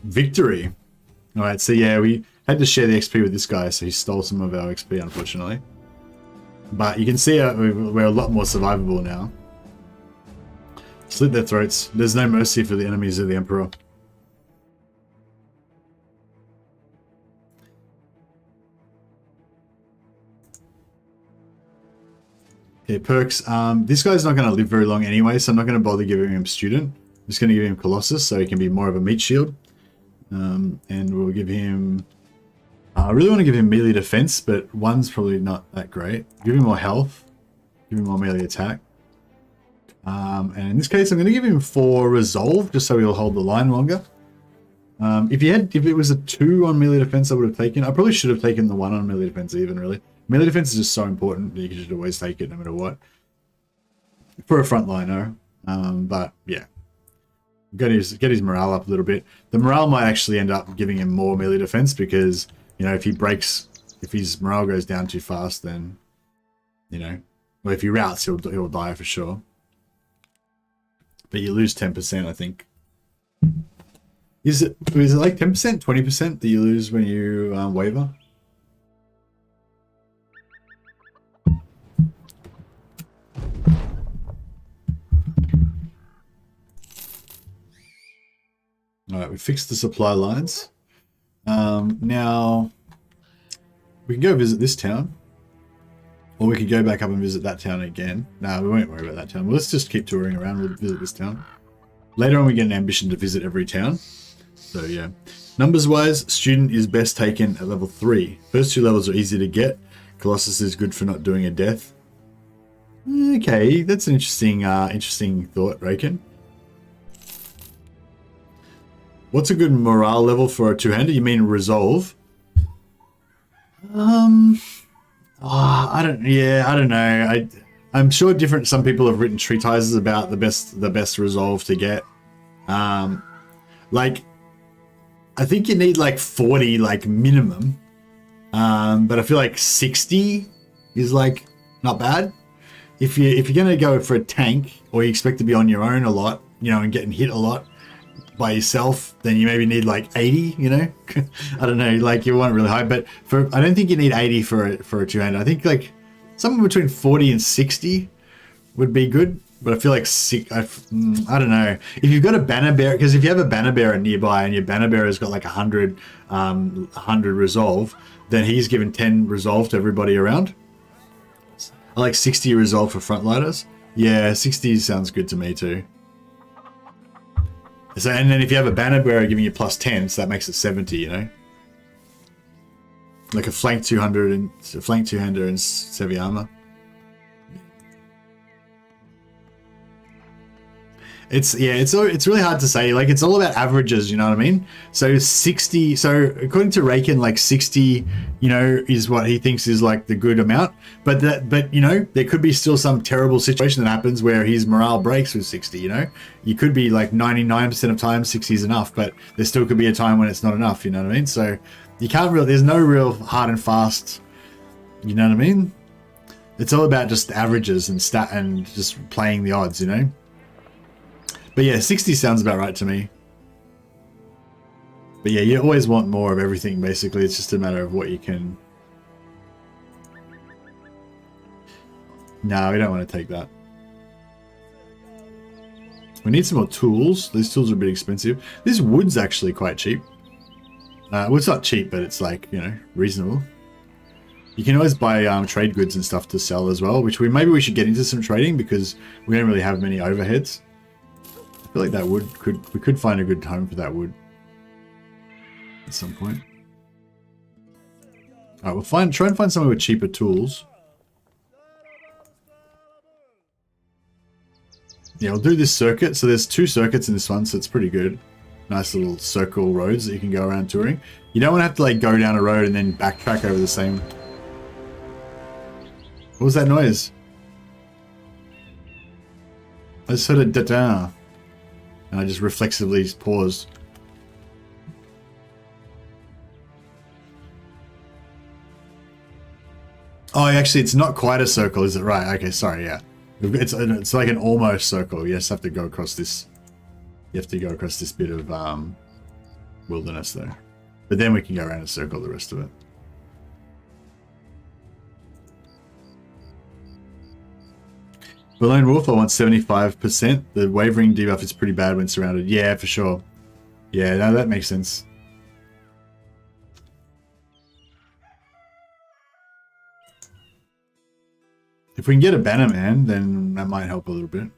Victory. Alright, so yeah, we had to share the XP with this guy, so he stole some of our XP, unfortunately. But you can see we're a lot more survivable now. Slit their throats. There's no mercy for the enemies of the Emperor. Okay, perks. This guy's not going to live very long anyway, so I'm not going to bother giving him Student. I'm just going to give him Colossus, so he can be more of a meat shield. And we'll give him... I really want to give him melee defense, but 1's probably not that great. Give him more health. Give him more melee attack. And in this case, I'm going to give him 4 resolve, just so he'll hold the line longer. If it was a 2 on melee defense, I would have taken. I probably should have taken the 1 on melee defense even, really. Melee defense is just so important that you should always take it no matter what. For a frontliner. But yeah. Get his morale up a little bit. The morale might actually end up giving him more melee defense because, you know, if his morale goes down too fast, then, you know, well, if he routes, he'll die for sure. But you lose 10%, I think. Is it like 10%, 20% that you lose when you waver? Alright, we fixed the supply lines. Now, we can go visit this town. Or we could go back up and visit that town again. No, we won't worry about that town. Well, let's just keep touring around. We'll visit this town. Later on, we get an ambition to visit every town. So, yeah. Numbers-wise, Student is best taken at level 3. First 2 levels are easy to get. Colossus is good for not doing a death. Okay, that's an interesting thought, Raken. What's a good morale level for a 2-hander? You mean resolve? I don't know. I'm sure some people have written treatises about the best resolve to get. Like, I think you need like 40 like minimum. But I feel like 60 is like not bad. If you're gonna go for a tank or you expect to be on your own a lot, you know, and getting hit a lot by yourself, then you maybe need like 80, you know. I don't know, like you want it really high, but I don't think you need 80 for a 2-hander. I think like somewhere between 40 and 60 would be good, but I feel like I don't know, if you've got a banner bearer, because if you have a banner bearer nearby and your banner bearer's got like 100 resolve, then he's given 10 resolve to everybody around. I like 60 resolve for frontliners. Yeah, 60 sounds good to me too. So, and then if you have a banner bearer giving you plus 10, so that makes it 70, you know? Like a flank 200 and a flank 200 and heavy armor. It's really hard to say. Like, it's all about averages, you know what I mean? So 60, so according to Raken, like 60, you know, is what he thinks is like the good amount. But you know, there could be still some terrible situation that happens where his morale breaks with 60, you know? You could be like 99% of times 60 is enough, but there still could be a time when it's not enough, you know what I mean? So you can't really, there's no real hard and fast, you know what I mean? It's all about just averages and just playing the odds, you know? But yeah, 60 sounds about right to me. But yeah, you always want more of everything, basically. It's just a matter of what you can... No, we don't want to take that. We need some more tools. These tools are a bit expensive. This wood's actually quite cheap. Well, it's not cheap, but it's like, you know, reasonable. You can always buy trade goods and stuff to sell as well, which maybe we should get into some trading because we don't really have many overheads. I feel like that wood we could find a good home for that wood at some point. Alright, we'll try and find somewhere with cheaper tools. yeah, we'll do this circuit. So there's 2 circuits in this one, so it's pretty good. Nice little circle roads that you can go around touring. You don't want to have to like go down a road and then backtrack over the same. What was that noise? I just heard a da-da. And I just reflexively paused. Oh, actually, it's not quite a circle, is it? Right, okay, sorry, yeah. It's like an almost circle. You just have to go across this. You have to go across this bit of wilderness there. But then we can go around and circle the rest of it. The Lone Wolf, I want 75%. The wavering debuff is pretty bad when surrounded. Yeah, for sure. Yeah, no, that makes sense. If we can get a banner man, then that might help a little bit.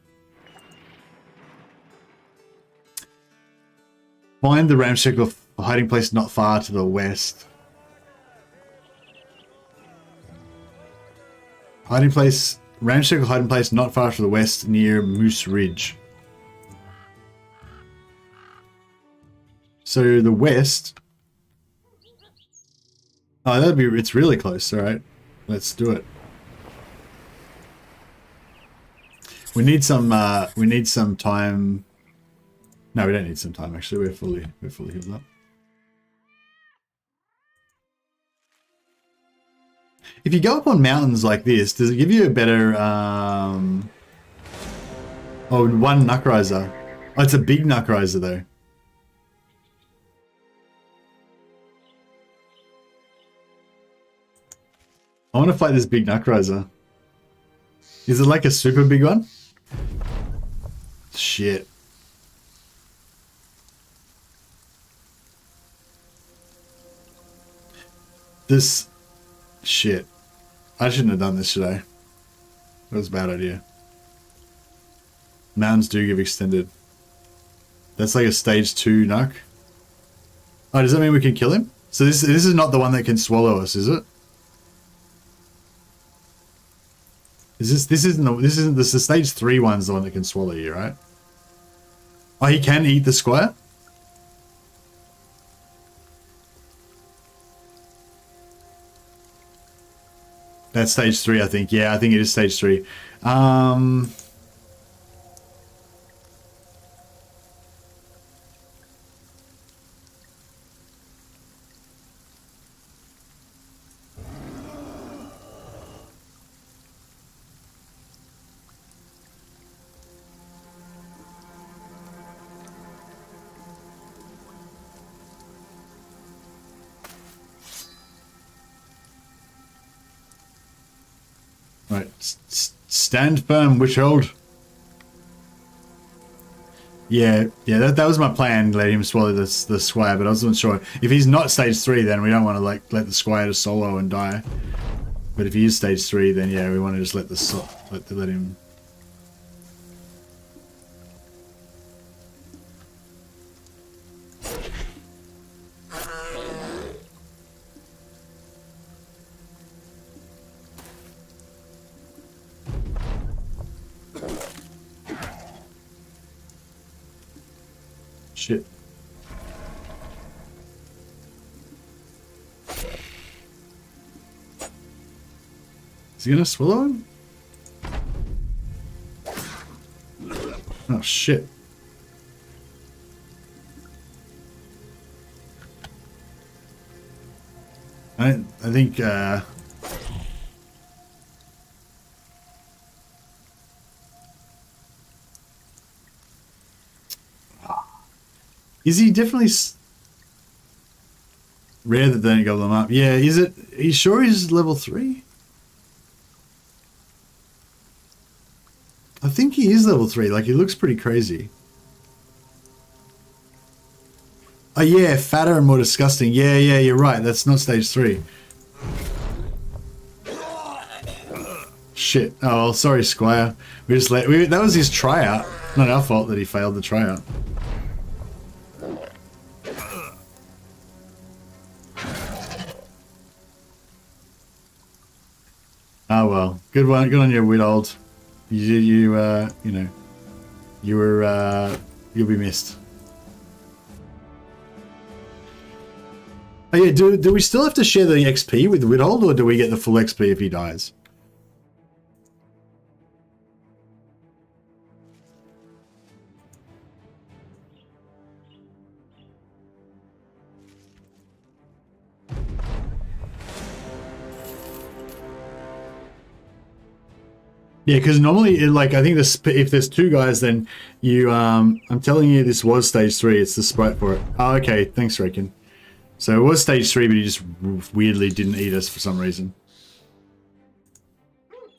Find the ramshackle hiding place not far to the west. Hiding place, ramshackle hiding place not far to the west near Moose Ridge. So the west. Oh, that'd be, it's really close, alright. Let's do it. We need some time. No, we don't need some time actually. We're fully healed up. If you go up on mountains like this, does it give you a better oh, 1 Knuck Riser. Oh, it's a big Knuck Riser though. I want to fight this big Knuck Riser. Is it like a super big one? Shit. This... Shit. I shouldn't have done this, should I? That was a bad idea. Mountains do give extended. That's like a stage 2 Knuck. Oh, does that mean we can kill him? So this is not the one that can swallow us, is it? This isn't the stage 3 one's the one that can swallow you, right? Oh, he can eat the squire? That's stage 3, I think. Yeah, I think it is stage 3. Right, stand firm, Witchhold. Yeah, that was my plan. Let him swallow the squire, but I wasn't sure if he's not stage 3. Then we don't want to like let the squire just solo and die. But if he is stage 3, then yeah, we want to just let him. Shit. Is he gonna swallow him? Oh shit. I think is he definitely rare that they don't go them up? Yeah, is it? Are you sure he's level 3? I think he is level 3. Like, he looks pretty crazy. Oh yeah, fatter and more disgusting. Yeah, you're right. That's not stage 3. Shit. Oh, well, sorry, Squire. That was his tryout. Not our fault that he failed the tryout. Oh well, good one. Good on you, Withold. You know. You'll be missed. Oh yeah, do we still have to share the XP with Withold, or do we get the full XP if he dies? Yeah, because normally, like, I think this, if there's two guys, then you, I'm telling you, this was stage 3. It's the sprite for it. Oh, okay. Thanks, Raken. So it was stage 3, but he just weirdly didn't eat us for some reason.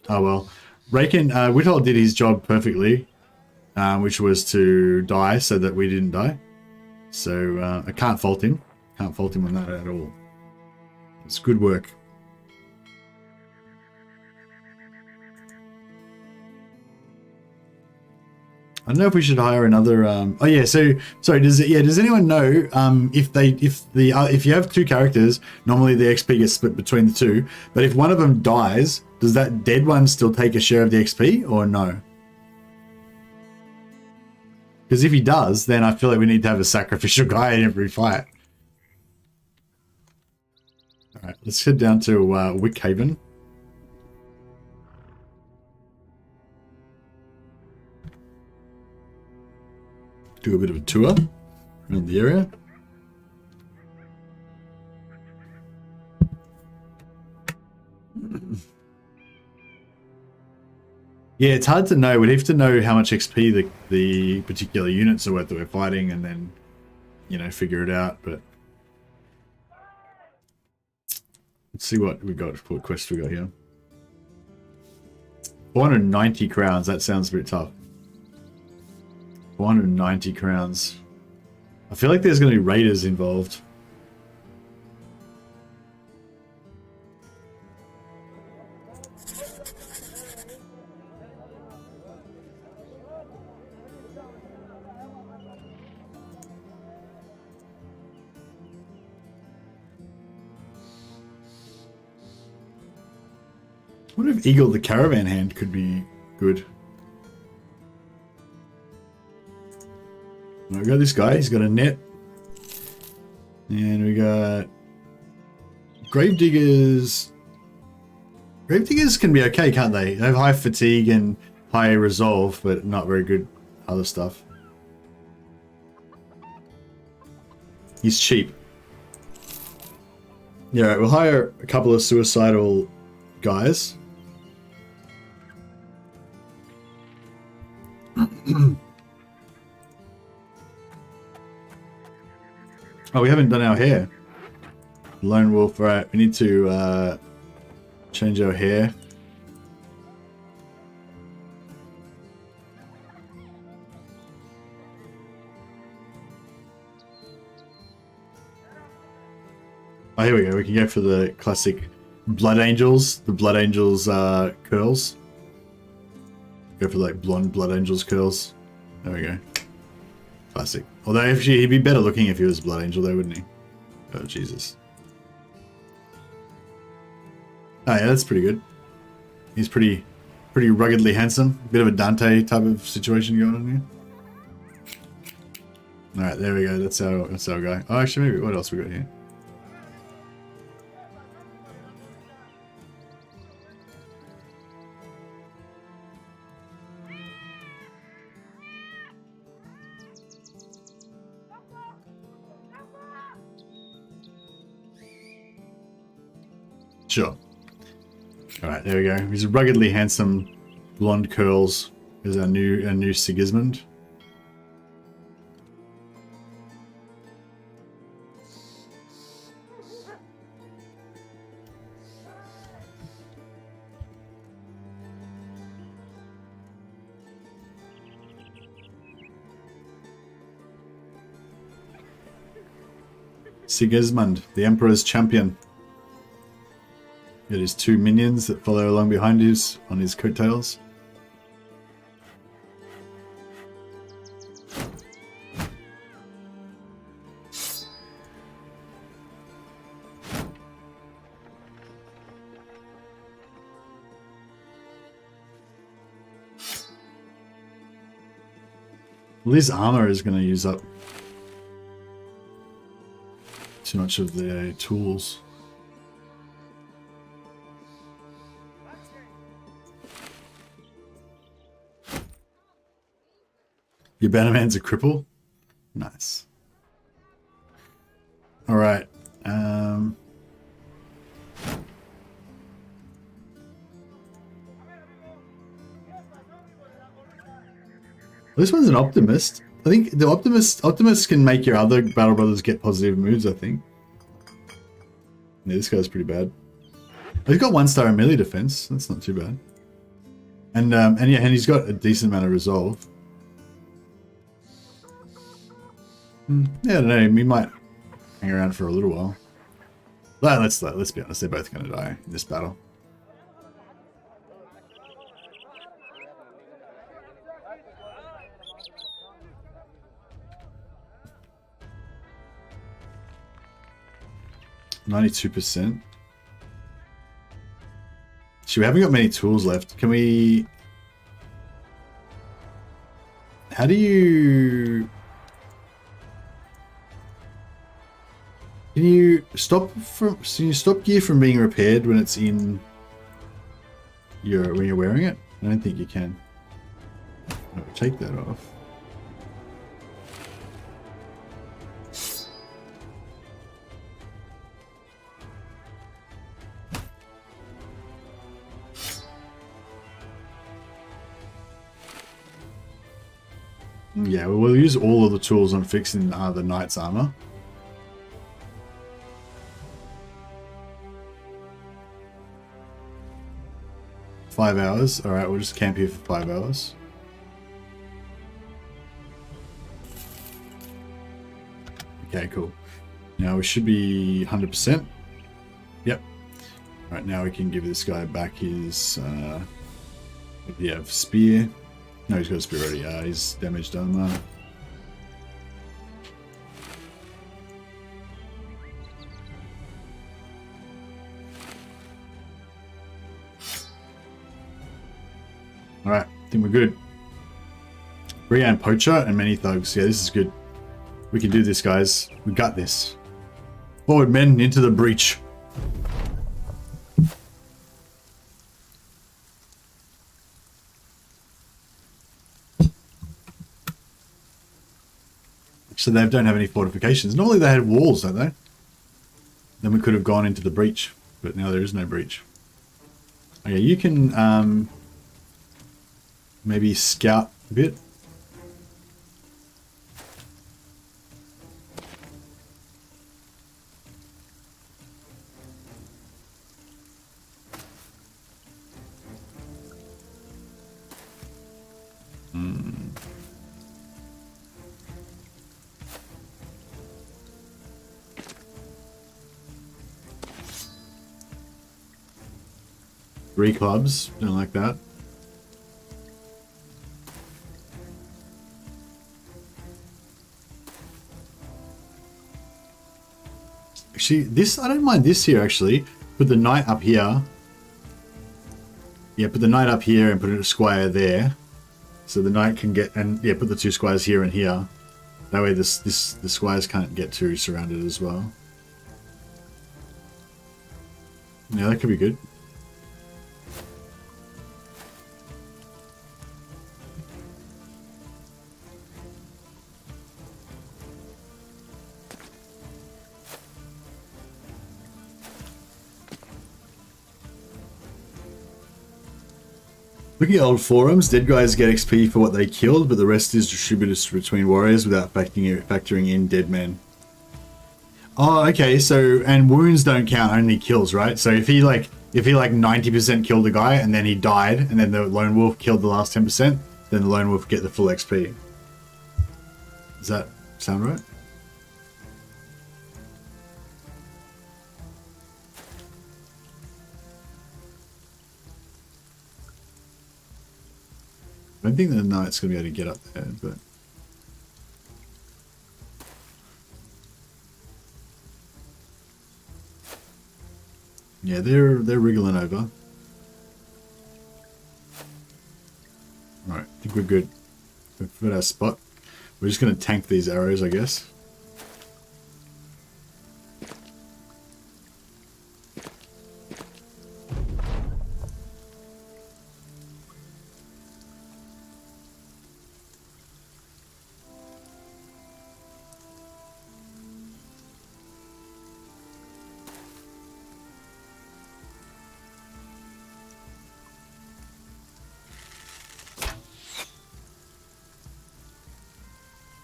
Oh, well. Raken, Withold did his job perfectly, which was to die so that we didn't die. So I can't fault him. Can't fault him on that at all. It's good work. I don't know if we should hire another. Oh yeah, so sorry. Does anyone know if you have two characters, normally the XP gets split between the two. But if one of them dies, does that dead one still take a share of the XP or no? Because if he does, then I feel like we need to have a sacrificial guy in every fight. All right, let's head down to Wickhaven. Do a bit of a tour around the area. Yeah, it's hard to know. We'd have to know how much XP the particular units are worth that we're fighting, and then, you know, figure it out. But let's see what we got. What quest we got here? 490 crowns. That sounds a bit tough. 490 crowns. I feel like there's going to be raiders involved. I wonder if Eagle the Caravan Hand could be good. We got this guy, he's got a net. And we got Gravediggers. Gravediggers can be okay, can't they? They have high fatigue and high resolve, but not very good other stuff. He's cheap. Yeah, right, we'll hire a couple of suicidal guys. Oh, we haven't done our hair. Lone Wolf, right. We need to change our hair. Oh, here we go. We can go for the classic Blood Angels. The Blood Angels curls. Go for like blonde Blood Angels curls. There we go. Classic. Although actually he'd be better looking if he was a Blood Angel though, wouldn't he? Oh Jesus. Oh yeah, that's pretty good. He's pretty ruggedly handsome. Bit of a Dante type of situation going on here. Alright, there we go. That's our guy. Oh actually maybe what else we got here? Sure. Alright, there we go. He's ruggedly handsome, blonde curls is our new Sigismund. Sigismund, the Emperor's champion. Got his two minions that follow along behind us on his coattails. Well, his armor is going to use up too much of the tools. Your Bannerman's a cripple? Nice. Alright. This one's an optimist. I think the optimist can make your other battle brothers get positive moves, I think. Yeah, this guy's pretty bad. He's got 1-star in melee defense. That's not too bad. And yeah, and he's got a decent amount of resolve. Yeah, I don't know. We might hang around for a little while. Well, let's be honest. They're both going to die in this battle. %. Shit, we haven't got many tools left. Can we... How do you... Can you stop gear from being repaired when it's in when you're wearing it? I don't think you can. I'll take that off. Yeah, we'll use all of the tools on fixing the knight's armor. Five hours. Alright, we'll just camp here for 5 hours. Okay, cool. Now we should be 100%. Yep. Alright, now we can give this guy back his... what do you have? Spear? No, he's got a spear already. He's damaged armor. Alright, I think we're good. Briand Poacher and many thugs. Yeah, this is good. We can do this, guys. We got this. Forward, men, into the breach. So they don't have any fortifications. Normally they had walls, don't they? Then we could have gone into the breach, but now there is no breach. Okay, you can maybe scout a bit. Three clubs, don't like that. Actually, this, I don't mind this here actually. Put the knight up here. Yeah, put the knight up here and put a squire there. So the knight can get, and yeah, put the two squires here and here. That way the squires can't get too surrounded as well. Yeah, that could be good. Looking at old forums, dead guys get XP for what they killed, but the rest is distributed between warriors without factoring in dead men. Oh, okay. So, and wounds don't count, only kills, right? So if he like 90% killed a guy and then he died, and then the lone wolf killed the last 10%, then the lone wolf get the full XP. Does that sound right? I don't think the knight's going to be able to get up there, but... Yeah, they're wriggling over. Alright, I think we're good. We've got our spot. we're just going to tank these arrows, I guess.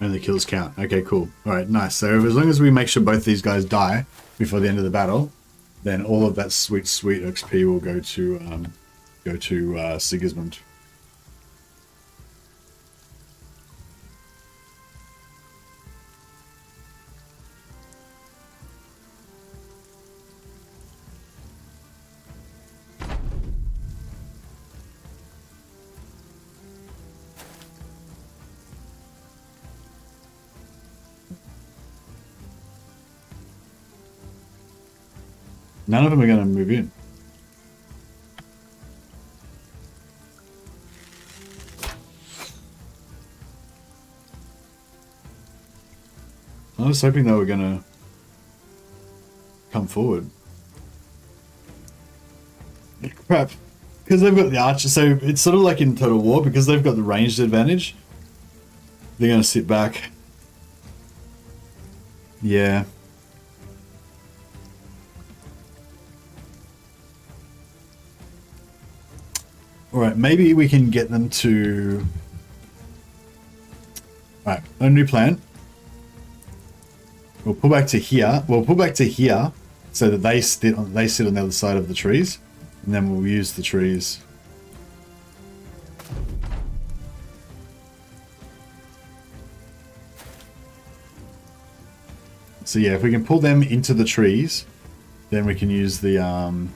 Only kills count. Okay, cool. All right, nice. So as long as we make sure both these guys die before the end of the battle, then all of that sweet XP will go to Sigismund. None of them are going to move in. I was hoping they were going to come forward. Crap. Because they've got the archer, so it's sort of like in Total War, because they've got the ranged advantage, they're going to sit back. Yeah. Alright, maybe we can get them to... Alright, a new plan. We'll pull back to here. We'll pull back to here so that they sit on the other side of the trees. And then we'll use the trees. So yeah, if we can pull them into the trees, then we can use the...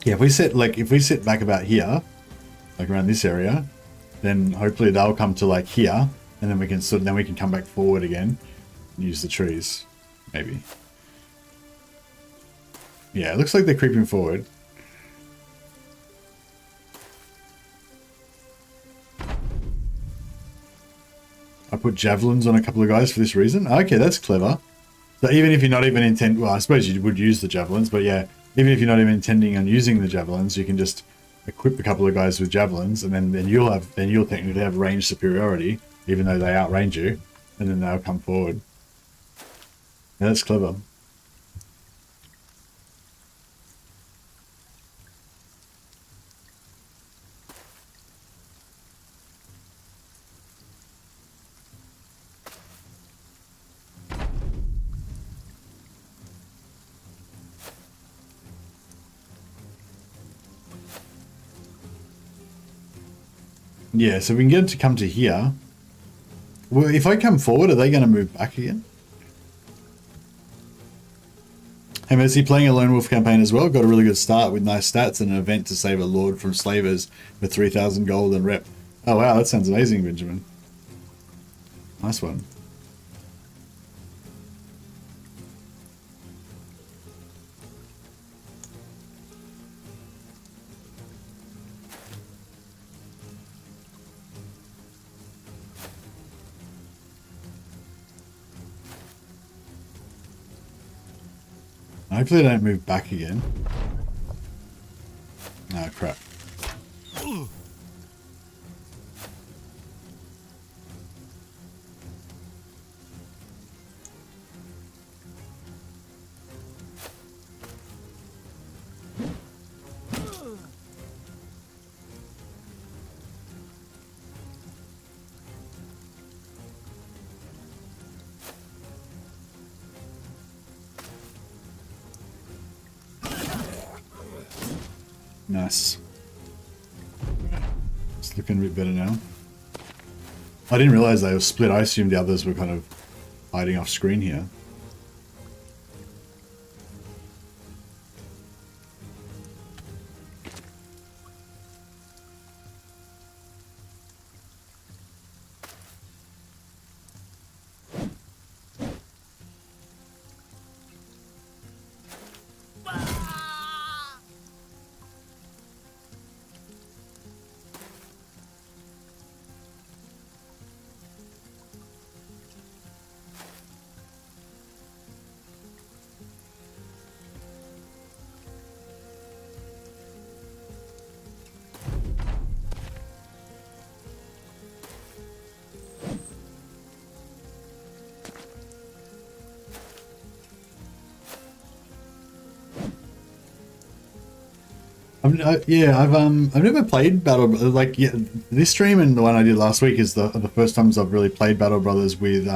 Yeah, if we sit back about here, like around this area, then hopefully they'll come to like here, and then we can come back forward again and use the trees, maybe. Yeah, it looks like they're creeping forward. I put javelins on a couple of guys for this reason. Okay, that's clever. So even if you're not even well, I suppose you would use the javelins, but yeah. Even if you're not even intending on using the javelins, you can just equip a couple of guys with javelins, and then you'll technically have range superiority, even though they outrange you, and then they'll come forward. Yeah, that's clever. Yeah, so we can get them to come to here. Well, if I come forward, are they going to move back again? Hey, Mercy, playing a Lone Wolf campaign as well. Got a really good start with nice stats and an event to save a lord from slavers for 3,000 gold and rep. Oh, wow, that sounds amazing, Benjamin. Nice one. Hopefully they don't move back again. Oh, crap. Nice. It's looking a bit better now. I didn't realize they were split. I assumed the others were kind of hiding off screen here. I've never played Battle, like, yeah, this stream and the one I did last week is the first times I've really played Battle Brothers with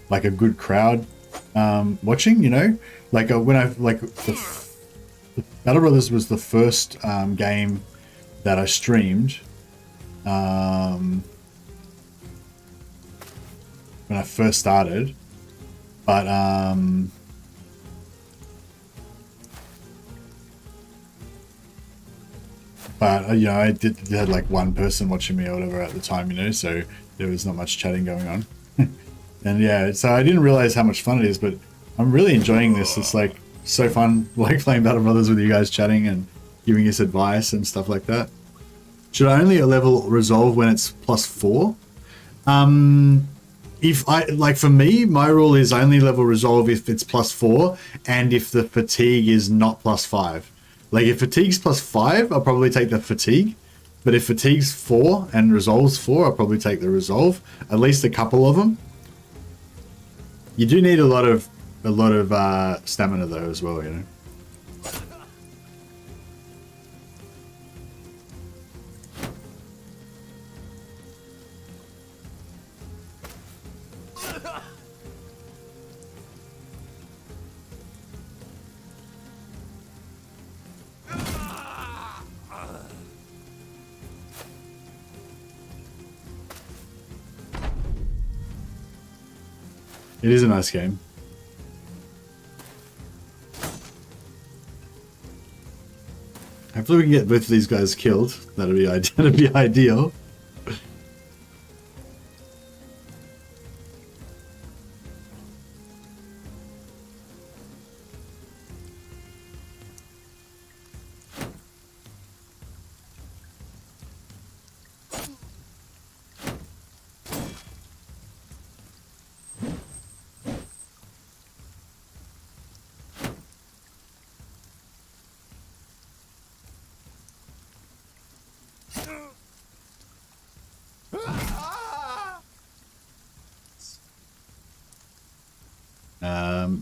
like a good crowd watching, you know, like when the Battle Brothers was the first game that I streamed when I first started, but you know, I did had like one person watching me or whatever at the time, you know, so there was not much chatting going on. And yeah, so I didn't realize how much fun it is, but I'm really enjoying this. It's like so fun, like playing Battle Brothers with you guys, chatting and giving us advice and stuff like that. Should I only level resolve when it's +4? If I, like, for me, my rule is only level resolve if it's +4 and if the fatigue is not +5. Like, if fatigue's +5, I'll probably take the fatigue. But if fatigue's 4 and resolve's 4, I'll probably take the resolve. At least a couple of them. You do need a lot of stamina though as well, you know. It is a nice game. Hopefully we can get both of these guys killed. That'd be ideal.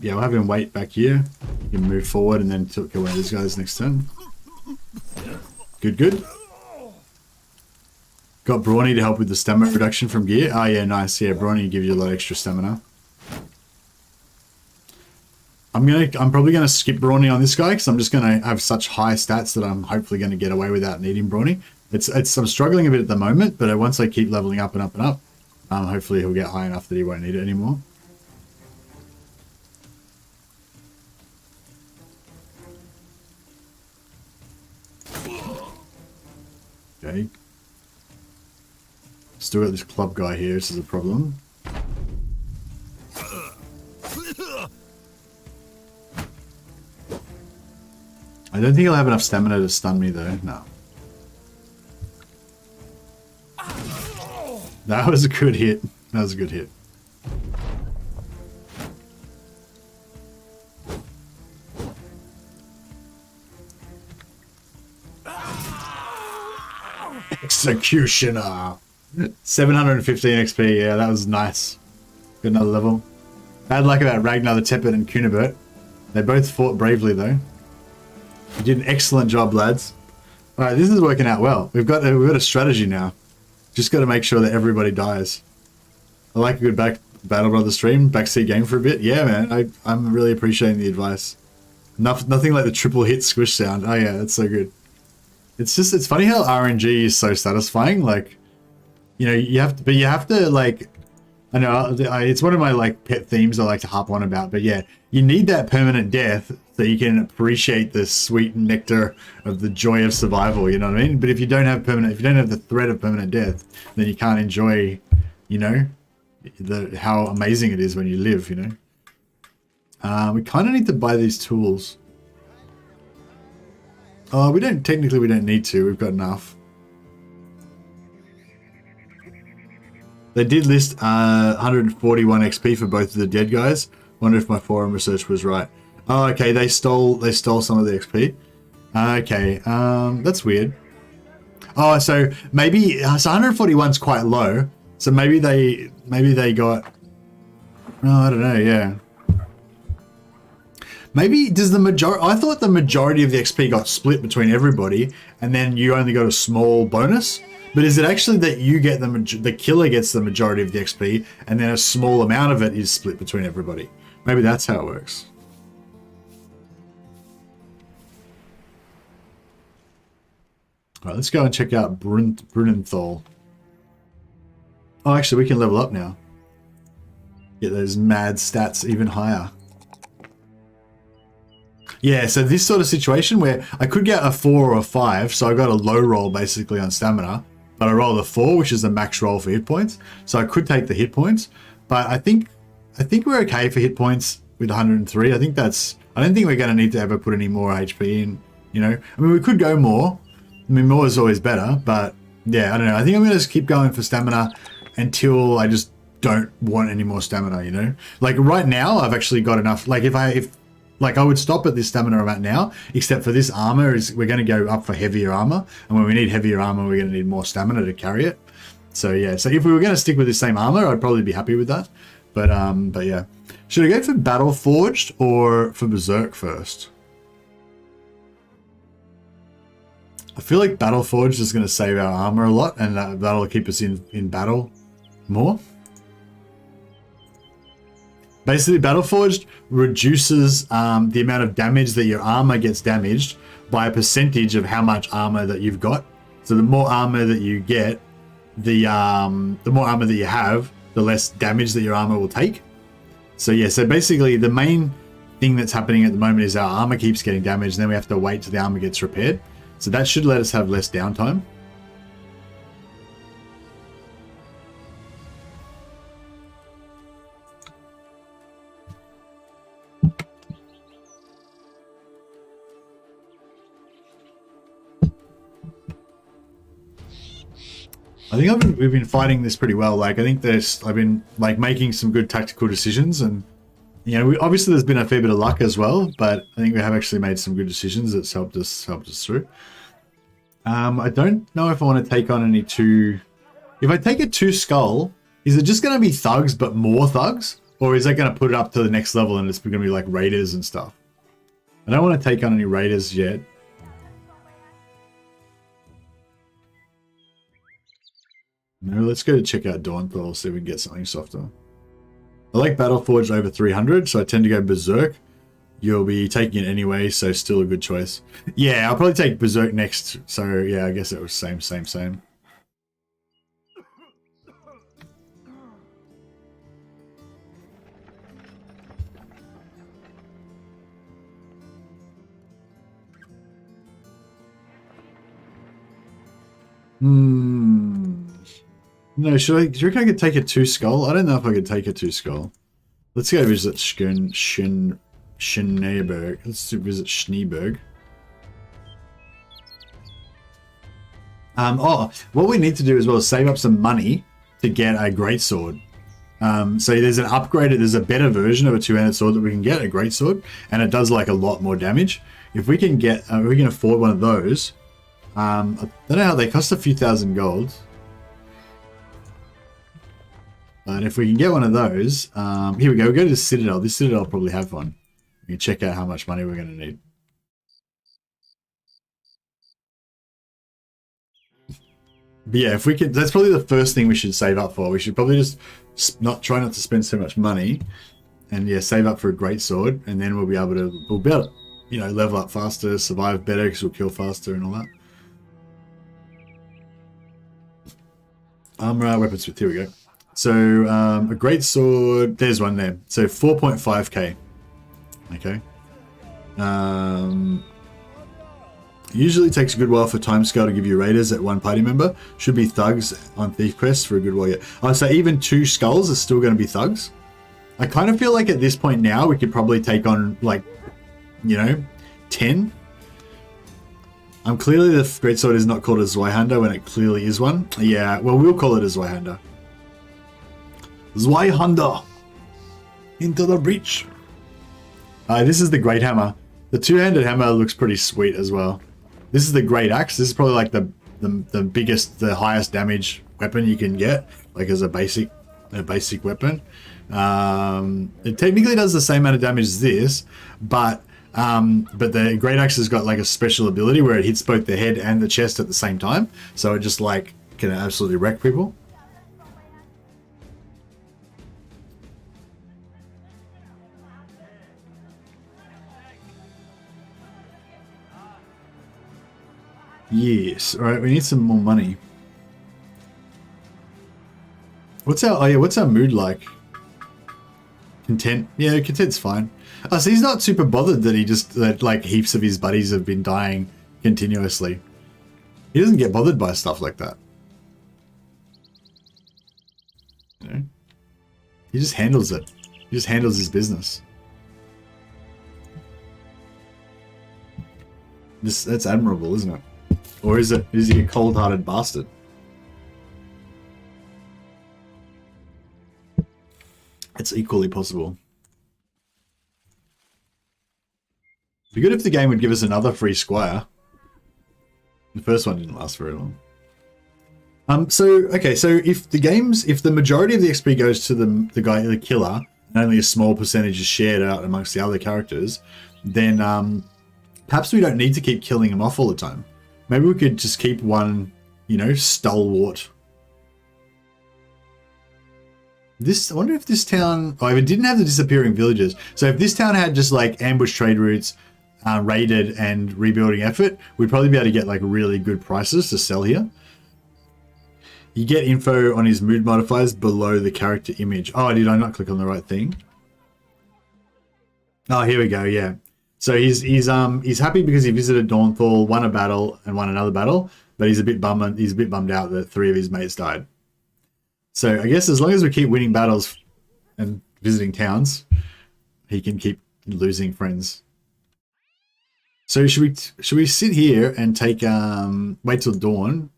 Yeah, we'll have him wait back here. You can move forward and then kill one of these guys next turn. Good. Got Brawny to help with the stamina reduction from gear. Oh yeah, nice. Yeah, Brawny will give you a lot of extra stamina. I'm probably gonna skip Brawny on this guy because I'm just gonna have such high stats that I'm hopefully gonna get away without needing Brawny. I'm struggling a bit at the moment, but once I keep leveling up and up and up, hopefully he'll get high enough that he won't need it anymore. Okay. Still got this club guy here, this is a problem. I don't think he'll have enough stamina to stun me though, no. That was a good hit. That was a good hit. Executioner. 715 XP, yeah, that was nice. Good, another level. Bad luck about Ragnar the Tepid and Kunibert. They both fought bravely though. You did an excellent job, lads. Alright, this is working out well. We've got a strategy now. Just got to make sure that everybody dies. I like a good Battle Brothers stream, backseat game for a bit. Yeah, man, I'm really appreciating the advice. Nothing like the triple hit squish sound. Oh yeah, that's so good. It's funny how RNG is so satisfying. Like, you know, you have to like, I know it's one of my like pet themes I like to harp on about, but yeah, you need that permanent death so you can appreciate the sweet nectar of the joy of survival, you know what I mean? But if you don't have the threat of permanent death, then you can't enjoy, you know, how amazing it is when you live, you know? We kind of need to buy these tools. Oh, we don't need to. We've got enough. They did list 141 XP for both of the dead guys. Wonder if my forum research was right. Oh, okay. They stole some of the XP. Okay. That's weird. Oh, so maybe so 141's quite low. So maybe they got. Oh, I don't know. Yeah. Maybe does the majority... I thought the majority of the XP got split between everybody, and then you only got a small bonus. But is it actually that you get the killer gets the majority of the XP, and then a small amount of it is split between everybody? Maybe that's how it works. All right, let's go and check out Brunenthal. Oh, actually, we can level up now. Get those mad stats even higher. Yeah, so this sort of situation where I could get a 4 or a 5, so I got a low roll basically on stamina, but I rolled a 4, which is the max roll for hit points. So I could take the hit points, but I think we're okay for hit points with 103. I don't think we're going to need to ever put any more HP in, you know. I mean, we could go more. I mean, more is always better, but yeah, I don't know. I think I'm going to just keep going for stamina until I just don't want any more stamina, you know. Like right now, I've actually got enough. Like if I would stop at this stamina I'm at now, except for this armor we're going to go up for heavier armor, and when we need heavier armor, we're going to need more stamina to carry it. So yeah, so if we were going to stick with the same armor, I'd probably be happy with that. But yeah, should I go for Battle Forged or for Berserk first? I feel like Battle Forged is going to save our armor a lot, and that'll keep us in battle more. Basically, Battle Forged reduces the amount of damage that your armor gets damaged by a percentage of how much armor that you've got. So the more armor that you get, the more armor that you have, the less damage that your armor will take. So yeah, so basically the main thing that's happening at the moment is our armor keeps getting damaged, and then we have to wait till the armor gets repaired. So that should let us have less downtime. I think we've been fighting this pretty well. Like I think I've been like making some good tactical decisions, and you know, obviously there's been a fair bit of luck as well, but I think we have actually made some good decisions that's helped us through. I don't know if I want to take on any two. If I take a 2 skull, is it just going to be thugs but more thugs, or is that going to put it up to the next level and it's going to be like raiders and stuff? I don't want to take on any raiders yet. No, let's go to check out Dawnthal, see if we can get something softer. I like Battleforged over 300, so I tend to go Berserk. You'll be taking it anyway, so still a good choice. Yeah, I'll probably take Berserk next, so yeah, I guess it was same. No, do you reckon I could take a 2 skull? I don't know if I could take a 2 skull. Let's go visit Schneeberg. Let's visit Schneeberg. Oh, what we need to do as well is save up some money to get a greatsword. So there's a better version of a 2-handed sword that we can get, a greatsword, and it does like a lot more damage. If we can get, we can afford one of those. I don't know how they cost a few thousand gold. And if we can get one of those, here we go. We go to the Citadel. This Citadel will probably have one. We can check out how much money we're going to need. But yeah, if we could, that's probably the first thing we should save up for. We should probably just try not to spend so much money, and yeah, save up for a greatsword, and then we'll be able to, you know, level up faster, survive better because we'll kill faster and all that. Armor, weapons, here we go. So a greatsword, there's one there. So 4.5k. Okay. Usually takes a good while for timescale to give you raiders at 1 party member. Should be thugs on thief quest for a good while yet. Oh, so even 2 skulls are still going to be thugs. I kind of feel like at this point now we could probably take on like, you know, 10. Clearly the greatsword is not called a Zweihander when it clearly is one. Yeah, well, we'll call it a Zweihander. Zweihander! Into the breach! This is the Great Hammer. The 2-handed hammer looks pretty sweet as well. This is the Great Axe. This is probably like the biggest, the highest damage weapon you can get, like as a basic weapon. It technically does the same amount of damage as this, but But the Great Axe has got like a special ability where it hits both the head and the chest at the same time. So it just like can absolutely wreck people. Yes. All right, we need some more money. What's our mood like? Content. Yeah, content's fine. Oh, so he's not super bothered that like heaps of his buddies have been dying continuously. He doesn't get bothered by stuff like that. You know? He just handles it. He just handles his business. That's admirable, isn't it? Or is he a cold-hearted bastard? It's equally possible. It'd be good if the game would give us another free squire. The first one didn't last very long. So if the majority of the XP goes to the guy, the killer, and only a small percentage is shared out amongst the other characters, then perhaps we don't need to keep killing him off all the time. Maybe we could just keep one, you know, stalwart. I wonder if this town... Oh, if it didn't have the disappearing villages. So if this town had just like ambush trade routes, raided and rebuilding effort, we'd probably be able to get like really good prices to sell here. You get info on his mood modifiers below the character image. Oh, did I not click on the right thing? Oh, here we go, yeah. So he's happy because he visited Dawnfall, won a battle, and won another battle, but he's a bit bummed out that 3 of his mates died. So I guess as long as we keep winning battles and visiting towns, he can keep losing friends. So should we sit here and take wait till dawn,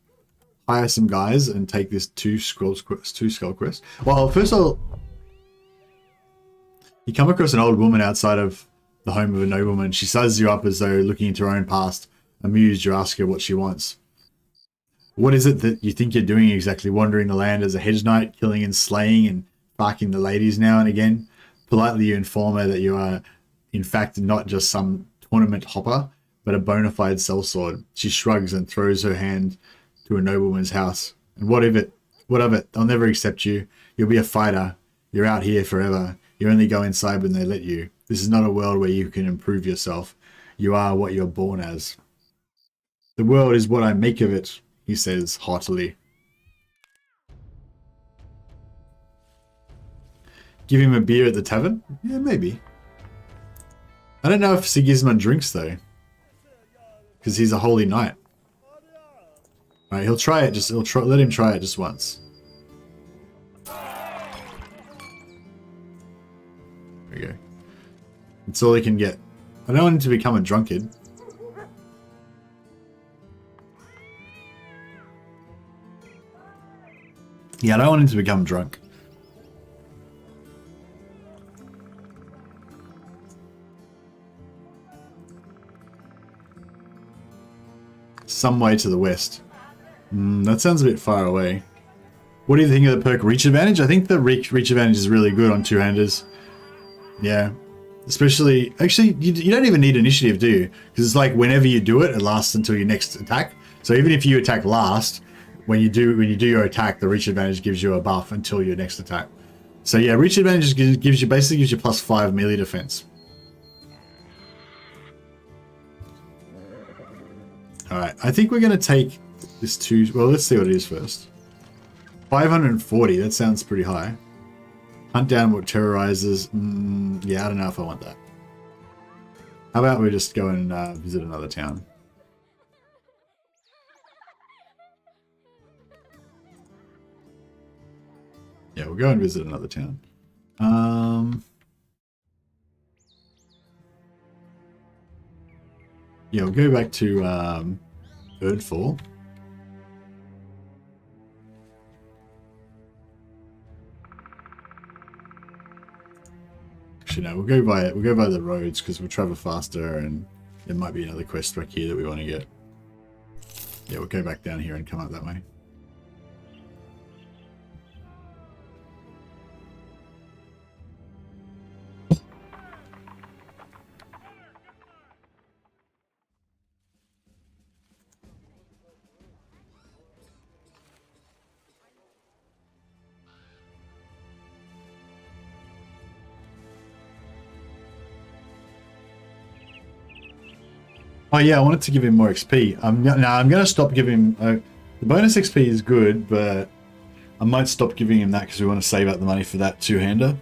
hire some guys, and take this two skull quest? Well, first you come across an old woman outside of the home of a nobleman. She sizes you up as though looking into her own past. Amused, you ask her what she wants. What is it that you think you're doing exactly? Wandering the land as a hedge knight, killing and slaying and barking the ladies now and again? Politely you inform her that you are, in fact, not just some tournament hopper, but a bona fide sellsword. She shrugs and throws her hand to a nobleman's house. And what of it? What of it? They'll never accept you. You'll be a fighter. You're out here forever. You only go inside when they let you. This is not a world where you can improve yourself. You are what you're born as. The world is what I make of it, he says haughtily. Give him a beer at the tavern? Yeah, maybe. I don't know if Sigismund drinks though, because he's a holy knight. Alright, he'll try it. Let him try it just once. There we go. That's all he can get. I don't want him to become a drunkard. Yeah, I don't want him to become drunk. Some way to the west. That sounds a bit far away. What do you think of the perk Reach Advantage? I think the Reach Advantage is really good on two-handers. Yeah. Especially, actually, you don't even need initiative, do you? Because it's like whenever you do it, it lasts until your next attack. So even if you attack last, when you do your attack, the Reach Advantage gives you a buff until your next attack. So yeah, Reach Advantage basically gives you +5 melee defense. Alright, I think we're going to take this well, let's see what it is first. 540, that sounds pretty high. Hunt down what terrorizes. Yeah, I don't know if I want that. How about we just go and visit another town? Yeah, we'll go and visit another town. Yeah, we'll go back to Birdfall. Actually, no, we'll go by the roads because we'll travel faster, and there might be another quest back here that we want to get. Yeah, we'll go back down here and come up that way. Oh yeah, I wanted to give him more XP. I'm going to stop giving him... the bonus XP is good, but I might stop giving him that because we want to save up the money for that two-hander.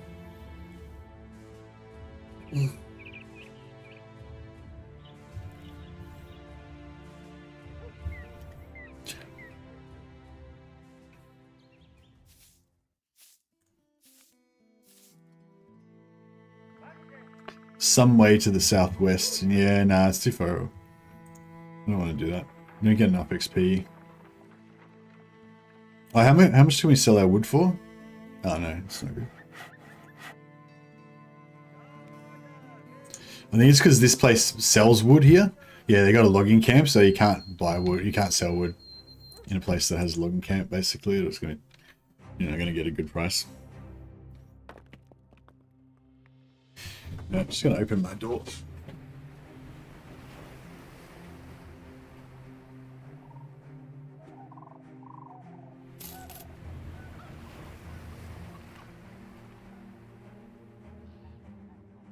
Some way to the southwest. Yeah, nah, it's too far. I don't want to do that. I'm going to get enough XP. Oh, how much can we sell our wood for? Oh, no, it's not good. I think it's because this place sells wood here. Yeah, they got a logging camp, so you can't buy wood. You can't sell wood in a place that has a logging camp, basically. It's going to, you're not going to get a good price. I'm just going to open my door.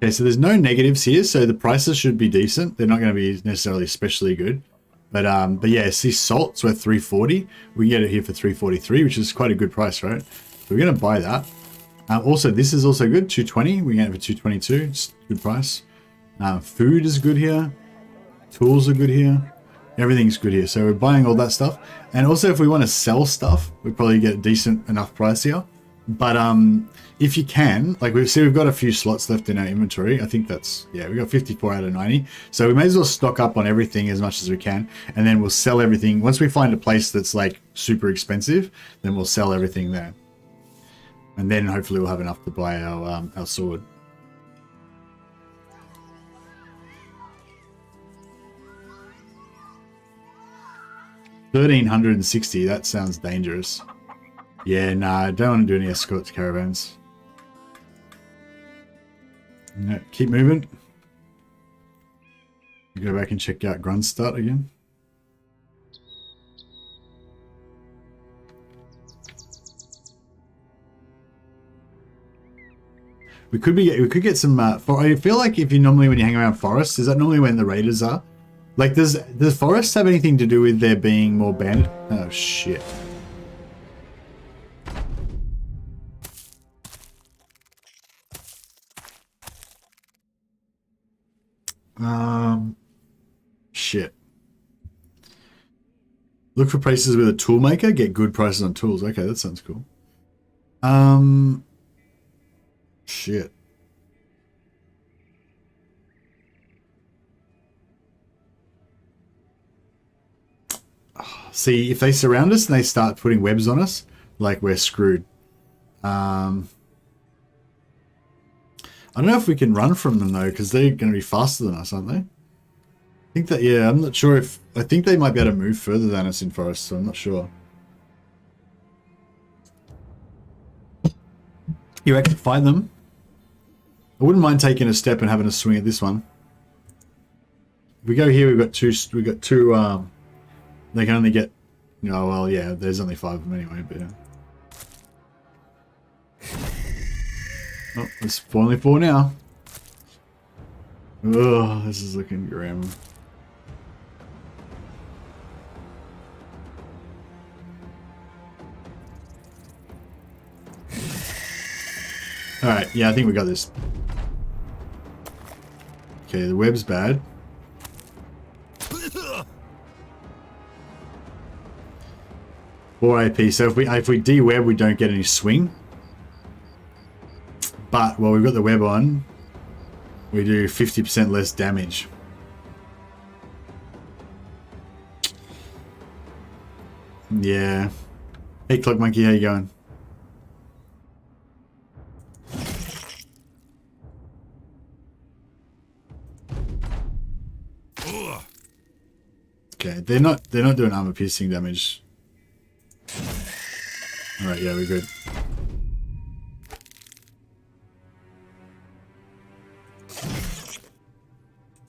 Okay, so there's no negatives here, so the prices should be decent. They're not going to be necessarily especially good. But yeah, see, salt's worth 340. We can get it here for 343, which is quite a good price, right? So we're going to buy that. Also, this is also good, 220. We get it for 222. It's a good price. Food is good here. Tools are good here. Everything's good here. So we're buying all that stuff. And also, if we want to sell stuff, we probably get a decent enough price here. But if you can, like we've got a few slots left in our inventory. I think that's, yeah, we got 54 out of 90. So we may as well stock up on everything as much as we can. And then we'll sell everything. Once we find a place that's like super expensive, then we'll sell everything there. And then hopefully we'll have enough to buy our sword. $1,360, that sounds dangerous. Yeah, nah, I don't want to do any escorts caravans. No, keep moving. Go back and check out Grunstadt again. We could get some. I feel like if you normally when you hang around forests, is that normally when the raiders are? Like, does forests have anything to do with there being more bandit? Oh shit. Shit. Look for places with a tool maker, get good prices on tools. Okay, that sounds cool. Shit. See, if they surround us and they start putting webs on us, like, we're screwed. I don't know if we can run from them though, because they're going to be faster than us, aren't they? I think that, yeah, I'm not sure if... I think they might be able to move further than us in forest, so I'm not sure. You reckon fight them? I wouldn't mind taking a step and having a swing at this one. If we go here, we've got two... they can only get... Oh, well, yeah, there's only 5 of them anyway, but yeah. Oh, there's only 4 now. Oh, this is looking grim. Alright, yeah, I think we got this. Okay, the web's bad. 4 AP, so if we de-web, we don't get any swing. But while we've got the web on, we do 50% less damage. Yeah. Hey, Clock Monkey, how you going? Okay, they're not doing armor piercing damage. All right, yeah, we're good.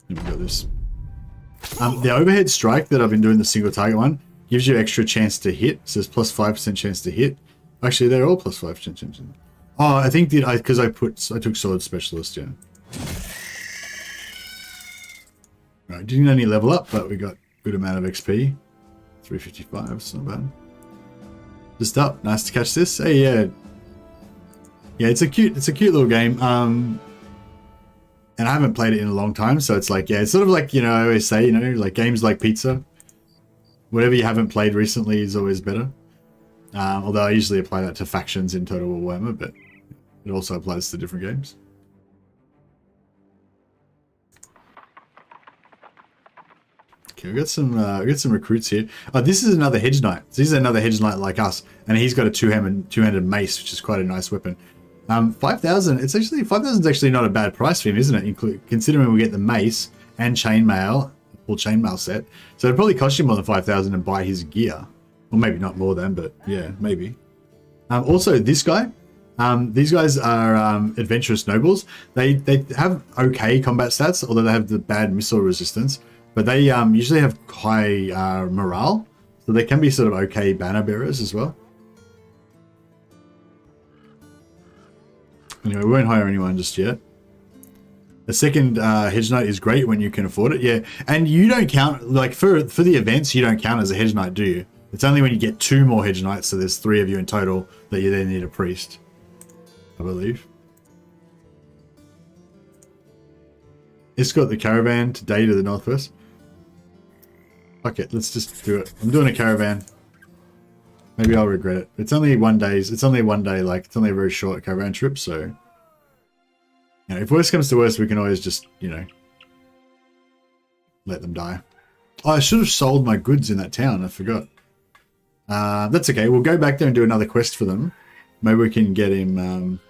We got this. The overhead strike that I've been doing, the single target one, gives you extra chance to hit. It says plus 5% chance to hit. Actually, they're all plus 5% chance. Oh, I think because I took sword specialist, yeah. Right, didn't only level up, but we got good amount of XP. 355, it's not bad. Just up, nice to catch this. Hey, yeah, it's a cute little game. And I haven't played it in a long time, so it's like, yeah, it's sort of like, you know, I always say, you know, like games like pizza. Whatever you haven't played recently is always better. Although I usually apply that to factions in Total War Warhammer, but it also applies to different games. Okay, we got some recruits here. Oh, this is another Hedge Knight. So this is another Hedge Knight like us, and he's got a two-handed mace, which is quite a nice weapon. 5,000. It's actually 5,000 is actually not a bad price for him, isn't it? Considering we get the mace and chainmail, full chainmail set. So it'd probably cost you more than 5,000 to buy his gear, or maybe not more than, but yeah, maybe. Also, this guy. These guys are adventurous nobles. They have okay combat stats, although they have the bad missile resistance. But they usually have high morale, so they can be sort of okay banner bearers as well. Anyway, we won't hire anyone just yet. The second Hedge Knight is great when you can afford it, yeah. And you don't count, like for the events, you don't count as a Hedge Knight, do you? It's only when you get 2 more Hedge Knights, so there's 3 of you in total, that you then need a priest, I believe. Escort the caravan today to the northwest. Fuck it, let's just do it. I'm doing a caravan. Maybe I'll regret it. It's only 1 day. It's only 1 day. Like, it's only a very short caravan trip. So, you know, if worst comes to worst, we can always just, you know, let them die. Oh, I should have sold my goods in that town. I forgot. That's okay. We'll go back there and do another quest for them. Maybe we can get him,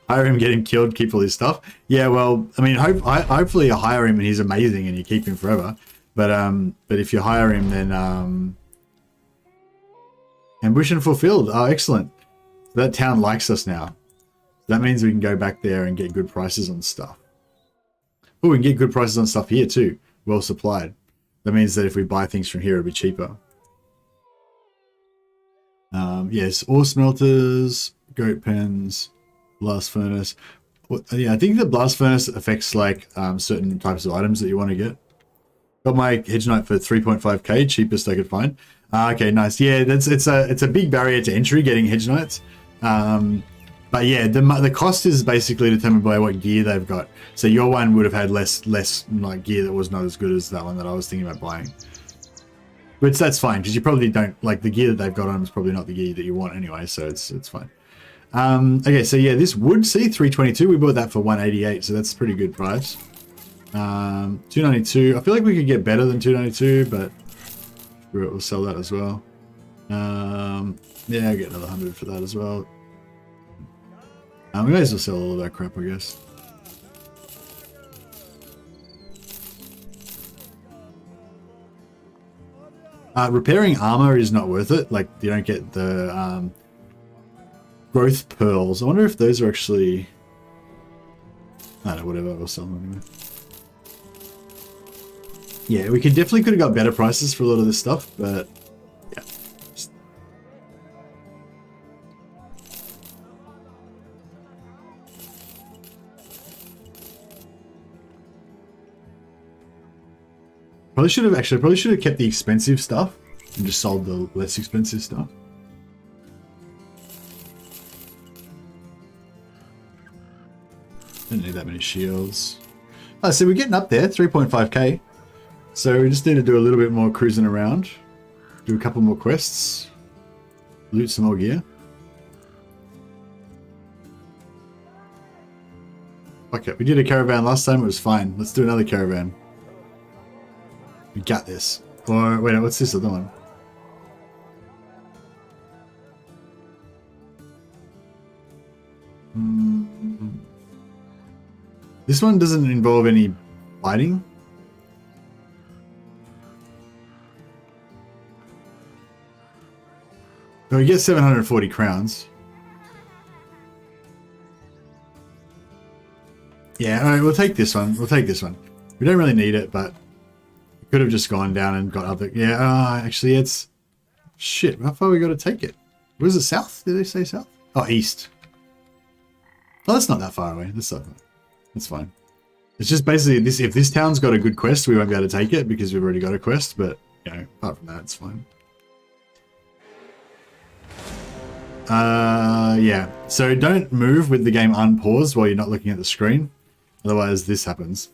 hire him, get him killed, keep all his stuff. Yeah, well, I mean, hopefully you hire him and he's amazing and you keep him forever. But if you hire him, then ambition fulfilled. Oh, excellent. That town likes us now. That means we can go back there and get good prices on stuff. Oh, we can get good prices on stuff here too. Well supplied. That means that if we buy things from here, it'll be cheaper. Yes, ore smelters, goat pens, blast furnace. Well, yeah, I think the blast furnace affects like certain types of items that you want to get. Got my Hedge Knight for 3.5k, cheapest I could find. Okay, nice. Yeah, it's a big barrier to entry getting Hedge Knights. But yeah, the cost is basically determined by what gear they've got. So your one would have had less like gear that was not as good as that one that I was thinking about buying. Which that's fine because you probably don't like the gear that they've got on is probably not the gear that you want anyway, so it's fine. Okay, so yeah, this wood, see, 322. We bought that for 188, so that's a pretty good price. 292. I feel like we could get better than 292, but we'll sell that as well. Yeah, I'll get another 100 for that as well. We may as well sell all of that crap, I guess. Repairing armor is not worth it. Like, you don't get the growth pearls. I wonder if those are actually... I don't know, whatever, I'll sell them anyway. Yeah, we could have got better prices for a lot of this stuff, but yeah. Probably should have kept the expensive stuff and just sold the less expensive stuff. Didn't need that many shields. Oh, so we're getting up there, 3.5k. So we just need to do a little bit more cruising around. Do a couple more quests. Loot some more gear. Okay, we did a caravan last time, it was fine. Let's do another caravan. We got this. Or, wait, what's this other one? This one doesn't involve any fighting. So we get 740 crowns. Yeah, alright, we'll take this one. We'll take this one. We don't really need it, but we could have just gone down and got other... Yeah, actually it's... Shit, how far we got to take it? Was it south? Did they say south? Oh, east. Oh, that's not that far away. That's fine. It's just basically this. If this town's got a good quest, we won't be able to take it because we've already got a quest. But you know, apart from that, it's fine. Yeah. So don't move with the game unpaused while you're not looking at the screen. Otherwise, this happens.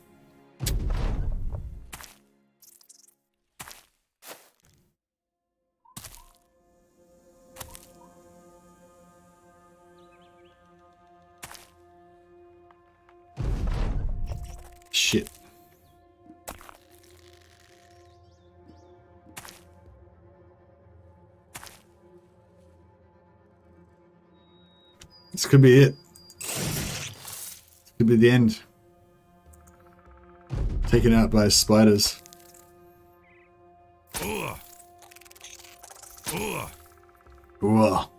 Shit. This could be it. This could be the end. Taken out by spiders. Whoa.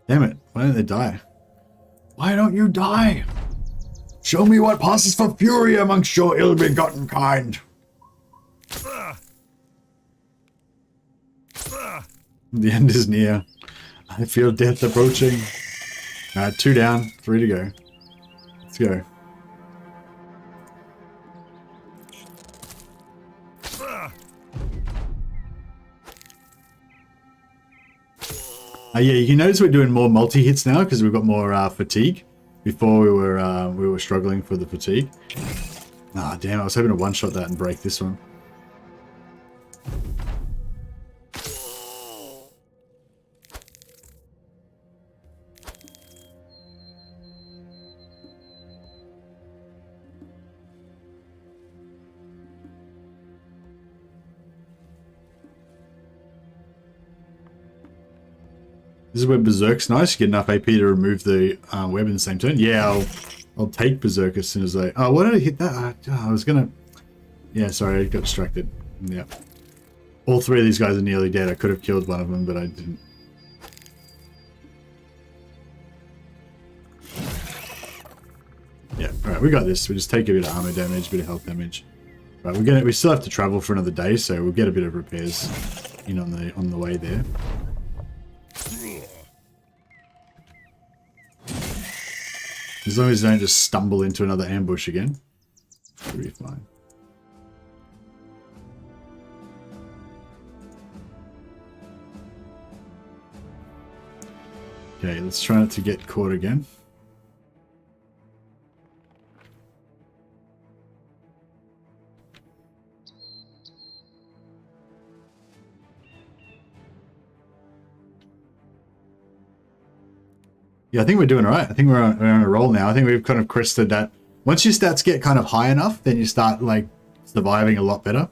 Damn it. Why don't they die? Why don't you die? Show me what passes for fury amongst your ill-begotten kind. The end is near. I feel death approaching. 2 down, 3 to go. Let's go. Yeah, you can notice we're doing more multi-hits now because we've got more fatigue. Before we were struggling for the fatigue. Ah, damn! I was hoping to one-shot that and break this one. This is where Berserk's nice. You get enough AP to remove the web in the same turn. Yeah, I'll take Berserk as soon as I... Oh, why did I hit that? I was gonna... Yeah, sorry, I got distracted. Yeah. All 3 of these guys are nearly dead. I could have killed one of them, but I didn't. Yeah, alright, we got this. We just take a bit of armor damage, a bit of health damage. Right, we still have to travel for another day, so we'll get a bit of repairs in on the way there. As long as they don't just stumble into another ambush again, we'll be fine. Okay, let's try not to get caught again. Yeah, I think we're doing all right. I think we're on a roll now. I think we've kind of crested that. Once your stats get kind of high enough, then you start like surviving a lot better.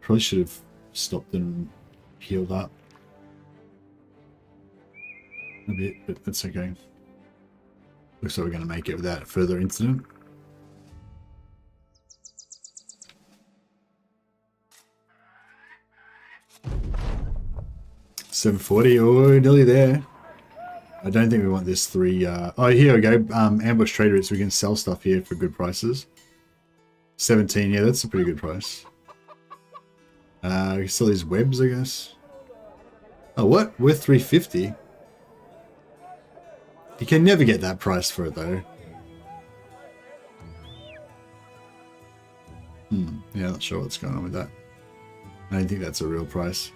Probably should have stopped and healed up a bit, but that's okay. Looks like we're going to make it without further incident. $740. Oh, nearly there. I don't think we want this 3. Oh, here we go. Ambush trade routes. We can sell stuff here for good prices. 17. Yeah, that's a pretty good price. We can sell these webs, I guess. Oh, what? Worth 350. You can never get that price for it, though. Yeah, not sure what's going on with that. I don't think that's a real price.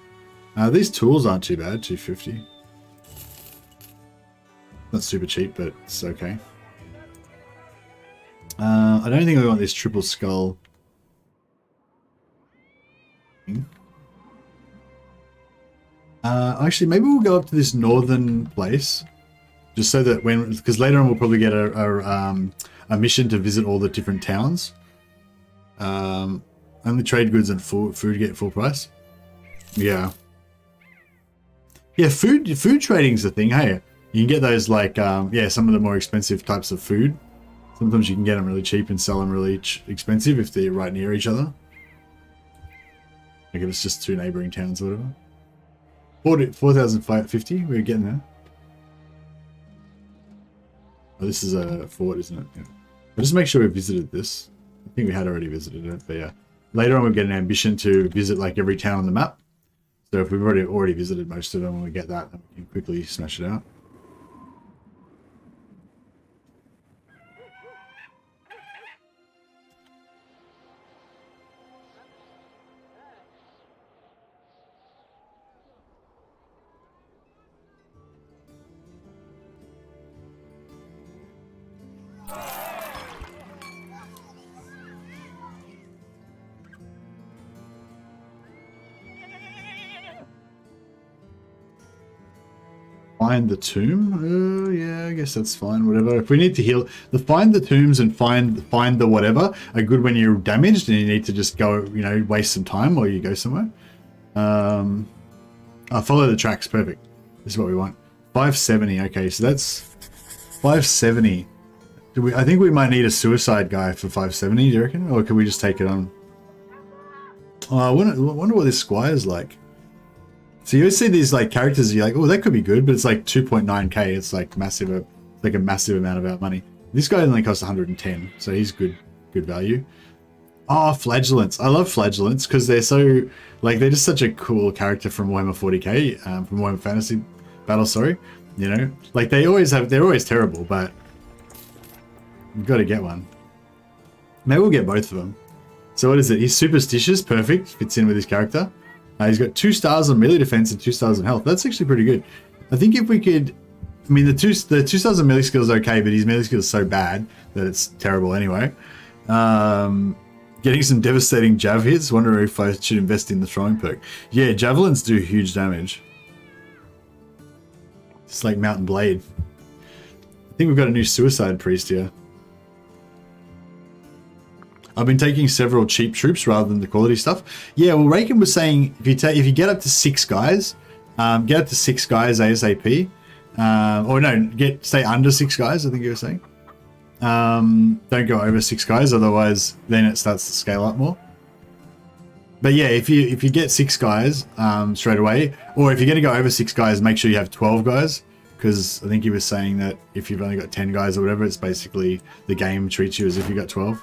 These tools aren't too bad, 250. Not super cheap, but it's okay. I don't think we want this triple skull. Actually, maybe we'll go up to this northern place. Just so that because later on we'll probably get a mission to visit all the different towns. Only trade goods and food get full price. Yeah. Yeah, food trading's the thing, hey? You can get those like, yeah, some of the more expensive types of food. Sometimes you can get them really cheap and sell them really expensive if they're right near each other. Like if it's just 2 neighboring towns or whatever. 4,550, we're getting there. Oh, this is a fort, isn't it? Yeah. But just make sure we visited this. I think we had already visited it, but yeah. Later on we'll get an ambition to visit like every town on the map. So if we've already visited most of them, when we get that, then we can quickly smash it out. Find the tomb? Yeah, I guess that's fine, whatever. If we need to heal, the find the tombs and find the whatever are good when you're damaged and you need to just go, you know, waste some time or you go somewhere. I'll follow the tracks, perfect. This is what we want. 570, okay, so that's 570. I think we might need a suicide guy for 570, do you reckon? Or can we just take it on? Oh, I wonder what this squire's like. So you always see these like characters, you're like, oh, that could be good, but it's like 2.9k. It's like massive, like a massive amount of our money. This guy only costs 110, so he's good value. Oh, flagellants! I love flagellants because they're so like they're just such a cool character from Warhammer 40k, from Warhammer Fantasy Battle. Sorry, you know, like they're always terrible, but you've got to get one. Maybe we'll get both of them. So what is it? He's superstitious, perfect, fits in with his character. He's got 2 stars on melee defense and 2 stars on health. That's actually pretty good. I think if we could, I mean, the two stars on melee skill is okay, but his melee skill is so bad that it's terrible anyway. Getting some devastating jav hits. Wonder if I should invest in the throwing perk. Yeah, javelins do huge damage. It's like Mountain Blade. I think we've got a new suicide priest here. I've been taking several cheap troops rather than the quality stuff. Yeah, well, Raken was saying if you get up to 6 guys, get up to 6 guys ASAP, or no, stay under 6 guys. I think you were saying. Don't go over 6 guys, otherwise then it starts to scale up more. But yeah, if you get 6 guys straight away, or if you're going to go over 6 guys, make sure you have 12 guys. Because I think he was saying that if you've only got 10 guys or whatever, it's basically the game treats you as if you got 12.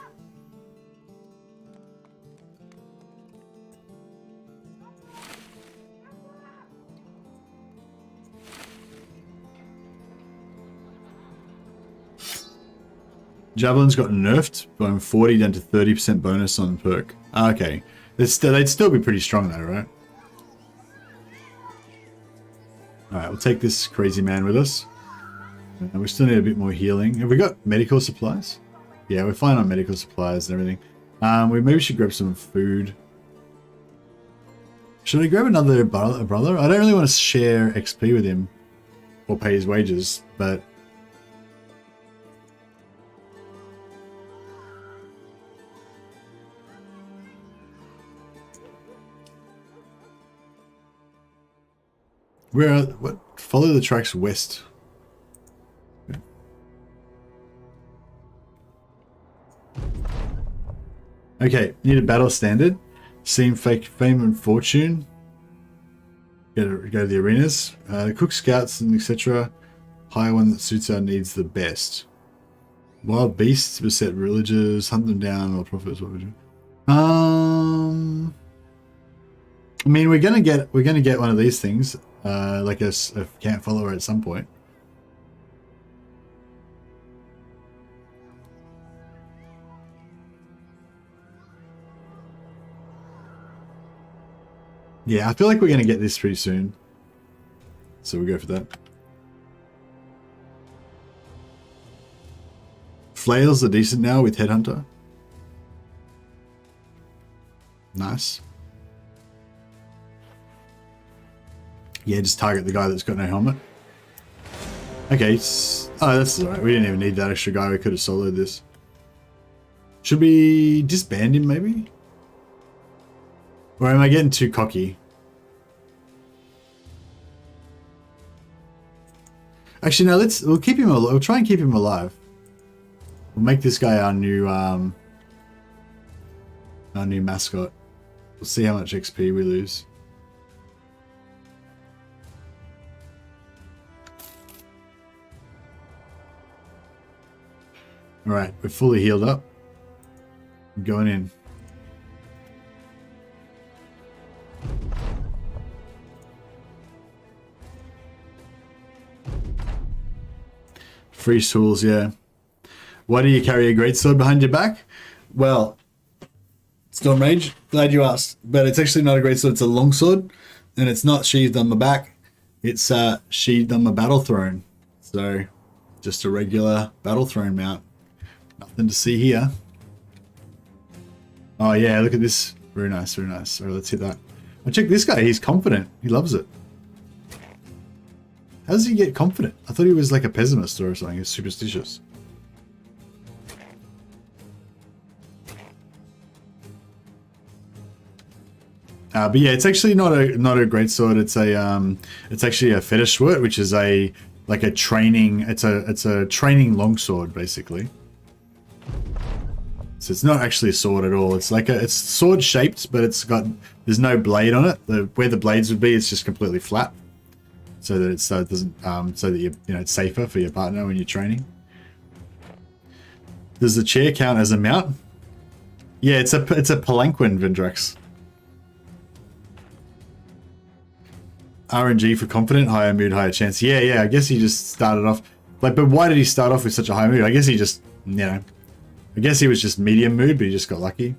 Javelin's got nerfed, going 40 down to 30% bonus on perk. Okay. They'd still be pretty strong though, right? Alright, we'll take this crazy man with us. We still need a bit more healing. Have we got medical supplies? Yeah, we're fine on medical supplies and everything. We maybe should grab some food. Should I grab another brother? I don't really want to share XP with him or pay his wages, but what? Follow the tracks west. Okay, need a battle standard. Seem fake fame and fortune. Go to the arenas. Cook scouts and etc. Hire one that suits our needs the best. Wild beasts, beset villagers, hunt them down, or profits. What we do? I mean, we're gonna get one of these things. Like a camp follower at some point. Yeah, I feel like we're going to get this pretty soon. So we'll go for that. Flails are decent now with Headhunter. Nice. Yeah, just target the guy that's got no helmet. Okay. Oh, that's alright. We didn't even need that extra guy. We could have soloed this. Should we disband him, maybe? Or am I getting too cocky? Actually, no. We'll keep him. We'll try and keep him alive. We'll make this guy our new mascot. We'll see how much XP we lose. Alright, we're fully healed up. I'm going in. Free tools, yeah. Why do you carry a greatsword behind your back? Well, Storm Rage, glad you asked. But it's actually not a greatsword, it's a longsword. And it's not sheathed on my back. It's sheathed on my battle throne. So, just a regular battle throne mount. Nothing to see here. Oh yeah, look at this. Very nice, very nice. Alright, let's hit that. Oh, check this guy, he's confident. He loves it. How does he get confident? I thought he was like a pessimist or something. He's superstitious. But yeah, it's actually not a great sword. It's actually a fetish sword, which is like a training. It's a training longsword basically. So it's not actually a sword at all. It's sword shaped, but there's no blade on it. Where the blades would be, it's just completely flat, so that it doesn't so that it's safer for your partner when you're training. Does the chair count as a mount? Yeah, it's a palanquin, Vendrax. RNG for confident, higher mood, higher chance. Yeah, I guess he just started off but why did he start off with such a high mood? I guess he just, I guess he was just medium mood, but he just got lucky.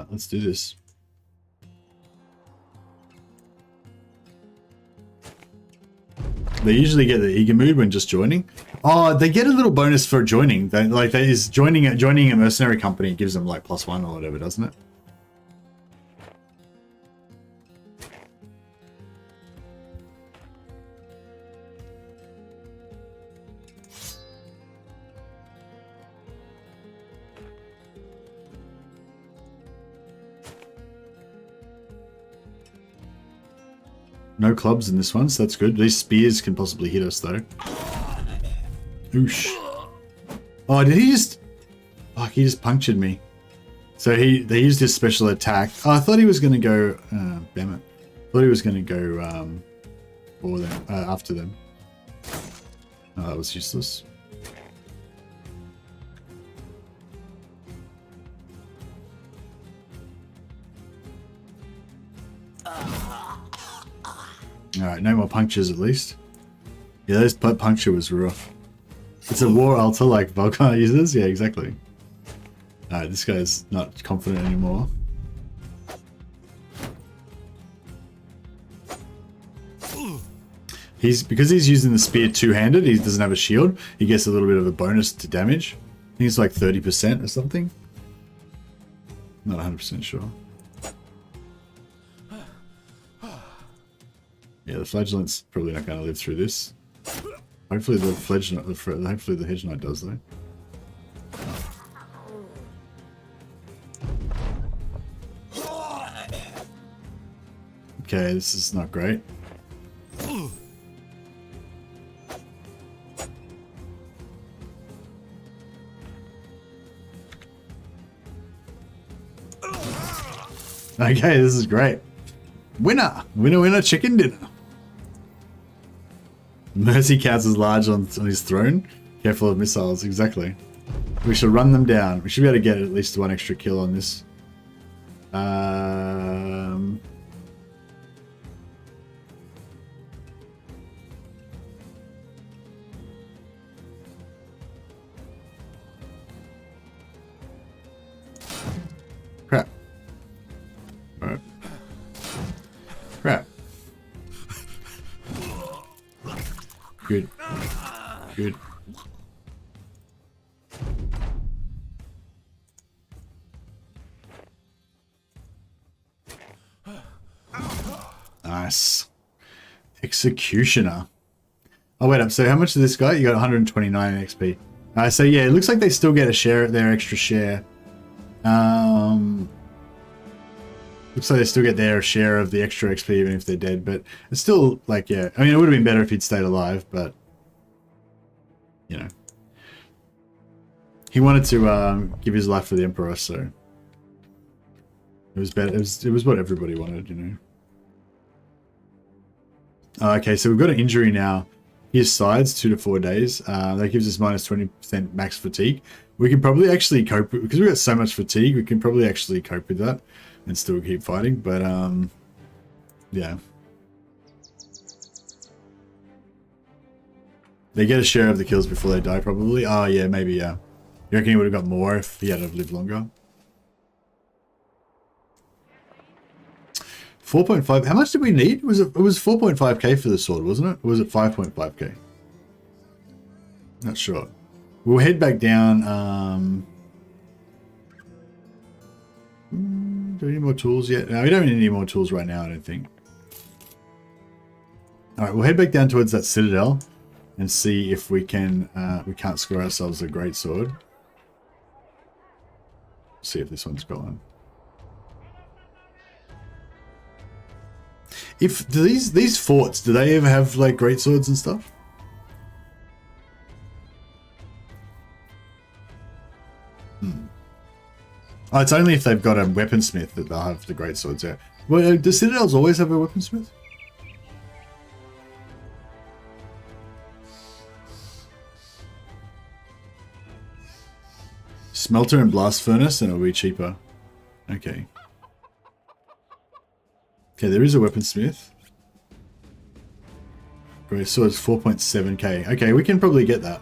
Let's do this. They usually get the eager mood when just joining. Oh, they get a little bonus for joining. Joining a mercenary company gives them like +1 or whatever, doesn't it? No clubs in this one, so that's good. These spears can possibly hit us, though. Oosh. Oh, did he just... Fuck, he just punctured me. So they used his special attack. Oh, I thought he was going to go... damn it. I thought he was going to go for them, after them. Oh, that was useless. Alright, no more punctures at least. Yeah, those puncture was rough. It's a war altar like Volcar uses? Yeah, exactly. Alright, this guy's not confident anymore. Because he's using the spear two-handed, he doesn't have a shield, he gets a little bit of a bonus to damage. I think it's like 30% or something. Not 100% sure. Yeah, the flagellant's probably not going to live through this. Hopefully the hopefully the hedge knight does though. Okay, this is not great. Okay, this is great. Winner! Winner, winner, chicken dinner. Mercy counts as large on his throne. Careful of missiles, exactly. We should run them down. We should be able to get at least one extra kill on this. Crap. Alright. Crap. Good. Good. Nice. Executioner. Oh, wait up. So how much did this guy? You got 129 XP. So yeah, it looks like they still get a share, their extra share. Looks like they still get their share of the extra XP even if they're dead, but it's still like, yeah. I mean, it would have been better if he'd stayed alive, but you know, he wanted to give his life for the Emperor, so it was better. It was what everybody wanted, you know. Okay, so we've got an injury now. His sides 2 to 4 days. That gives us minus 20% max fatigue. We can probably actually cope with, because we've got so much fatigue. We can probably actually cope with that and still keep fighting. But yeah, they get a share of the kills before they die, probably. Oh yeah, maybe yeah. You reckon he would have got more if he had lived longer? 4.5. How much did we need? It was 4.5k for the sword, wasn't it? Or was it 5.5k? Not sure. We'll head back down. Do we need more tools yet? No, we don't need any more tools right now, I don't think. Alright, we'll head back down towards that citadel and see if we can we can't score ourselves a great sword. See if this one's gone. If do these forts, do they ever have like great swords and stuff? Oh, it's only if they've got a weaponsmith that they'll have the great swords. Yeah. Well, do citadels always have a weaponsmith? Smelter and blast furnace, and it'll be cheaper. Okay. Okay, there is a weaponsmith. Great sword is 4.7k. Okay, we can probably get that.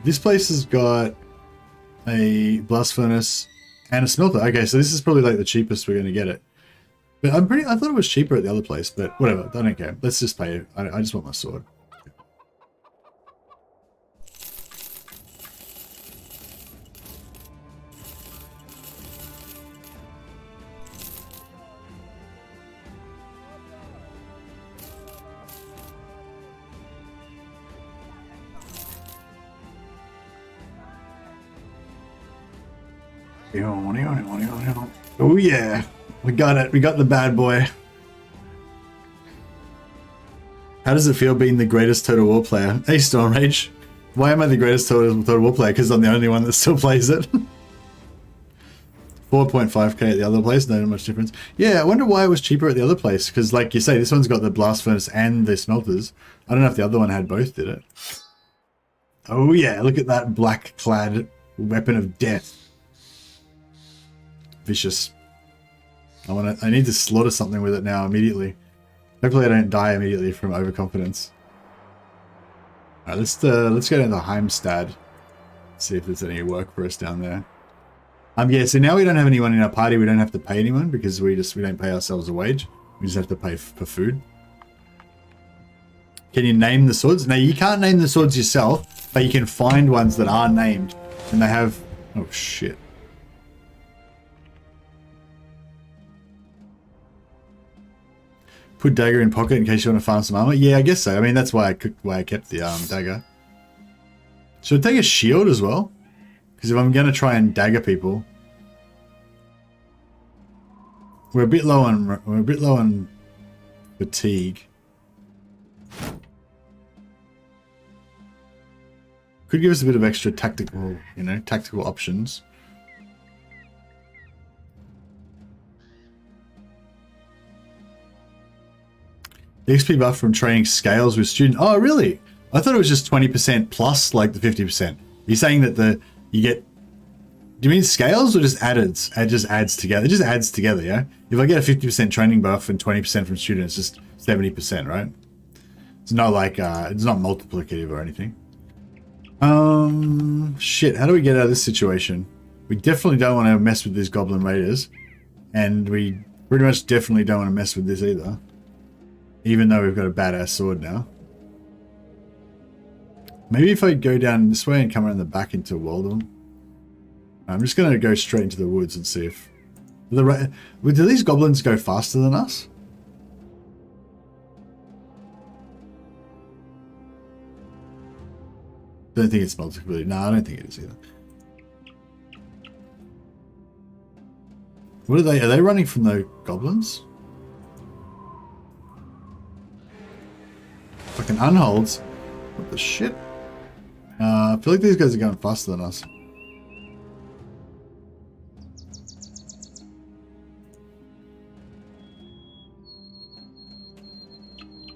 This place has got a blast furnace and a smelter. Okay, so this is probably like the cheapest we're going to get it. But I thought it was cheaper at the other place, but whatever. I don't care. Let's just pay it. I just want my sword. Oh yeah, we got it. We got the bad boy. How does it feel being the greatest Total War player? Hey Storm Rage, why am I the greatest Total War player? Because I'm the only one that still plays it. 4.5k at the other place, not much difference. Yeah, I wonder why it was cheaper at the other place. Because like you say, this one's got the blast furnace and the smelters. I don't know if the other one had both, did it? Oh yeah, look at that black clad weapon of death. Vicious. I need to slaughter something with it now immediately. Hopefully I don't die immediately from overconfidence. Alright, let's go down to Heimstad. See if there's any work for us down there. Yeah, so now we don't have anyone in our party. We don't have to pay anyone because we don't pay ourselves a wage. We just have to pay for food. Can you name the swords? No, you can't name the swords yourself, but you can find ones that are named. And they have... Oh, shit. Put dagger in pocket in case you want to farm some armor. Yeah, I guess so. I mean, that's why I kept the dagger. Should I take a shield as well? Because if I'm going to try and dagger people, we're a bit low on fatigue. Could give us a bit of extra tactical, tactical options. The XP buff from training scales with student. Oh, really? I thought it was just 20% plus like the 50%. You're saying that you get... Do you mean scales or just added? It just adds together. It just adds together, yeah? If I get a 50% training buff and 20% from student, it's just 70%, right? It's not like, it's not multiplicative or anything. Shit, how do we get out of this situation? We definitely don't want to mess with these Goblin Raiders. And we pretty much definitely don't want to mess with this either. Even though we've got a badass sword now. Maybe if I go down this way and come around the back into Waldom. I'm just going to go straight into the woods and see if... Do these goblins go faster than us? Don't think it's multiplicative. No, I don't think it is either. What are they? Are they running from the goblins? Fucking unholds. What the shit? I feel like these guys are going faster than us.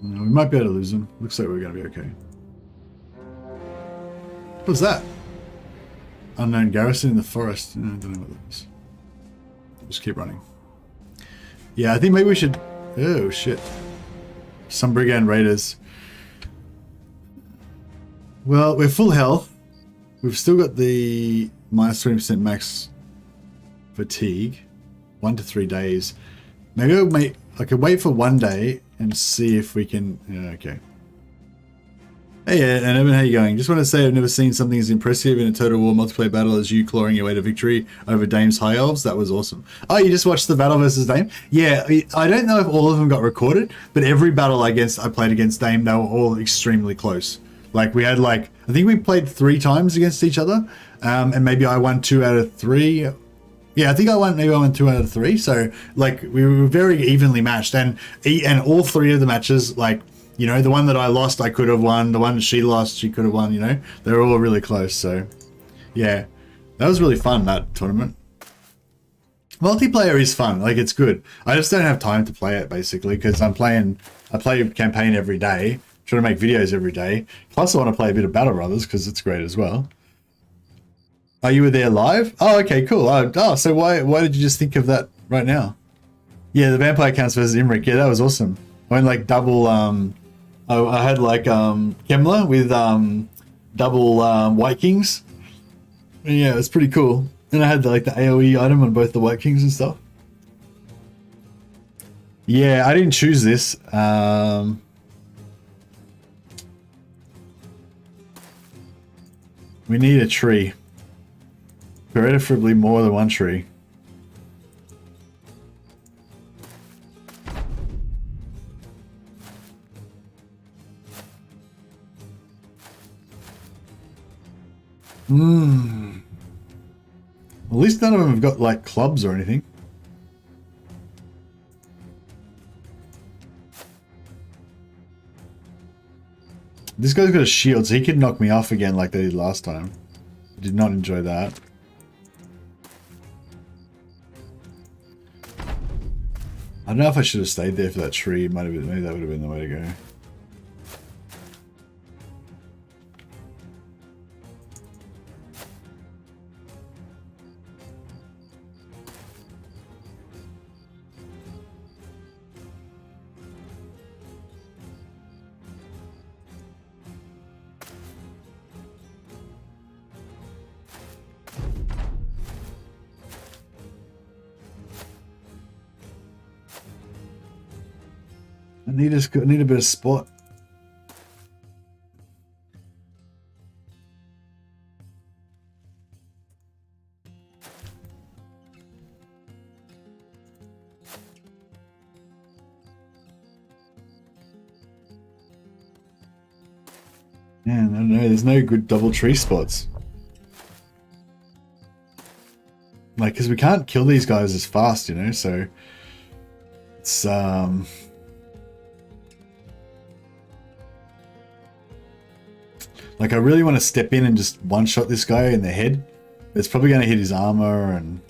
No, we might be able to lose them. Looks like we're going to be okay. What's that? Unknown garrison in the forest. No, I don't know what that is. Just keep running. Yeah, I think maybe we should... Oh, shit. Some brigand raiders. Well, we're full health. We've still got the minus 20% max fatigue. 1 to 3 days. Maybe I could wait for 1 day and see if we can... Yeah, okay. Hey, and Evan, how you going? Just want to say I've never seen something as impressive in a Total War multiplayer battle as you clawing your way to victory over Dame's High Elves. That was awesome. Oh, you just watched the battle versus Dame? Yeah, I don't know if all of them got recorded, but every battle I played against Dame, they were all extremely close. Like, we had, like, I think we played 3 times against each other, and maybe I won 2 out of 3. Yeah, I think I won 2 out of 3. So, like, we were very evenly matched, and all 3 of the matches, like, you know, the one that I lost, I could have won. The one that she lost, she could have won, you know. They were all really close, so... Yeah. That was really fun, that tournament. Multiplayer is fun. Like, it's good. I just don't have time to play it, basically, because I play campaign every day. Trying to make videos every day. Plus, I want to play a bit of Battle Brothers, because it's great as well. Oh, you were there live? Oh, okay, cool. Oh, so why did you just think of that right now? Yeah, the Vampire Counts versus Imric. Yeah, that was awesome. I went, like, double... I had like Kemler with double White Kings. And yeah, it was pretty cool. And I had like the AoE item on both the White Kings and stuff. Yeah, I didn't choose this. We need a tree. Preferably more than 1 tree. At least none of them have got like clubs or anything. This guy's got a shield, so he could knock me off again like they did last time. Did not enjoy that. I don't know if I should have stayed there for that tree. Maybe that would have been the way to go. I need a bit of spot. Man, I don't know. There's no good double tree spots. Like, because we can't kill these guys as fast, you know. So it's like, I really want to step in and just one-shot this guy in the head. It's probably going to hit his armor and...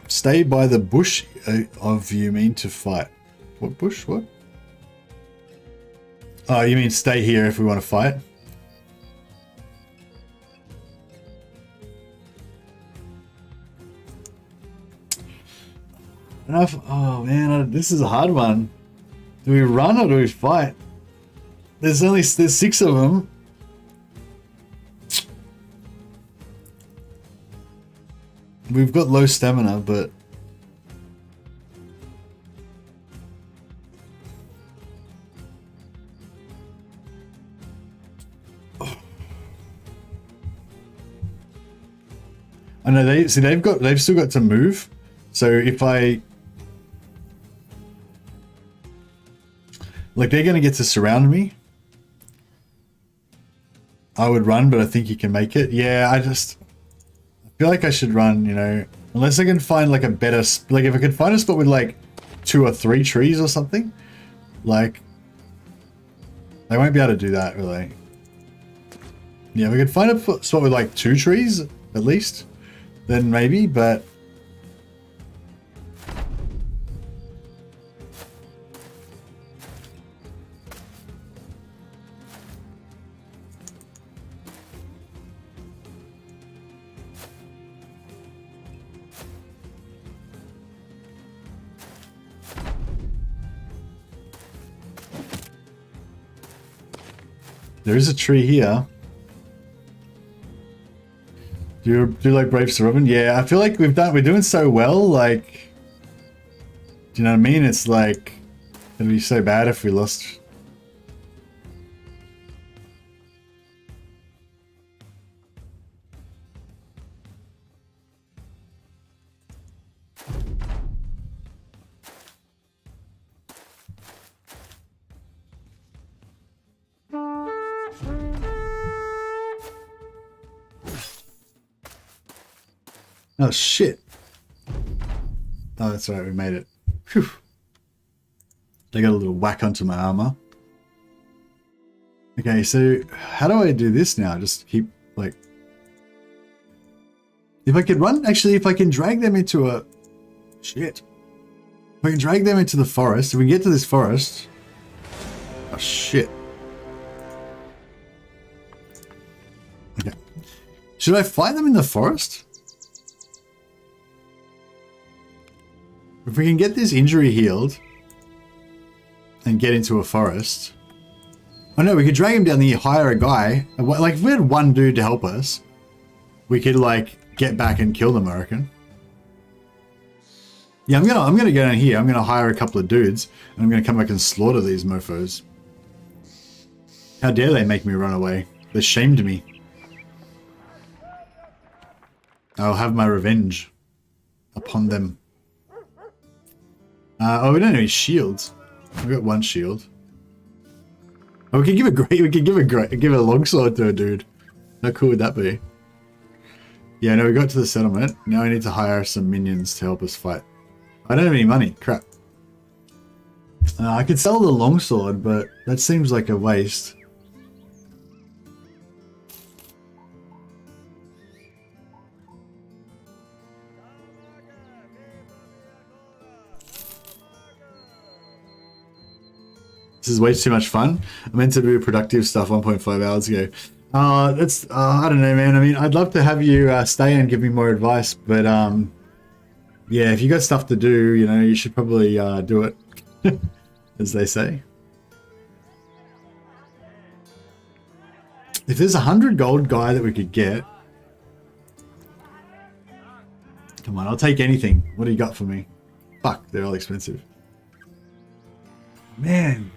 Stay by the bush of you mean to fight. What bush? What? Oh, you mean stay here if we want to fight? Enough. Oh man, this is a hard one. Do we run or do we fight? There's 6 of them. We've got low stamina, but I know they've still got to move. So if I like, they're going to get to surround me. I would run, but I think you can make it. Yeah, I feel like I should run, you know, unless I can find like a better, like if I could find a spot with like 2 or 3 trees or something, like I won't be able to do that really. Yeah, if we could find a spot with like 2 trees at least, then maybe, but there is a tree here. Do you like Brave Suburban? Yeah, I feel like we're doing so well, like, do you know what I mean? It's like, it'd be so bad if we lost. Oh shit. Oh, that's right, we made it. Phew. I got a little whack onto my armor. Okay, so how do I do this now? Just keep, like... If I could run... Actually, if I can drag them into a... Shit. If I can drag them into the forest, if we get to this forest... Oh, shit. Okay. Should I fight them in the forest? If we can get this injury healed and get into a forest. Oh no, we could drag him down here, hire a guy. Like if we had one dude to help us, we could like get back and kill them, I reckon. Yeah, I'm gonna go down here. I'm gonna hire a couple of dudes and I'm gonna come back and slaughter these mofos. How dare they make me run away? They shamed me. I'll have my revenge upon them. Oh, we don't have any shields. We've got 1 shield. Oh, we could give a longsword to a dude. How cool would that be? Yeah, no, we got to the settlement. Now we need to hire some minions to help us fight. I don't have any money. Crap. I could sell the longsword, but that seems like a waste. This is way too much fun. I meant to do productive stuff 1.5 hours ago. I don't know, man. I mean, I'd love to have you stay and give me more advice, but yeah, if you got stuff to do, you know, you should probably do it, as they say. If there's 100 gold guy that we could get, come on, I'll take anything. What do you got for me? Fuck, they're all expensive. Man.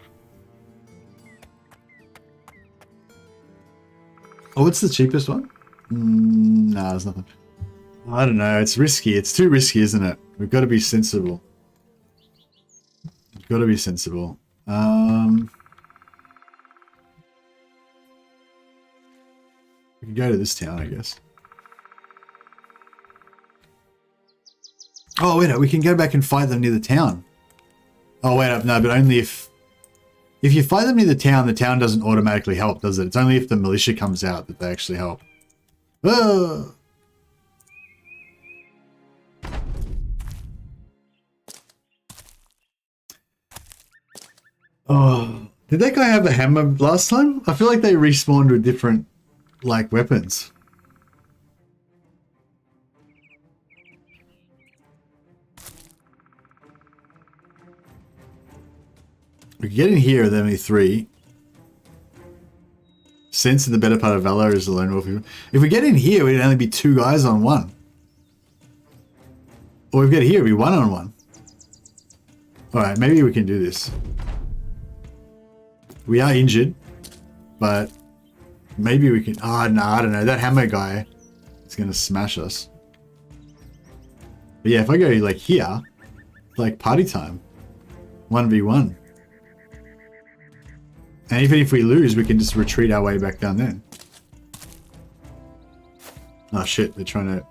Oh, what's the cheapest one? Nah, there's nothing. I don't know. It's risky. It's too risky, isn't it? We've got to be sensible. We've got to be sensible. We can go to this town, I guess. Oh, wait, we can go back and fight them near the town. Oh, wait up. No, but only if you fight them near the town doesn't automatically help, does it? It's only if the militia comes out that they actually help. Oh, did that guy have a hammer last time? I feel like they respawned with different, like, weapons. We can get in here with only 3. Sense in the better part of Valor is the lone wolf. If we get in here, we'd only be 2 guys on 1. Or if we get here, it'd be 1 on 1. Alright, maybe we can do this. We are injured, but maybe we can... Oh, no, I don't know. That hammer guy is going to smash us. But yeah, if I go, like, here, like, party time. 1v1. And even if we lose, we can just retreat our way back down there. Oh shit, they're trying to...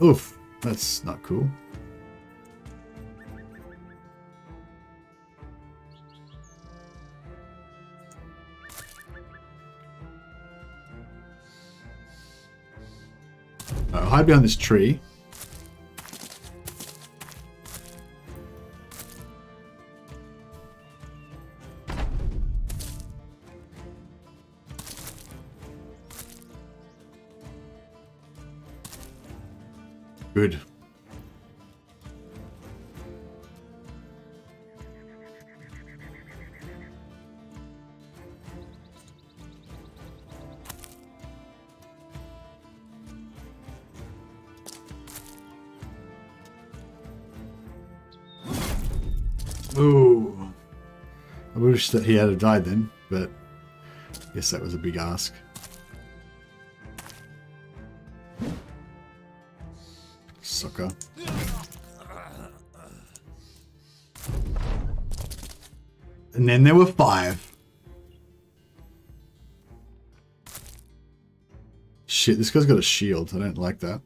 Oof, that's not cool. I'll hide behind this tree. Good. Ooh. I wish that he had died then, but I guess that was a big ask. Sucker. And then there were 5. Shit, this guy's got a shield. I don't like that.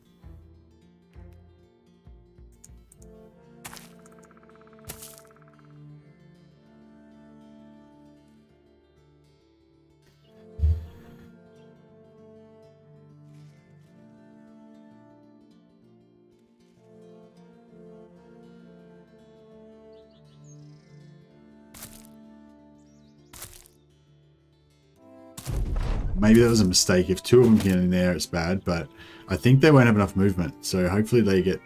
Maybe that was a mistake. If 2 of them get in there, it's bad, but I think they won't have enough movement, so hopefully they get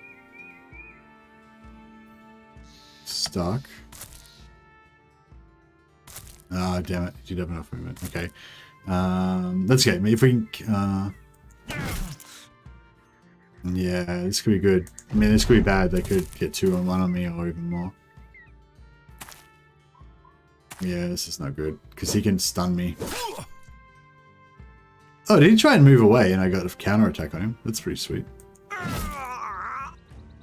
stuck. Ah, oh, damn it. You did have enough movement. Okay. Let's get me. If we can... yeah, this could be good. I mean, this could be bad. They could get 2 on 1 on me or even more. Yeah, this is not good, because he can stun me. Oh, did he try and move away and I got a counter attack on him? That's pretty sweet.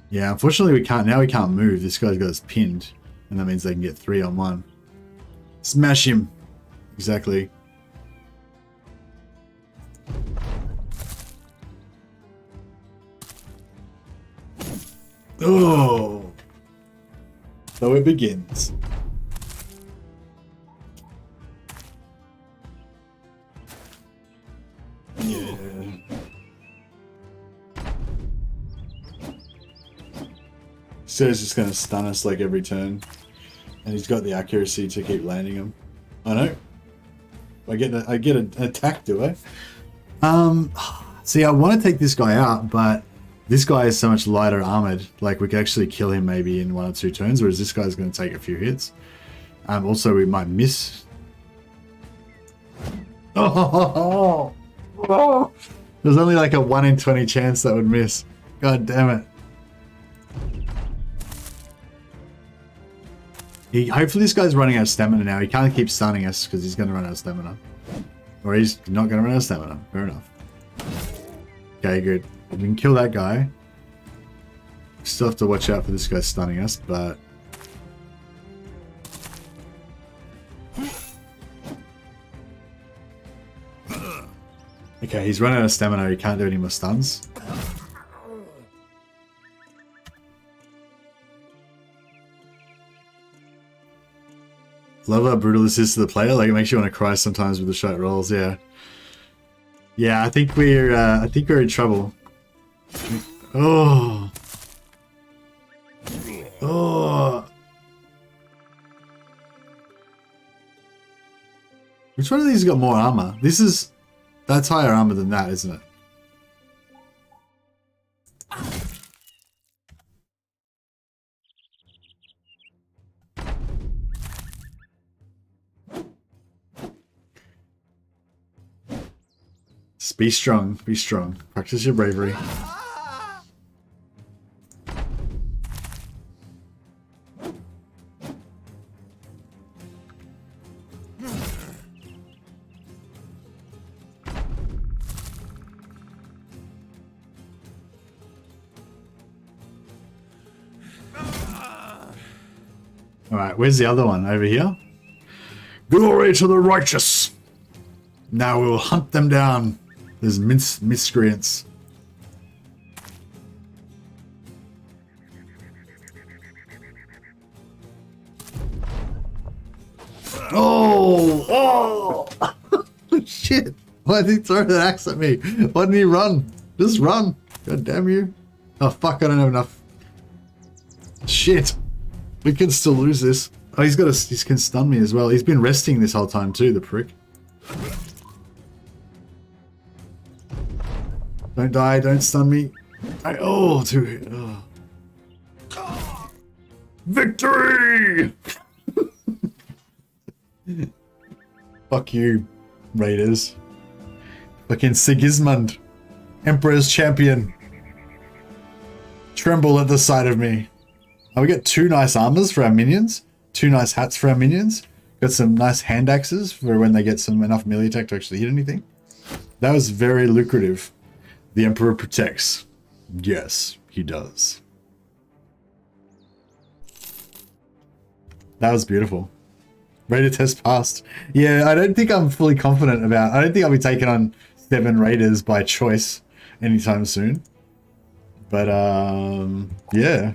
Yeah, unfortunately we can't, now we can't move. This guy's got us pinned, and that means they can get 3 on 1. Smash him! Exactly. Oh! So it begins. Yeah. So he's just gonna stun us like every turn, and he's got the accuracy to keep landing him. I know. I get an attack, do I? See, I want to take this guy out, but this guy is so much lighter armored. Like we could actually kill him maybe in 1 or 2 turns, whereas this guy's going to take a few hits. Also, we might miss. Oh! Oh, there's only like a 1 in 20 chance that would miss. God damn it. Hopefully this guy's running out of stamina now. He can't keep stunning us because he's going to run out of stamina. Or he's not going to run out of stamina. Fair enough. Okay, good. We can kill that guy. Still have to watch out for this guy stunning us, but... Okay, he's run out of stamina. He can't do any more stuns. Love how brutal this is to the player. Like, it makes you want to cry sometimes with the shot rolls. Yeah. Yeah, I think we're in trouble. Oh. Oh. Which one of these has got more armor? That's higher armor than that, isn't it? Just be strong, be strong. Practice your bravery. Alright, where's the other one? Over here? Glory to the righteous! Now we will hunt them down. There's miscreants. Oh! Shit! Why did he throw that axe at me? Why didn't he run? Just run! God damn you! Oh fuck! I don't have enough. Shit! We can still lose this. Oh, he can stun me as well. He's been resting this whole time too, the prick. Don't die, don't stun me. Oh. Victory! Fuck you, Raiders. Fucking Sigismund, Emperor's champion. Tremble at the sight of me. Oh, we get 2 nice armors for our minions. 2 nice hats for our minions. Got some nice hand axes for when they get enough melee attack to actually hit anything. That was very lucrative. The Emperor protects. Yes, he does. That was beautiful. Raider test passed. Yeah, I don't think I'm fully confident about... I don't think I'll be taking on 7 Raiders by choice anytime soon. But, yeah.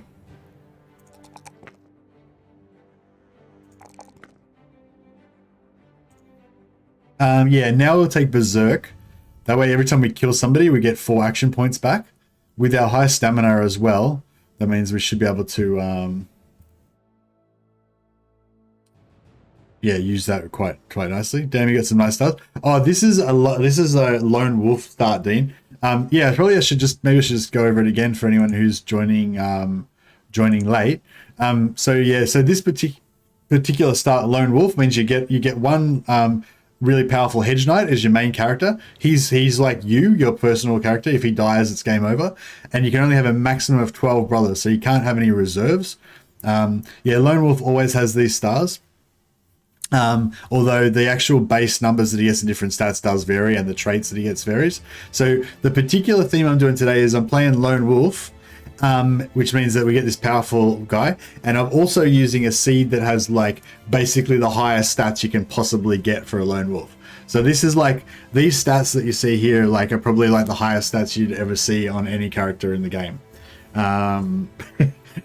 Yeah, now we'll take Berserk. That way, every time we kill somebody, we get 4 action points back. With our high stamina as well, that means we should be able to, yeah, use that quite nicely. Damn, you got some nice stuff. Oh, this is a lone wolf start, Dean. Yeah, maybe I should just go over it again for anyone who's joining late. So yeah, so this particular start lone wolf means you get one really powerful hedge knight as your main character. He's like your personal character. If he dies, it's game over, and you can only have a maximum of 12 brothers, so you can't have any reserves. Yeah, lone wolf always has these stars. Although the actual base numbers that he gets in different stats does vary, and the traits that he gets varies. So the particular theme I'm doing today is I'm playing lone wolf, which means that we get this powerful guy, and I'm also using a seed that has like basically the highest stats you can possibly get for a lone wolf. So this is like, these stats that you see here like are probably like the highest stats you'd ever see on any character in the game.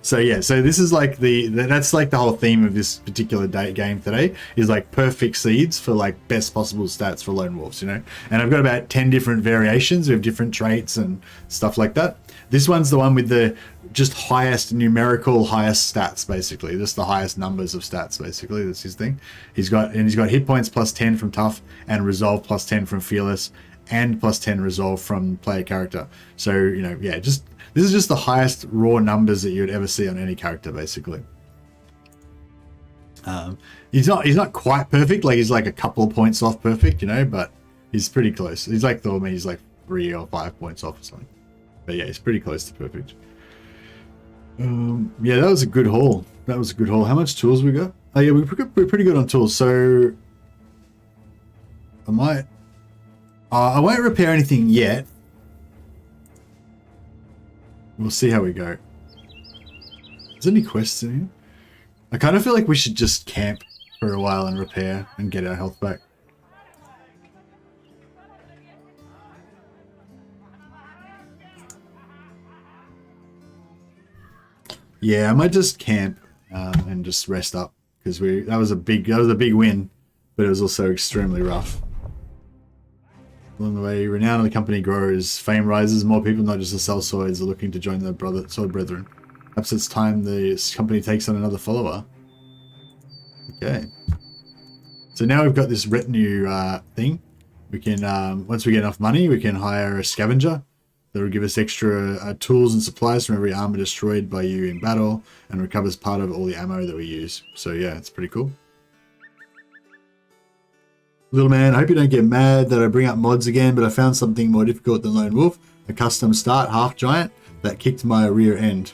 So yeah, so this is like that's like the whole theme of this particular game today, is like perfect seeds for like best possible stats for lone wolves, you know. And I've got about 10 different variations with different traits and stuff like that. This one's the one with the just highest stats, basically, just the highest numbers of stats, basically. That's his thing. He's got hit points plus 10 from tough, and resolve plus 10 from fearless, and plus 10 resolve from player character. So, you know, yeah, this is just the highest raw numbers that you'd ever see on any character, basically. He's not quite perfect, like he's like a couple of points off perfect, you know, but he's pretty close. He's like he's like 3 or 5 points off or something. But yeah, he's pretty close to perfect. Yeah, that was a good haul. How much tools we got? Oh yeah, we're pretty good on tools. So I won't repair anything yet. We'll see how we go. Is there any quests in here? I kind of feel like we should just camp for a while and repair and get our health back. Yeah, I might just camp and just rest up, because that was a big win, but it was also extremely rough. Along the way, renown of the company grows, fame rises, more people, not just the sellswords, are looking to join the sword brethren. Perhaps it's time the company takes on another follower. Okay. So now we've got this retinue thing. We can, once we get enough money, we can hire a scavenger that will give us extra tools and supplies from every armor destroyed by you in battle, and recovers part of all the ammo that we use. So yeah, it's pretty cool. Little man, I hope you don't get mad that I bring up mods again, but I found something more difficult than Lone Wolf, a custom start half giant that kicked my rear end.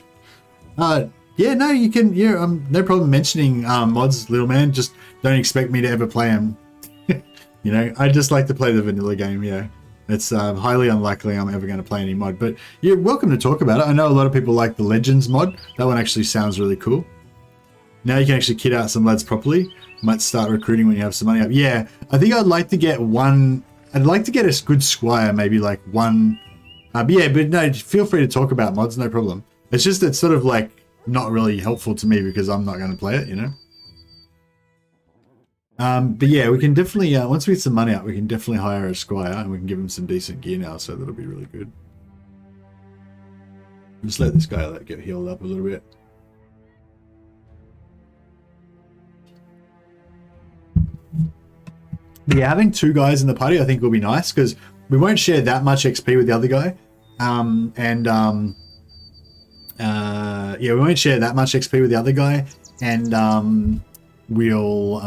Yeah, no, you can, yeah, no problem mentioning mods, little man, just don't expect me to ever play them. You know, I just like to play the vanilla game, yeah. It's highly unlikely I'm ever going to play any mod, but you're welcome to talk about it. I know a lot of people like the Legends mod. That one actually sounds really cool. Now you can actually kit out some lads properly. Might start recruiting when you have some money up. Yeah, I think I'd like to get one I'd like to get a good squire, maybe like one. But yeah, but no, feel free to talk about mods, no problem. It's just it's sort of like not really helpful to me because I'm not going to play it, you know. But yeah, we can definitely once we get some money out, we can definitely hire a squire and we can give him some decent gear now, so that'll be really good. Just let this guy get healed up a little bit. Yeah, having 2 guys in the party I think will be nice because we won't share that much XP with the other guy. Yeah, we won't share that much XP with the other guy, and we'll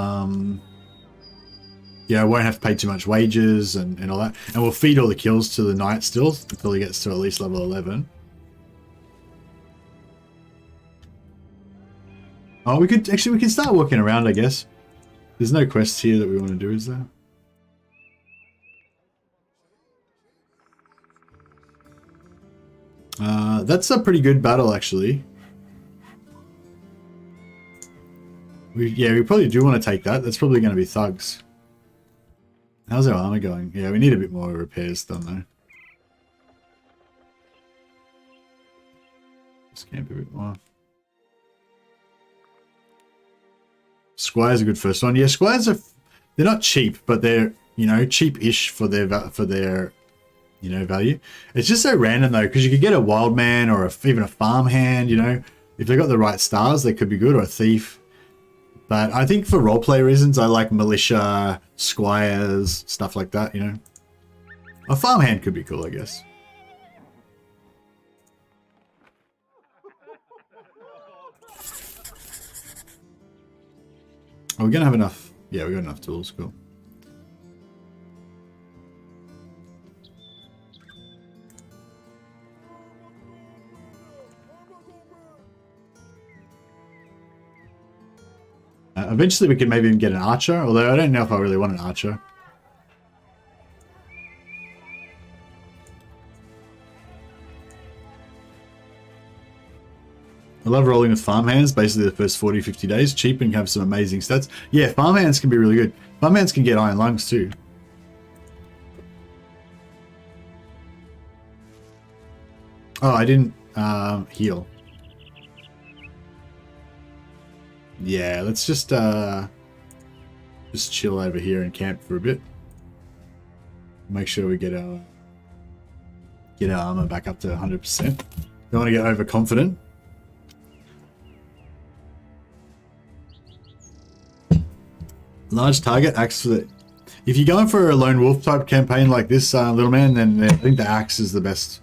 yeah, won't have to pay too much wages and all that, and we'll feed all the kills to the knight still until he gets to at least level 11. Oh, we can start walking around, I guess. There's no quests here that we want to do, is there? That's a pretty good battle, actually. Yeah, we probably do want to take that. That's probably going to be thugs. How's our armor going? Yeah, we need a bit more repairs done, though. Just camp a bit more. Squires are a good first one. Yeah, squires are, they're not cheap, but they're, you know, cheap-ish for their you know, value. It's just so random though, because you could get a wild man or even a farmhand, you know, if they got the right stars, they could be good, or a thief. But I think for roleplay reasons, I like militia, squires, stuff like that, you know. A farmhand could be cool, I guess. Oh, we're gonna have enough. Yeah, we got enough tools. Cool. Eventually, we can maybe even get an archer. Although I don't know if I really want an archer. I love rolling with farmhands, basically the first 40-50 days. Cheap and have some amazing stats. Yeah, farmhands can be really good. Farmhands can get iron lungs too. Oh, I didn't heal. Yeah, let's just chill over here and camp for a bit. Make sure we get our armor back up to 100%. Don't want to get overconfident. Large target, axe for the... If you're going for a lone wolf type campaign like this, little man, then I think the axe is the best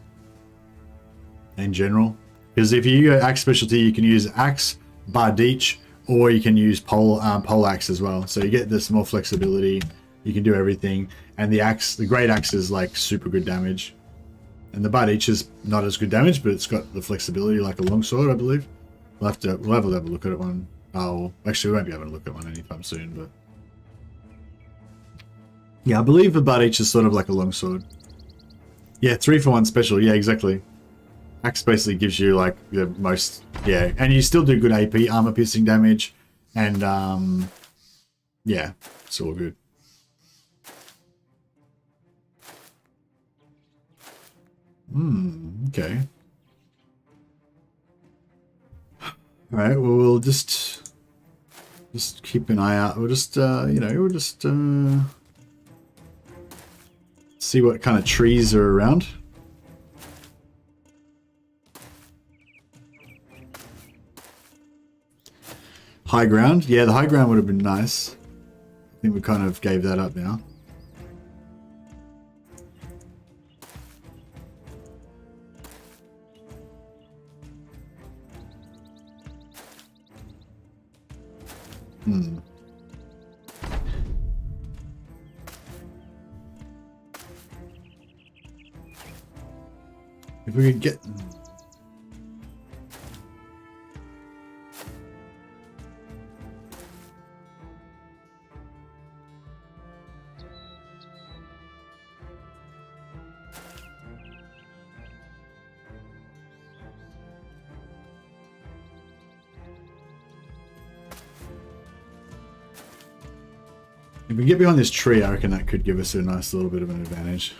in general. Because if you go axe specialty, you can use axe, bardeach, or you can use pole axe as well. So you get this more flexibility. You can do everything, and the axe, the great axe, is like super good damage, and the bardeach is not as good damage, but it's got the flexibility like a longsword, I believe. We'll have a look at it one. Oh, actually, we won't be able to look at one anytime soon, but. Yeah, I believe the bardeach is sort of like a longsword. Yeah, 3-for-1 special. Yeah, exactly. Axe basically gives you like the most, yeah, and you still do good AP, armor piercing damage, and yeah, it's all good. Okay. All right. Well, we'll just keep an eye out. We'll just you know, we'll just see what kind of trees are around. High ground? Yeah, the high ground would have been nice. I think we kind of gave that up now. If we could get... If we get behind this tree, I reckon that could give us a nice little bit of an advantage.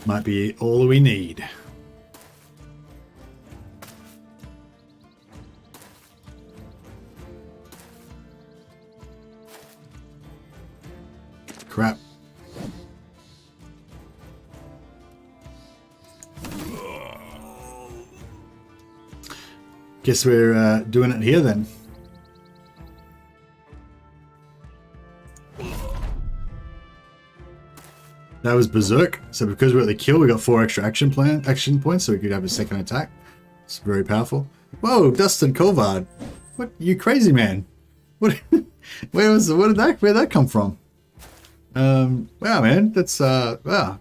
Might be all we need. Crap. Guess we're doing it here then. That was Berserk. So because we're at the kill, we got 4 extra action points, so we could have a second attack. It's very powerful. Whoa, Dustin Colvard. What, you crazy man? What? Where'd that come from? Wow, man, that's wow.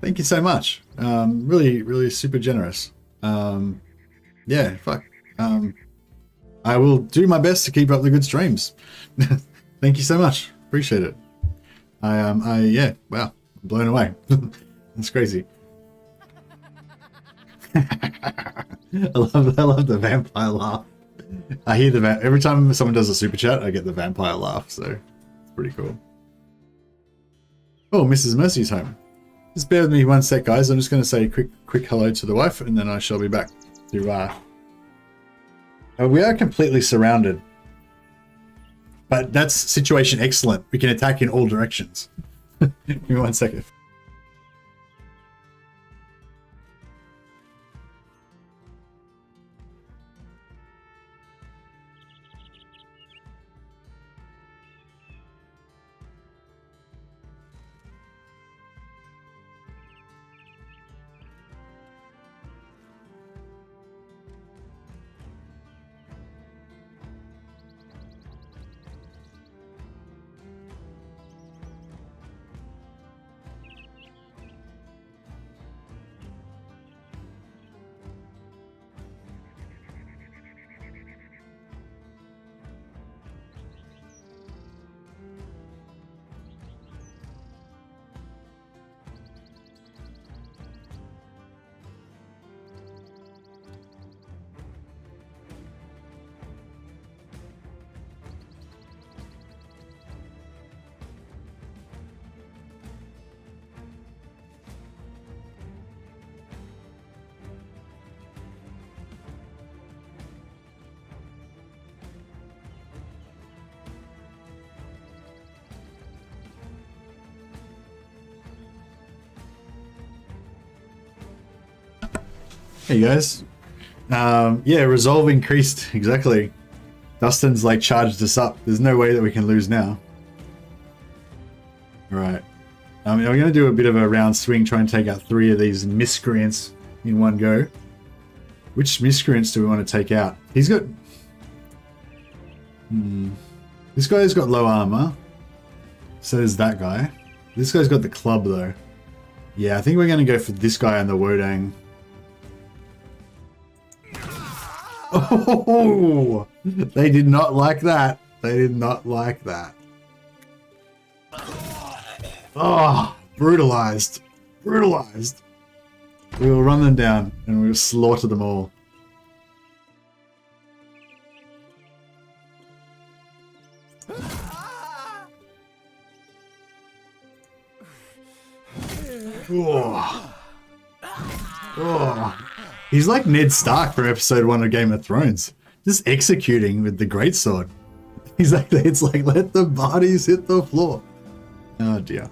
Thank you so much. Really super generous. Yeah, fuck. I will do my best to keep up the good streams. Thank you so much. Appreciate it. Yeah, wow. I'm blown away. That's crazy. I love the vampire laugh. I hear every time someone does a super chat, I get the vampire laugh, so it's pretty cool. Oh, Mrs. Mercy's home. Just bear with me one sec, guys. I'm just going to say a quick hello to the wife, and then I shall be back to we are completely surrounded. But that's situation excellent. We can attack in all directions. Give me 1 second. Hey guys. Yeah, resolve increased. Exactly. Dustin's like charged us up. There's no way that we can lose now. Alright. I'm going to do a bit of a round swing, try and take out 3 of these miscreants in one go. Which miscreants do we want to take out? He's got... This guy's got low armor. So does that guy. This guy's got the club though. Yeah, I think we're going to go for this guy on the Wodang. Oh, they did not like that. They did not like that. Oh, brutalized. Brutalized. We will run them down and we will slaughter them all. Oh. Oh. He's like Ned Stark from episode 1 of Game of Thrones, just executing with the greatsword. He's like, it's like, let the bodies hit the floor. Oh dear.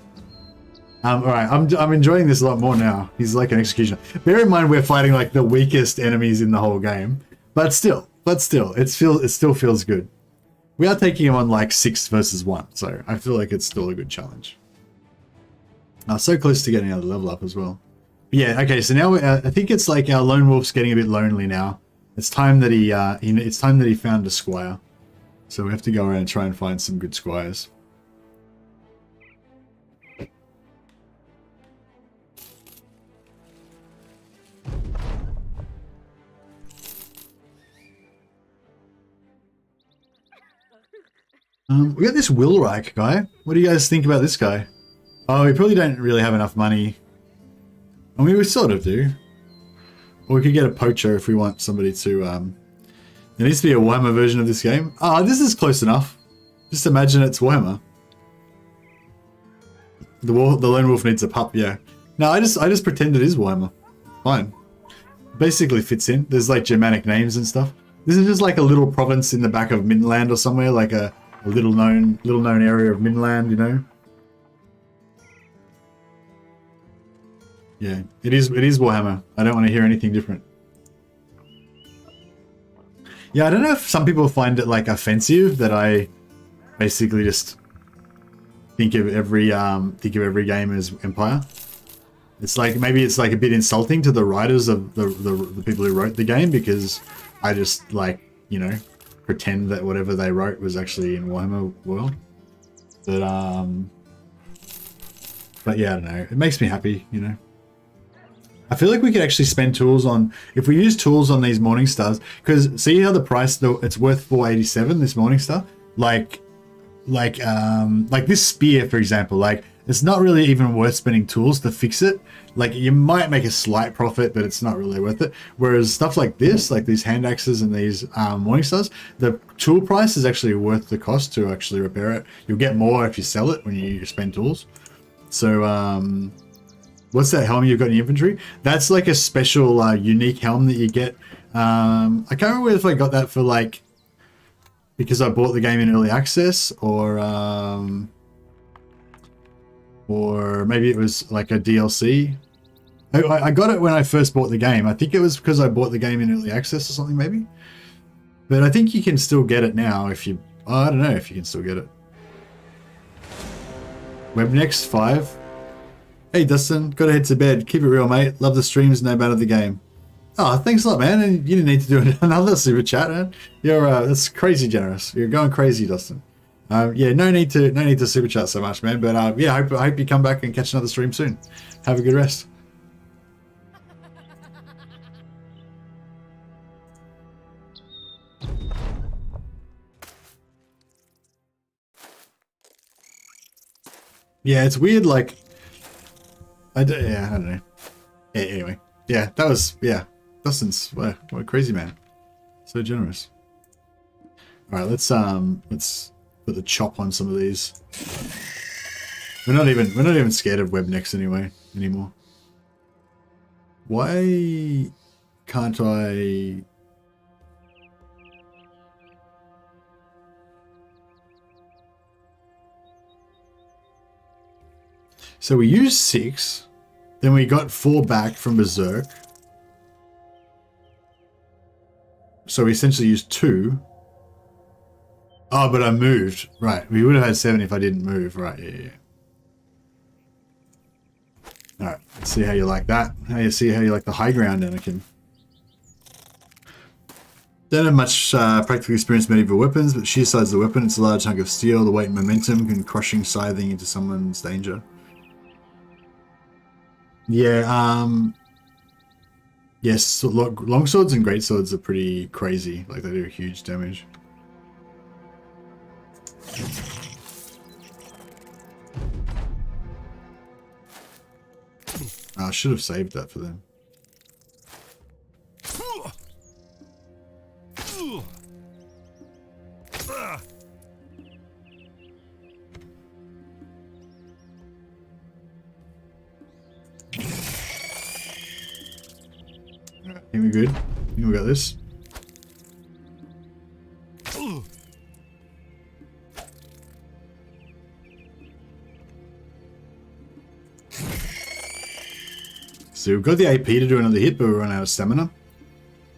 All right, I'm enjoying this a lot more now. He's like an executioner. Bear in mind, we're fighting like the weakest enemies in the whole game, but still, it still feels good. We are taking him on like 6 versus 1, so I feel like it's still a good challenge. So close to getting another level up as well. Yeah, okay, so now I think it's like our lone wolf's getting a bit lonely now. It's time that he found a squire. So we have to go around and try and find some good squires. We got this Wilreich guy. What do you guys think about this guy? Oh, we probably don't really have enough money. I mean, we sort of do. Or we could get a poacher if we want somebody to... There needs to be a Warhammer version of this game. Ah, this is close enough. Just imagine it's Warhammer. The lone wolf needs a pup. Yeah. No, I just pretend it is Warhammer. Fine. Basically fits in. There's like Germanic names and stuff. This is just like a little province in the back of Midland or somewhere, like a little known area of Midland, you know. Yeah, it is Warhammer. I don't want to hear anything different. Yeah, I don't know if some people find it like offensive that I basically just think of every game as Empire. It's like maybe it's like a bit insulting to the writers of the people who wrote the game, because I just like, you know, pretend that whatever they wrote was actually in Warhammer world. But yeah, I don't know. It makes me happy, you know. I feel like we could actually spend tools on, if we use tools on these Morning Stars, because see how the price, though, it's worth 487, this Morning Star? Like this spear, for example, like it's not really even worth spending tools to fix it. Like you might make a slight profit, but it's not really worth it. Whereas stuff like this, like these hand axes and these Morning Stars, the tool price is actually worth the cost to actually repair it. You'll get more if you sell it when you spend tools. So, what's that helm you've got in your inventory? That's like a special unique helm that you get. I can't remember if I got that for like, because I bought the game in early access, or maybe it was like a DLC. I got it when I first bought the game. I think it was because I bought the game in early access or something maybe. But I think you can still get it now if you, I don't know if you can still get it. Webnext 5. Hey Dustin, gotta head to bed. Keep it real, mate. Love the streams, no matter the game. Oh, thanks a lot, man. And you didn't need to do another super chat, man. You're that's crazy generous. You're going crazy, Dustin. Yeah, no need to super chat so much, man. But yeah, I hope you come back and catch another stream soon. Have a good rest. Yeah, it's weird. Like, I don't know. Yeah, anyway, yeah, that was, yeah, Dustin's what a crazy man, so generous. All right, let's put the chop on some of these. We're not even scared of Webnext anymore. Why can't I? So we used 6, then we got 4 back from Berserk. So we essentially used 2. Oh, but I moved. Right, we would have had 7 if I didn't move. Right, yeah. Alright, let's see how you like that. How you like the high ground, Anakin. Don't have much practical experience with medieval weapons, but sheer size of the weapon, it's a large hunk of steel, the weight and momentum can crushing scything into someone's danger. Yeah, yes, so long swords and great swords are pretty crazy. Like, they do huge damage. Oh, I should have saved that for them. I think we're good. I think we got this. So we've got the AP to do another hit, but we run out of stamina.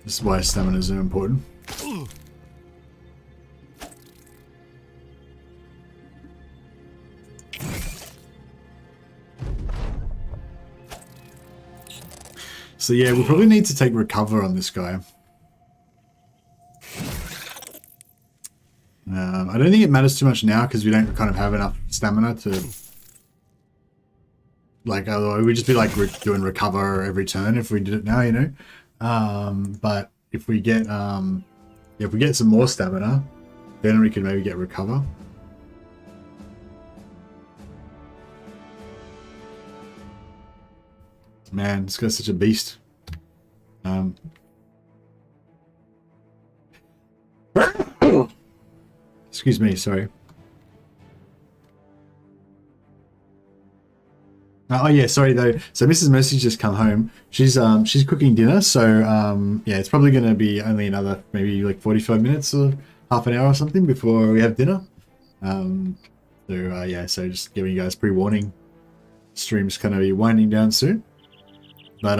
This is why stamina is so important. So yeah, we'll probably need to take recover on this guy. I don't think it matters too much now because we don't kind of have enough stamina to, like, otherwise we'd just be like doing recover every turn if we did it now, you know. But if we get if we get some more stamina, then we can maybe get recover. Man, this guy's such a beast. Excuse me, sorry. Oh yeah, sorry though. So Mrs. Mercy's just come home. She's cooking dinner. So yeah, it's probably going to be only another maybe like 45 minutes or half an hour or something before we have dinner. Yeah, so just giving you guys pre-warning. Stream's kind of be winding down soon. But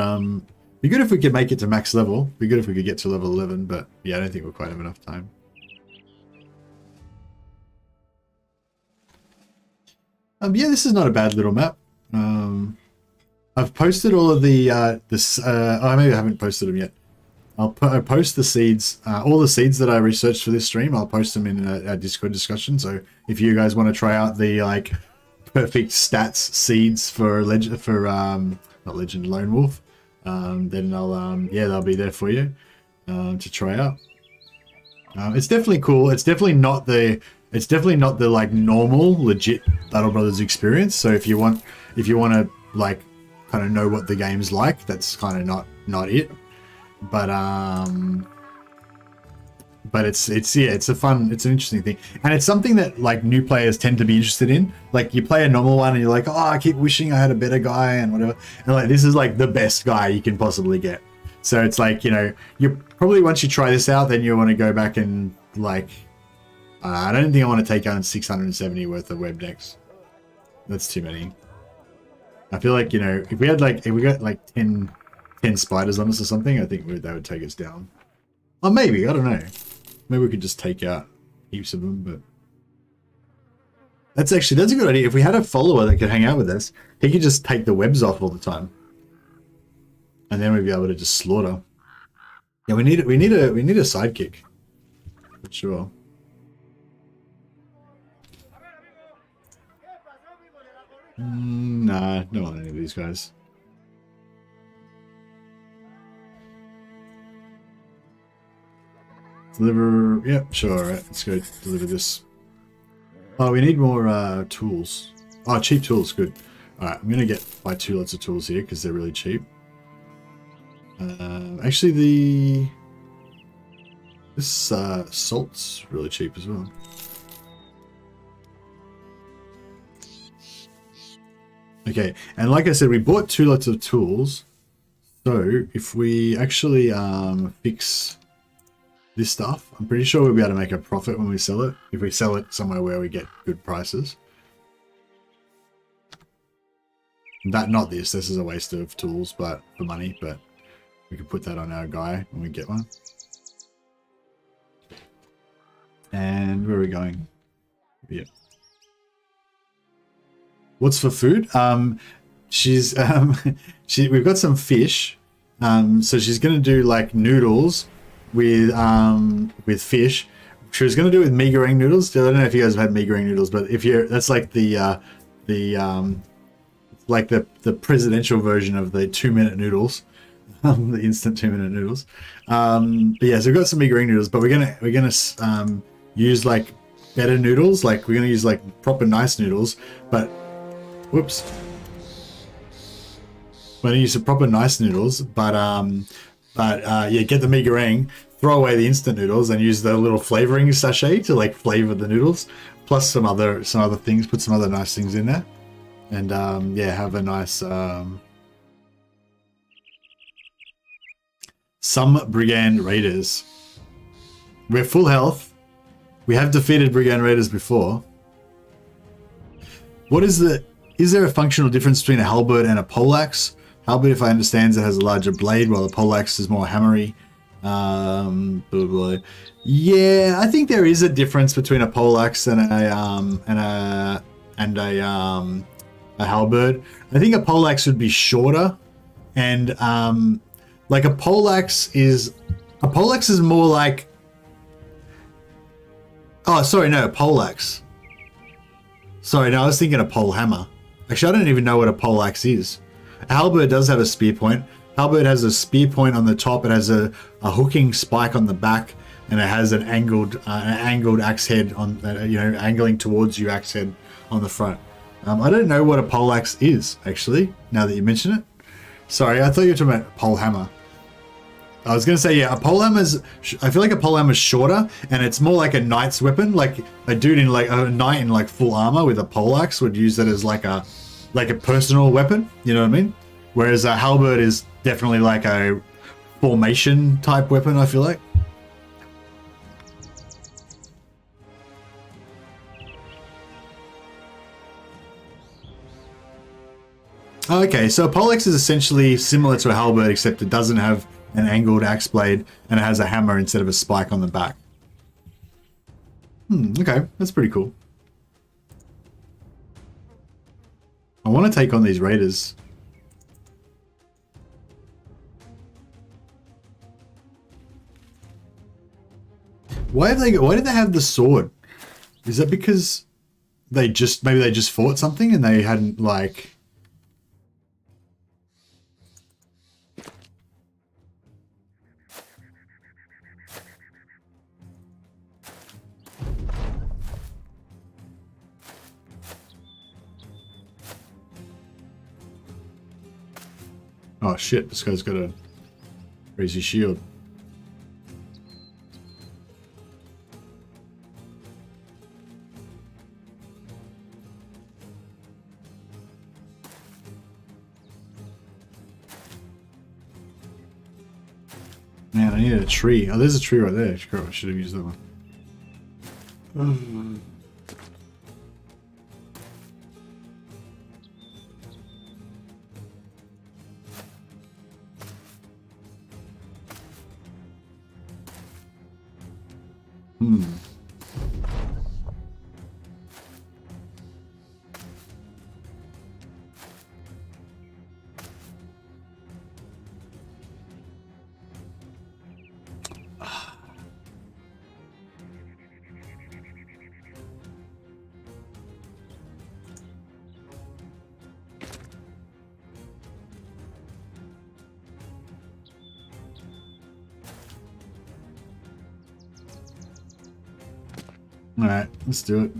be good if we could make it to max level. Be good if we could get to level 11. But yeah, I don't think we'll quite have enough time. Yeah, this is not a bad little map. I've posted all of the oh, maybe I haven't posted them yet. I'll post the seeds, all the seeds that I researched for this stream. I'll post them in a Discord discussion. So if you guys want to try out the like perfect stats seeds for not Legend, Lone Wolf, then I'll yeah, they'll be there for you to try out. It's definitely cool. It's definitely not the like normal legit Battle Brothers experience. So if you want to like kind of know what the game's like, that's kind of not it. But it's an interesting thing, and it's something that like new players tend to be interested in. Like you play a normal one and you're like, oh, I keep wishing I had a better guy and whatever, and like this is like the best guy you can possibly get. So it's like, you know, you probably once you try this out, then you want to go back and like I don't think I want to take on 670 worth of web decks. That's too many. I feel like, you know, if we got like 10 spiders on us or something, I think that would take us down. Or maybe, I don't know. Maybe we could just take out heaps of them, but that's a good idea. If we had a follower that could hang out with us, he could just take the webs off all the time. And then we'd be able to just slaughter. Yeah, we need a sidekick. For sure. Nah, don't want any of these guys. Deliver, yeah, sure, alright, let's go deliver this. Oh, we need more tools. Oh, cheap tools, good. Alright, I'm gonna buy 2 lots of tools here because they're really cheap. Actually, this salt's really cheap as well. Okay, and like I said, we bought 2 lots of tools. So if we actually fix this stuff, I'm pretty sure we'll be able to make a profit when we sell it. If we sell it somewhere where we get good prices. Not this. This is a waste of tools, but for money. But we could put that on our guy when we get one. And where are we going? Yeah. What's for food? She's we've got some fish. So she's gonna do like noodles with fish. She was gonna do it with mee noodles. I don't know if you guys have had mee noodles, but if you're, that's like the presidential version of the 2-minute noodles, the instant 2-minute noodles. But yeah, so we've got some mee noodles, but we're gonna use like better noodles. Like we're gonna use like proper nice noodles, but whoops. We're gonna use some proper nice noodles, but yeah, get the mee goreng, throw away the instant noodles, and use the little flavoring sachet to like flavor the noodles, plus some other things. Put some other nice things in there, and yeah, have a nice some brigand raiders. We're full health. We have defeated brigand raiders before. Is there a functional difference between a halberd and a poleaxe? Halberd, if I understand, it has a larger blade, while the poleaxe is more hammery. Yeah, I think there is a difference between a poleaxe and a halberd. I think a poleaxe would be shorter, and like a poleaxe is more like. Oh, sorry, no, poleaxe. Sorry, no, I was thinking a pole hammer. Actually, I don't even know what a poleaxe is. A halberd does have a spear point. Halberd has a spear point on the top. It has a hooking spike on the back, and it has an angled axe head on, angling towards you, axe head on the front. I don't know what a poleaxe is, actually, now that you mention it. Sorry, I thought you were talking about pole hammer. I was going to say, yeah, I feel like a pole hammer is shorter, and it's more like a knight's weapon. Like a dude in like a knight in like full armor with a poleaxe would use it as like a like a personal weapon, you know what I mean? Whereas a halberd is definitely like a formation type weapon, I feel like. Okay, so a poleaxe is essentially similar to a halberd, except it doesn't have an angled axe blade and it has a hammer instead of a spike on the back. Okay, that's pretty cool. I want to take on these raiders. Why did they have the sword? Is that because maybe they just fought something and they hadn't like... Oh shit, this guy's got a crazy shield. Man, I needed a tree. Oh, there's a tree right there. I should have used that one. Alright, let's do it.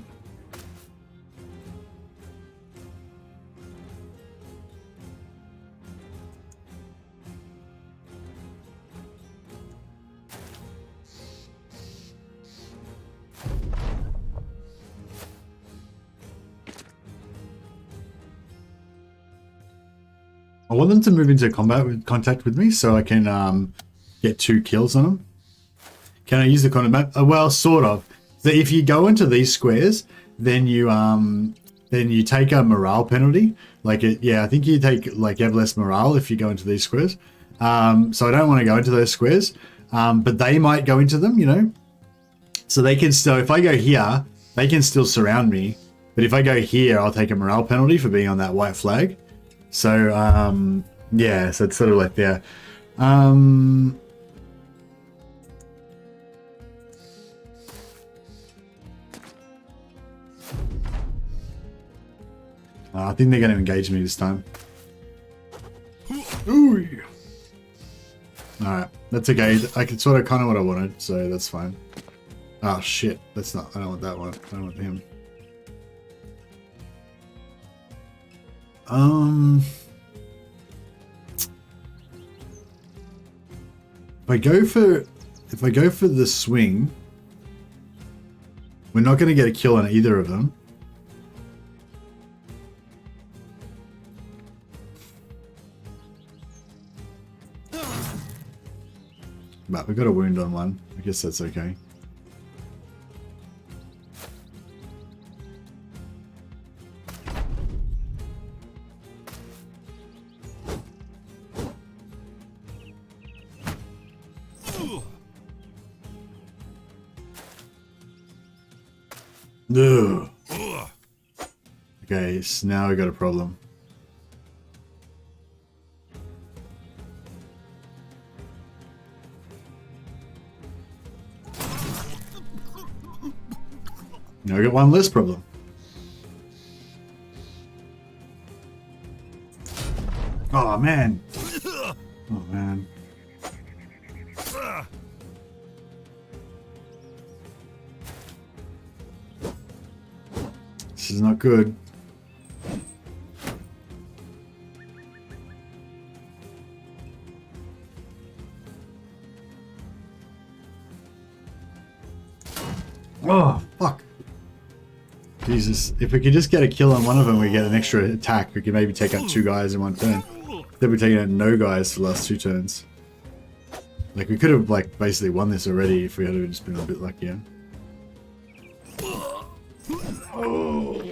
I want them to move into contact with me so I can get 2 kills on them. Can I use the combat map? Well, sort of. So if you go into these squares, then you take a morale penalty. Like I think you have less morale if you go into these squares. So I don't want to go into those squares, but they might go into them, you know. So they can still, if I go here, they can still surround me. But if I go here, I'll take a morale penalty for being on that white flag. So yeah, so it's sort of like there. I think they're going to engage me this time. Ooh. Alright, that's okay. I can sort of kind of what I wanted, so that's fine. Oh shit, that's not, I don't want that one. I don't want him. If I go for the swing, we're not going to get a kill on either of them. But we got a wound on one. I guess that's okay. Ugh. Okay, so now we got a problem. Now we got one less problem. Oh man. Oh man. This is not good. Oh, fuck. Jesus, if we could just get a kill on one of them, we get an extra attack. We could maybe take out 2 guys in 1 turn. Then we're taking out no guys for the last 2 turns. Like, we could have, like, basically won this already if we had just been a bit luckier. Oh.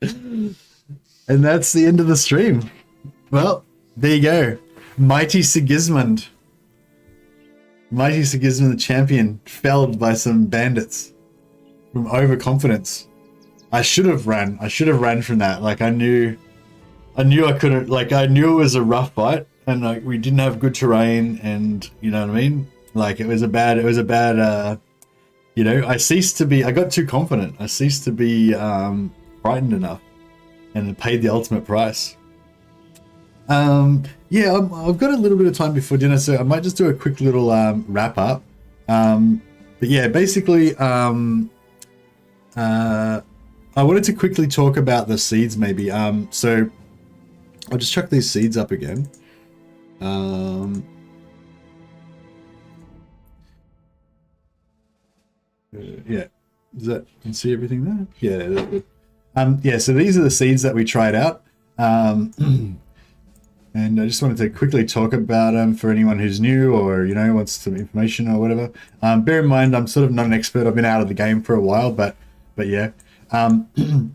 And that's the end of the stream. Well, there you go. Mighty Sigismund. Mighty Sigismund the champion, felled by some bandits from overconfidence. I should have ran. I should have ran from that. Like, I knew I couldn't, like, I knew it was a rough fight, and like we didn't have good terrain, and you know what I mean? Like, it was a bad you know, I got too confident. I ceased to be frightened enough, and paid the ultimate price. Yeah, I've got a little bit of time before dinner, so I might just do a quick little wrap up. But yeah, basically, I wanted to quickly talk about the seeds, maybe. So I'll just chuck these seeds up again. Yeah, does that, you can see everything there? Yeah. Yeah, so these are the seeds that we tried out. And I just wanted to quickly talk about them for anyone who's new or, you know, wants some information or whatever. Bear in mind, I'm sort of not an expert. I've been out of the game for a while, but yeah.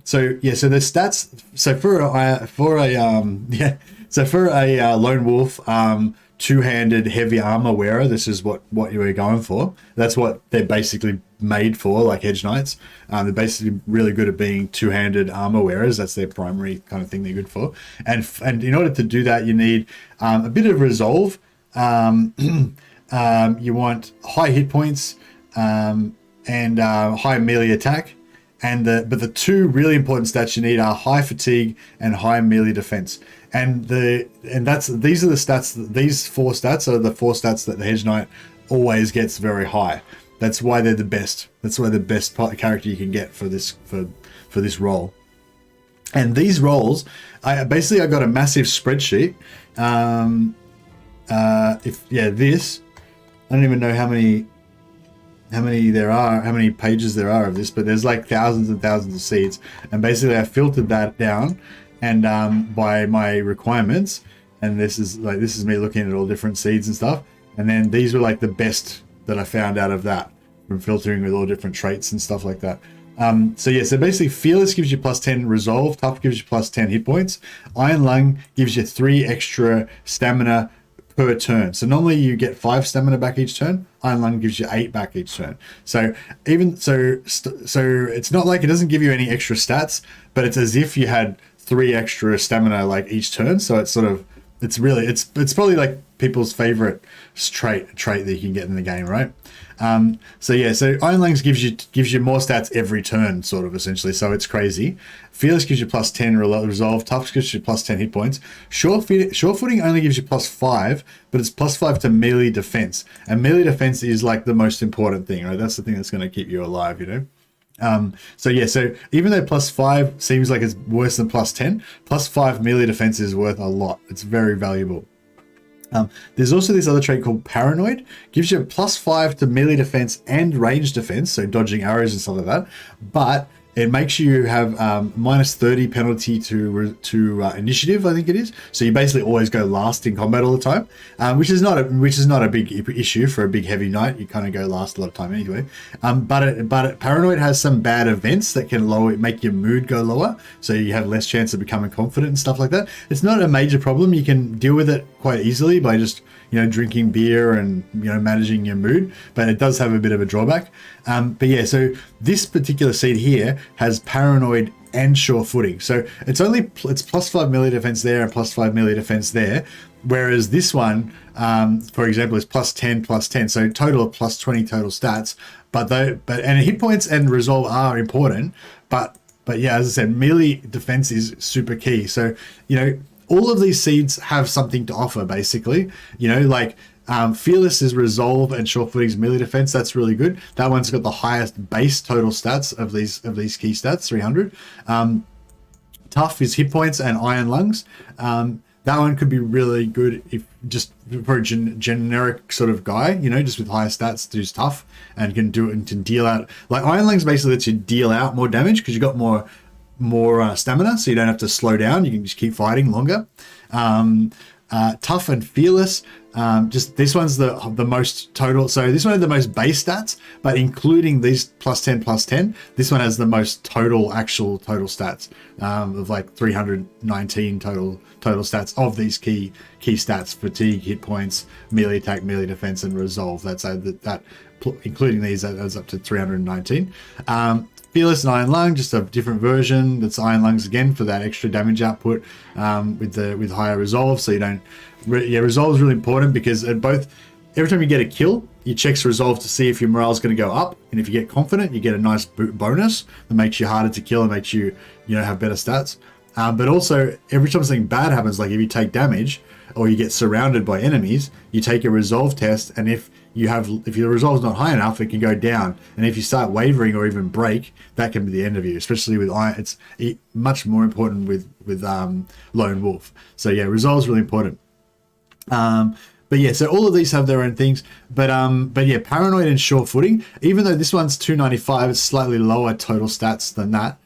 So yeah, so the stats. So for a lone wolf, 2-handed heavy armor wearer, this is what you were going for. That's what they're basically made for, like Hedge Knights. They're basically really good at being 2-handed armor wearers. That's their primary kind of thing they're good for. And in order to do that, you need a bit of resolve. You want high hit points and high melee attack. But the 2 really important stats you need are high fatigue and high melee defense. These are the stats. These 4 stats are the 4 stats that the Hedge Knight always gets very high. That's why they're the best. That's why the best character you can get for this role. And these roles, I got a massive spreadsheet. This, I don't even know how many there are, how many pages there are of this, but there's like thousands and thousands of seeds. And basically I filtered that down and by my requirements. And this is me looking at all different seeds and stuff. And then these were like the best that I found out of that from filtering with all different traits and stuff like that. So basically Fearless gives you +10 resolve, Tough gives you +10 hit points, Iron Lung gives you 3 extra stamina per turn. So normally you get 5 stamina back each turn. Iron Lung gives you 8 back each turn. So it's not like it doesn't give you any extra stats, but it's as if you had 3 extra stamina like each turn. So it's sort of, it's probably like people's favorite trait that you can get in the game, right? So Iron Lungs gives you more stats every turn, sort of, essentially. So it's crazy. Fearless gives you +10 resolve. Tough gives you +10 hit points. Sure footing only gives you +5, but it's +5 to melee defense. And melee defense is like the most important thing, right? That's the thing that's going to keep you alive, you know? So even though +5 seems like it's worse than +10, +5 melee defense is worth a lot. It's very valuable. There's also this other trait called Paranoid. Gives you a +5 to melee defense and range defense, so dodging arrows and stuff like that. But it makes you have -30 penalty to initiative, I think it is. So you basically always go last in combat all the time, which is not a big issue for a big heavy knight. You kind of go last a lot of time anyway. But Paranoid has some bad events that can make your mood go lower, so you have less chance of becoming confident and stuff like that. It's not a major problem. You can deal with it quite easily by just drinking beer and managing your mood, but it does have a bit of a drawback. So this particular seed here has Paranoid and Sure Footing, so it's +5 melee defense there and +5 melee defense there, whereas this one, for example, is +10, so total of +20 total stats. And hit points and resolve are important, but yeah, as I said, melee defense is super key. So all of these seeds have something to offer, basically. Fearless is resolve and Sure Footing's melee defense. That's really good. That one's got the highest base total stats of these key stats, 300. Tough is hit points and Iron Lungs. That one could be really good if just for a generic sort of guy, you know, just with higher stats, who's tough and can do it and can deal out. Like Iron Lungs basically lets you deal out more damage because you've got more stamina, so you don't have to slow down. You can just keep fighting longer. Tough and fearless. Just this one's the most total. So this one had the most base stats, but including these +10, this one has the most actual total stats of like 319 total stats of these key stats: fatigue, hit points, melee attack, melee defense, and resolve. That's that including these, that adds up to 319. Fearless and Iron Lung, just a different version. That's Iron Lungs again for that extra damage output with higher resolve. So you don't. Resolve is really important because every time you get a kill, you check resolve to see if your morale is going to go up, and if you get confident, you get a nice bonus that makes you harder to kill and makes you have better stats. But also every time something bad happens, like if you take damage or you get surrounded by enemies, you take a resolve test, and if your resolve is not high enough, it can go down, and if you start wavering or even break, that can be the end of you. Especially with iron, it's much more important with Lone Wolf. So yeah, resolve is really important. But yeah, so all of these have their own things, but yeah, Paranoid and Sure Footing, even though this one's 295, it's slightly lower total stats than that.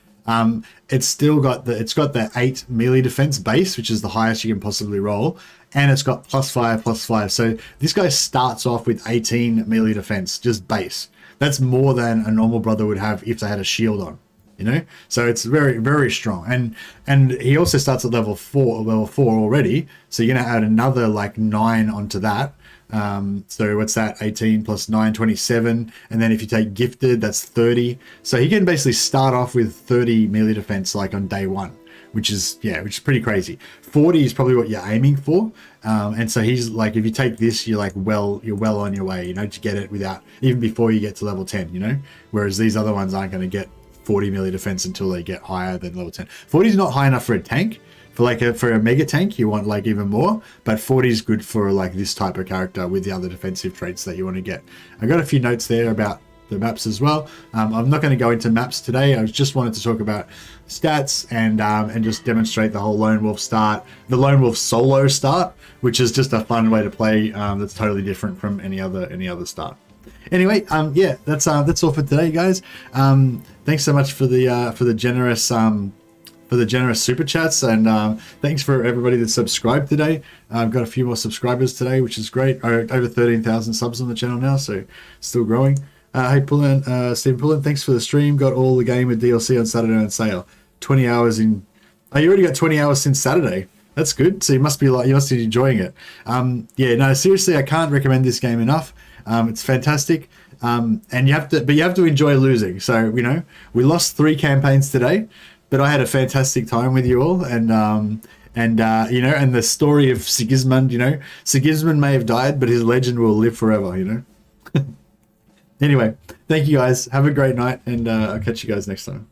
It's still got the 8 melee defense base, which is the highest you can possibly roll, and it's got +5. So this guy starts off with 18 melee defense, just base. That's more than a normal brother would have if they had a shield on, you know. So it's very, very strong, and he also starts at level 4 already. So you're gonna add another like 9 onto that. So what's that? 18 plus 9, 27, and then if you take gifted, that's 30. So he can basically start off with 30 melee defense like on day 1, which is pretty crazy. 40 is probably what you're aiming for, and so he's like, if you take this, you're well on your way, you know, to get it without even before you get to level 10, you know. Whereas these other ones aren't going to get 40 melee defense until they get higher than level 10. 40 is not high enough for a tank. For a mega tank, you want like even more, but 40 is good for like this type of character with the other defensive traits that you want to get. I got a few notes there about the maps as well. I'm not going to go into maps today. I just wanted to talk about stats and just demonstrate the whole Lone Wolf start, the Lone Wolf solo start, which is just a fun way to play that's totally different from any other start. Anyway, yeah, that's all for today, guys. Thanks so much for the generous super chats, and thanks for everybody that subscribed today. I've got a few more subscribers today, which is great. Over 13,000 subs on the channel now, so still growing. Hey Stephen Pullen, thanks for the stream. Got all the game with DLC on Saturday on sale. 20 hours in. Oh, you already got 20 hours since Saturday. That's good. So you must be enjoying it. Yeah, no, seriously, I can't recommend this game enough. It's fantastic. And you have to enjoy losing. So, you know, we lost 3 campaigns today, but I had a fantastic time with you all, and you know, and the story of Sigismund, you know, Sigismund may have died, but his legend will live forever, you know. Anyway, thank you guys. Have a great night, and I'll catch you guys next time.